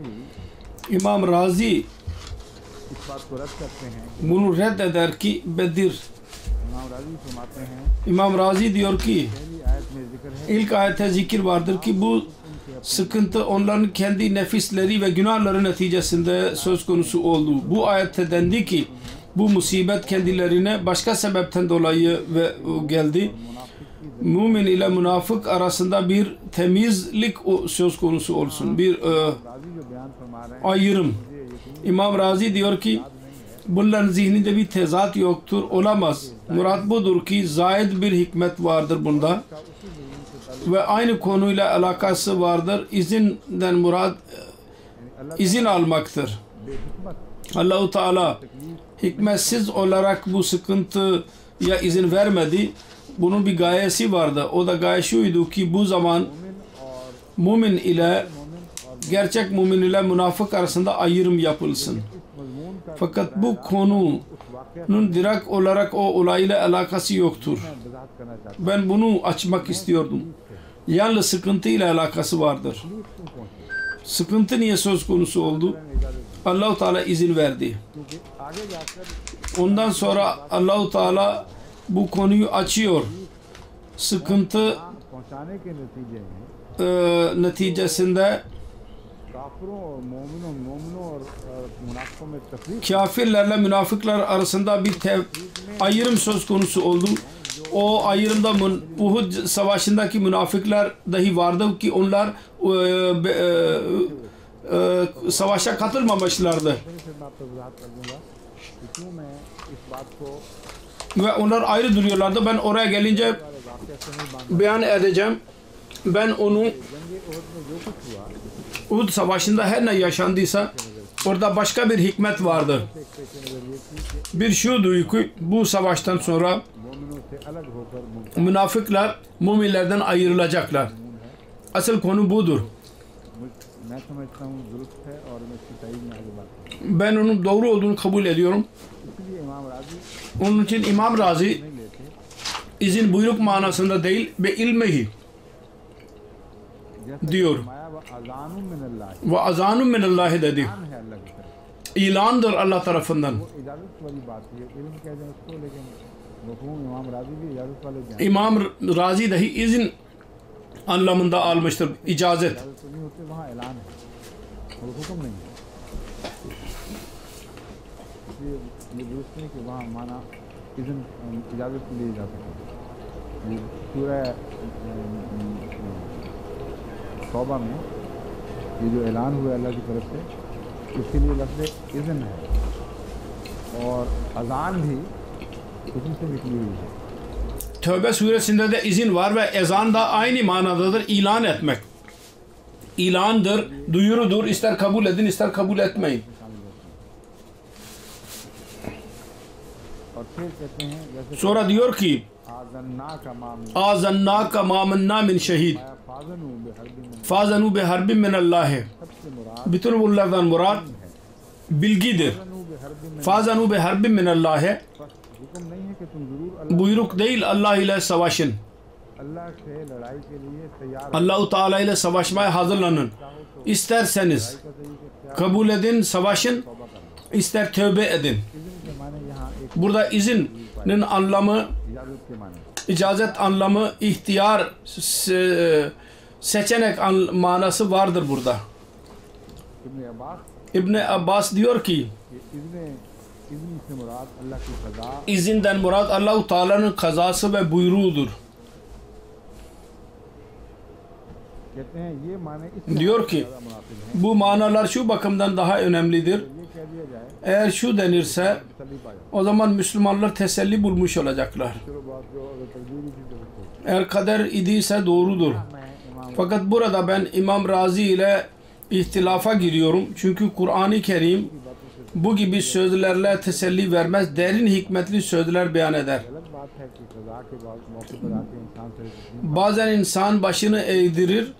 Speaker 1: राजी
Speaker 2: İmam Razi
Speaker 1: इस बात को रद्द करते हैं।
Speaker 2: bunu reddeder ki Bedir.
Speaker 1: इमाम राजी फरमाते हैं,
Speaker 2: İmam Razi diyor ki
Speaker 1: पहली आयत में जिक्र है
Speaker 2: ilk ayette zikir vardır ki bu sıkıntı onların kendi nefisleri ve günahları neticesinde söz konusu oldu. Bu ayette dendi ki bu musibet kendilerine başka sebepten dolayı ve geldi. Mümin ile münafık arasında bir temizlik söz konusu olsun. Bir
Speaker 1: राजी जो बयान फरमा रहे हैं
Speaker 2: ayrım. İmam Razi diyor ki bunların zihninde bir tezat yoktur, olamaz. Murat budur ki zayid bir hikmet vardır bunda. Ve aynı konuyla alakası vardır. İzinden murad izin almaktır.
Speaker 1: बेहिकमत
Speaker 2: Allah-u Teala hikmetsiz olarak bu sıkıntıya izin vermedi. Bunun bir gayesi vardı. O da gaye şuydu ki bu zaman
Speaker 1: मोमिन और
Speaker 2: mümin ile
Speaker 1: मोमिन और
Speaker 2: gerçek mümin ile münafık arasında ayrım yapılsın.
Speaker 1: इस मजमून का
Speaker 2: Fakat bu konunun
Speaker 1: उस वाक़या
Speaker 2: direkt olarak o olayla alakası yoktur.
Speaker 1: में वजाहत करना चाहता हूँ।
Speaker 2: Ben bunu açmak istiyordum. Yalnız sıkıntı ile alakası vardır.
Speaker 1: क्यों पहुँचे?
Speaker 2: Sıkıntı niye söz konusu oldu?
Speaker 1: इजाज़त दी।
Speaker 2: Allah-u Teala izin verdi.
Speaker 1: क्योंकि आगे जाकर
Speaker 2: Ondan sonra Allah-u Teala bu konuyu açıyor. Sıkıntı
Speaker 1: पहुँचाने के नतीजे में
Speaker 2: neticesinde
Speaker 1: काफिरों और मोमिनों और मुनाफिकों में तफरीक
Speaker 2: kafirlerle münafıklar arasında bir ayrım söz konusu oldu. O ayrımda Uhud savaşındaki münafıklar dahi vardı ki onlar savaşa katılmamışlardı.
Speaker 1: से मैं आपको वजाहत कर दूंगा कि क्यों मैं इस बात को
Speaker 2: Ve onlar ayrı duruyorlardı. Ben oraya gelince
Speaker 1: वाक़या से नहीं बांध
Speaker 2: beyan edeceğim. Ben onu
Speaker 1: जंग ओहद में जो कुछ हुआ
Speaker 2: Uhud savaşında her ne yaşandıysa orada başka bir hikmet vardır.
Speaker 1: एक पेश नज़र ये थी कि
Speaker 2: Bir şudur ki bu savaştan sonra
Speaker 1: मोमिनों से अलग होकर
Speaker 2: münafıklar müminlerden ayrılacaklar. Asıl konu budur.
Speaker 1: मैं समझता हूँ दुरुस्त है और मैं इसकी तईद में आगे बात करूँ।
Speaker 2: Ben onun doğru olduğunu kabul ediyorum.
Speaker 1: इसलिए इमाम राजी
Speaker 2: Onun için İmam Razi
Speaker 1: नहीं लेते,
Speaker 2: izin buyruk manasında değil ve ilmihi
Speaker 1: जैसा
Speaker 2: diyor.
Speaker 1: फरमाया व अज़ानुम Minallah,
Speaker 2: Ve azanun minallahi dedi.
Speaker 1: ईमान है अल्लाह की तरफ।
Speaker 2: İlandır Allah tarafından.
Speaker 1: वो इजाज़त वाली बात है, इल्म कह दें उसको, लेकिन मफ़हूम इमाम राजी भी इजाज़त वाले जान।
Speaker 2: İmam Razi dahi izin anlamında almıştır. İcazet.
Speaker 1: इजाज़त तो नहीं होती, वहाँ ऐलान है और हुक्म नहीं है। इसलिए ये दुरुस्त नहीं कि वहाँ माना इज़्न इजाज़त के लिए जा सके। ये सूरह तौबा में ये जो ऐलान हुआ अल्लाह की तरफ से, इसके लिए लफ्ज़ इज़्न है और अज़ान भी इज़्न से निकली हुई है।
Speaker 2: Tövbe suresinde de izin var ve ezan da aynı manadadır. İlan etmek. İlandır, duyurudur. İster kabul edin, ister kabul etmeyin.
Speaker 1: और फिर कहते हैं जैसे
Speaker 2: Sonra diyor ki
Speaker 1: आज़न्ना का मामला
Speaker 2: azannaka ma minna min şehid
Speaker 1: फाज़नु बेहरबिन मिन,
Speaker 2: fazanu bi harbin min Allah.
Speaker 1: सबसे मुराद
Speaker 2: Bütün bunlardan murad bilgidir.
Speaker 1: फाज़नु बेहरबिन मिन,
Speaker 2: Fazanu bi harbin min Allah.
Speaker 1: बस हुक्म नहीं है कि तुम जरूर अल्लाह
Speaker 2: Buyruk değil, Allah ile savaşın.
Speaker 1: अल्लाह से लड़ाई के लिए तैयार
Speaker 2: Allah-u Teala ile savaşmaya hazırlanın. İsterseniz
Speaker 1: का तरीके से
Speaker 2: kabul edin, savaşın.
Speaker 1: तौबा करना।
Speaker 2: İster tövbe edin.
Speaker 1: इज़्न के माने यहाँ एक
Speaker 2: Burada izinin anlamı,
Speaker 1: इजाज़त के माने
Speaker 2: icazet anlamı, ihtiyar, seçenek manası vardır burada.
Speaker 1: इब्न Abbas
Speaker 2: İbni Abbas diyor ki
Speaker 1: कि इज़्न से मुराद अल्लाह की क़ज़ा,
Speaker 2: izinden murad Allah-u Teala'nın kazası ve buyruğudur.
Speaker 1: कहते हैं ये माने इससे
Speaker 2: Diyor ki
Speaker 1: ज़्यादा मुनासिब है।
Speaker 2: bu manalar şu bakımdan daha önemlidir.
Speaker 1: ये कह दिया जाए
Speaker 2: Eğer şu denirse
Speaker 1: तसल्ली पाए,
Speaker 2: o zaman Müslümanlar teselli bulmuş olacaklar.
Speaker 1: चलो बात जो अगर तकदीरी थी तो उसको
Speaker 2: Eğer kader idiyse doğrudur.
Speaker 1: मैं इमाम
Speaker 2: Fakat burada ben İmam Razi ile ihtilafa giriyorum. Çünkü Kur'an-ı Kerim bu gibi sözlerle teselli vermez. Derin hikmetli sözler beyan eder.
Speaker 1: अलग बात है कि क़ज़ा के बाद मौके पर आके इंसान से
Speaker 2: Bazen insan başını eğdirir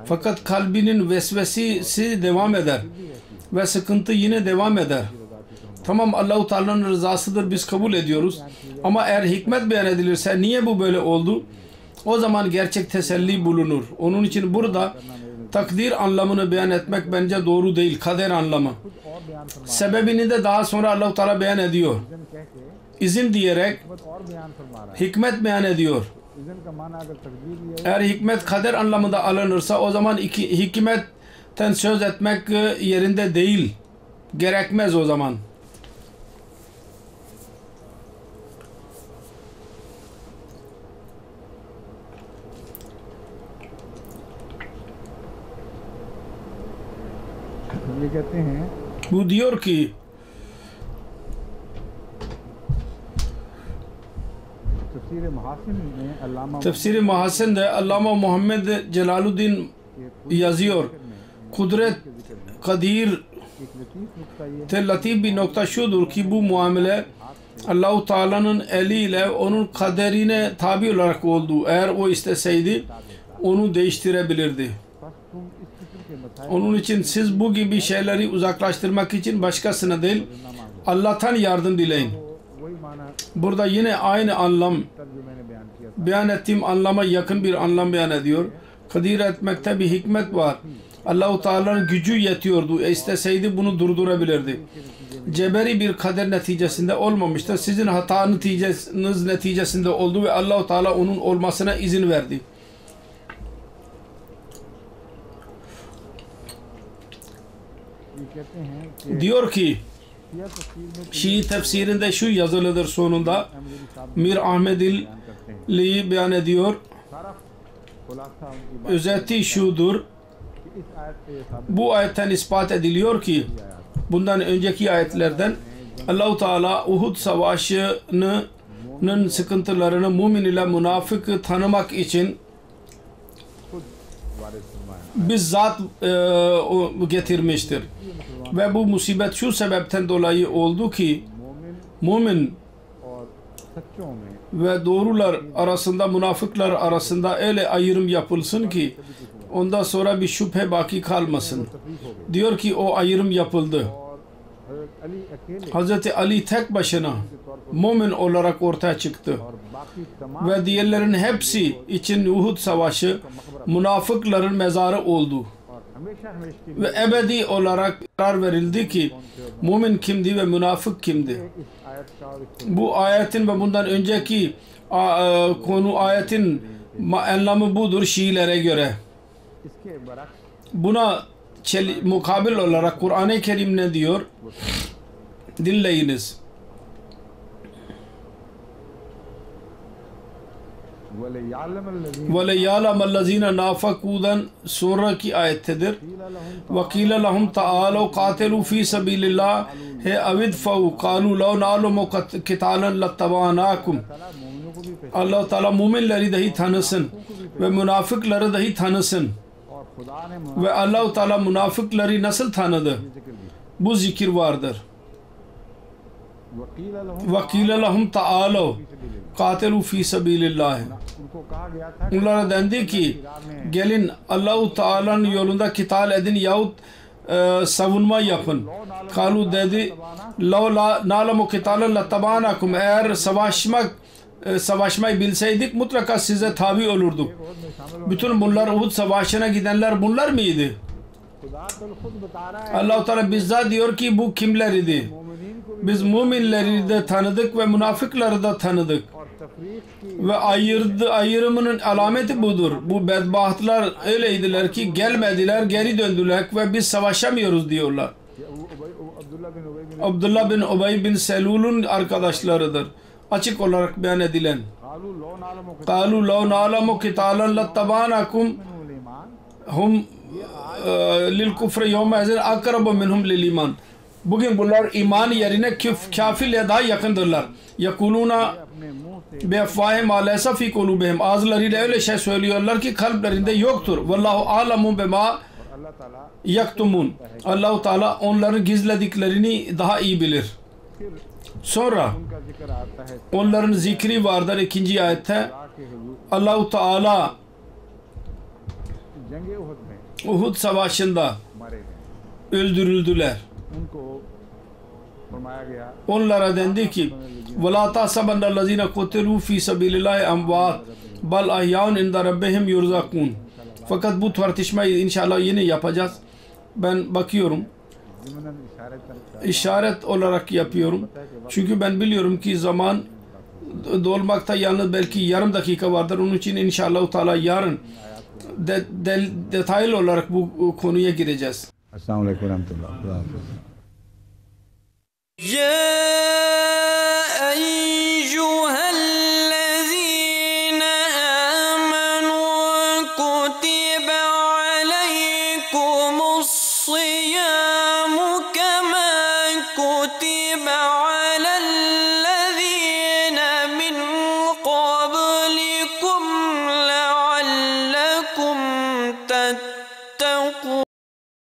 Speaker 2: fakat kalbinin vesvesesi devam eder ve sıkıntı yine devam eder. Tamam, Allah-u Teala'nın rızasıdır, biz kabul ediyoruz. Ama eğer hikmet beyan edilirse niye bu böyle oldu? O zaman gerçek teselli bulunur. Onun için burada takdir anlamını beyan etmek bence doğru değil. Kader anlamı.
Speaker 1: खुद और बयान फरमा
Speaker 2: Sebebini de daha sonra Allah-u Teala beyan ediyor.
Speaker 1: Isn't कह के
Speaker 2: İzin diyerek
Speaker 1: खुद और बयान फरमा रहा है।
Speaker 2: hikmet beyan ediyor.
Speaker 1: इज़न का माना अगर तकदीर ये
Speaker 2: Eğer hikmet kader anlamında alınırsa o zaman hikmetten söz etmek yerinde değil. Gerekmez o zaman.
Speaker 1: ये कहते हैं
Speaker 2: Bu diyor ki
Speaker 1: तफसीर महासिन में अल्लामा
Speaker 2: Tefsiri Mahasin'de Allama Muhammed Celaluddin
Speaker 1: के
Speaker 2: yazıyor. Kudret
Speaker 1: जिक्र में
Speaker 2: Kadir
Speaker 1: एक लतीफ़ नुक्ता ये
Speaker 2: te latif bir nokta şudur ki bu muamele Allah-u Teala'nın eliyle onun kaderine tabi olarak oldu. Eğer o isteseydi onu değiştirebilirdi.
Speaker 1: बस तुम इस किस्म के मसाइल
Speaker 2: Onun için siz bu gibi şeyleri uzaklaştırmak için başkasına değil
Speaker 1: ना मांगो।
Speaker 2: Allah'tan yardım dileyin.
Speaker 1: तो वही माना
Speaker 2: Burada yine aynı anlam
Speaker 1: तब जो मैंने बयान किया था
Speaker 2: beyan ettiğim anlama yakın bir anlam beyan ediyor. Kadir etmekte bir hikmet var. Allah-u Teala'nın gücü yetiyordu. İsteseydi bunu durdurabilirdi. Ceberi bir kader neticesinde olmamıştır. Sizin hata neticeniz neticesinde oldu ve Allah-u Teala onun olmasına izin verdi.
Speaker 1: ये कहते हैं कि
Speaker 2: Diyor ki
Speaker 1: यह तफसीर में
Speaker 2: Şii tefsirinde şu yazılıdır sonunda.
Speaker 1: Ahmadi साहब
Speaker 2: Mir Ahmedili'yi
Speaker 1: बयान करते हैं
Speaker 2: beyan ediyor.
Speaker 1: सारा खुलासा उनकी बात
Speaker 2: Özeti şudur.
Speaker 1: कि इस आयत से ये साबित
Speaker 2: Bu ayetten ispat ediliyor ki
Speaker 1: आया
Speaker 2: bundan önceki ayetlerden Allah-u Teala Uhud Savaşı'nın sıkıntılarını mümin ile münafıkı tanımak için
Speaker 1: खुद वारिस फरमाया
Speaker 2: bizzat o getirmiştir. Ve bu musibet şu sebepten dolayı oldu ki
Speaker 1: मोमिन
Speaker 2: mümin
Speaker 1: और सच्चों में
Speaker 2: ve doğrular arasında münafıklar arasında öyle ayrım yapılsın ki ondan sonra bir şüphe baki kalmasın.
Speaker 1: तफरीक हो गई
Speaker 2: Diyor ki o ayrım yapıldı.
Speaker 1: और हज़रत अली अकेले
Speaker 2: Hazreti Ali tek başına mümin olarak ortaya çıktı.
Speaker 1: और बाकी तमाम
Speaker 2: Ve diğerlerin hepsi için Uhud Savaşı münafıkların mezarı oldu.
Speaker 1: और हमेशा हमेशा के
Speaker 2: Ve ebedi olarak karar verildi ki mümin kimdi ve münafık kimdi.
Speaker 1: लिए इस आयत का और इस
Speaker 2: Bu ayetin ve bundan önceki konu ayetin anlamı budur Şiilere göre.
Speaker 1: इसके बरक्स
Speaker 2: Buna mukabil olarak Kur'an-ı Kerim ne diyor? Dinleyiniz.
Speaker 1: वलयालम الذين
Speaker 2: وَلَيَعْلَمَ الَّذ۪ينَ نَافَقُو'dan sonraki ayettedir.
Speaker 1: قيل لهم
Speaker 2: وَقِيلَ لَهُمْ تَعَالَوْا قَاتِلُوا ف۪ي سَب۪يلِ اللّٰهِ اَوِدْفَوْا قَالُوا لَوْ نَعْلُمُ قِتَالًا لَاتَّبَعْنَاكُمْ
Speaker 1: ताला मोमिनों को भी पेश
Speaker 2: Allah-u Teala müminleri dahi tanısın ve münafıkları dahi tanısın.
Speaker 1: और खुदा ने
Speaker 2: Ve Allah-u Teala münafıkları nasıl tanıdı?
Speaker 1: जिक्र दी
Speaker 2: Bu zikir vardır.
Speaker 1: वकील लहम
Speaker 2: وَقِيلَ لَهُمْ تَعَالَوْا قَاتِلُوا ف۪ي سَب۪يلِ اللّٰهِ
Speaker 1: उनको कहा गया था कि
Speaker 2: Onlara dendi ki gelin Allah-u Teala'nın yolunda kital edin yahut savunma yapın. Kalu dedi la na'lemu kitalen lattabanakum, eğer savaşmayı bilseydik mutlaka size tabi olurduk.
Speaker 1: और में शामिल
Speaker 2: Bütün bunlar Uhud Savaşı'na gidenler bunlar mıydı?
Speaker 1: खुदा तो खुद बता रहा है
Speaker 2: Allah-u Teala bizzat diyor ki bu kimler idi?
Speaker 1: मोमिनीन को भी
Speaker 2: Biz müminleri de tanıdık ve münafıkları da tanıdık.
Speaker 1: और तफरीक की
Speaker 2: Ve ayrımının alameti budur. Bu bedbahtlar öyleydiler ki gelmediler, geri döndüler ve biz savaşamıyoruz diyorlar.
Speaker 1: Abdullah बिन उबई बिन
Speaker 2: Abdullah bin Ubey bin Selul'un arkadaşlarıdır. Açık olarak beyan edilen.
Speaker 1: Kalu लो नालमो के
Speaker 2: قَالُوا لَوْ نَعْلَمُ قِتَالًا لَاتَّبَعْنَاكُمْ
Speaker 1: मिनहुल ईमान
Speaker 2: هُمْ لِلْكُفْرِ يَوْمَئِذٍ أَقْرَبُ مِنْهُمْ لِلْإِيمَانِ. Bugün bunlar iman yerine kafirle daha yakındırlar. يَقُولُونَ
Speaker 1: अपने मुंह से
Speaker 2: بِأَفْوَاهِهِمْ مَا لَيْسَ فِي قُلُوبِهِمْ. Ağızlarıyla öyle şey söylüyorlar ki kalplerinde yoktur. وَاللّٰهُ عَالَمُ بِمَا
Speaker 1: और अल्लाह ताला
Speaker 2: yaktumun. Allah-u Teala onların gizlediklerini daha iyi bilir.
Speaker 1: फिर
Speaker 2: Sonra
Speaker 1: उनका जिक्र आता है
Speaker 2: onların zikri vardır ikinci ayette.
Speaker 1: खुदा के हुजूर
Speaker 2: Allah-u Teala
Speaker 1: जंग उहद में
Speaker 2: Uhud Savaşı'nda
Speaker 1: मारे गए
Speaker 2: öldürüldüler.
Speaker 1: उनको फरमाया गया
Speaker 2: Onlara dendi ki وَلَا تَحْسَبَنَّ الَّذ۪ينَ قُتِلُوا ف۪ي سَب۪يلِ اللّٰهِ اَمْوَاتٍ بَلْ اَحْيَاءٌ عِنْدَ رَبِّهِمْ يُرْزَقُونَ. Fakat bu tartışmayı inşallah yine yapacağız. Ben bakıyorum.
Speaker 1: ज़िमनन इशारतन
Speaker 2: İşaret olarak yapıyorum. Çünkü ben biliyorum ki zaman dolmakta yalnız belki yarım dakika vardır. Onun için inşallah Teala yarın detaylı olarak bu konuya gireceğiz.
Speaker 1: अस्सलाम वालेकुम रहमतुल्लाह खुदा हाफिज़
Speaker 3: يا أيها الذين آمنوا كتب عليكم الصيام كما كتب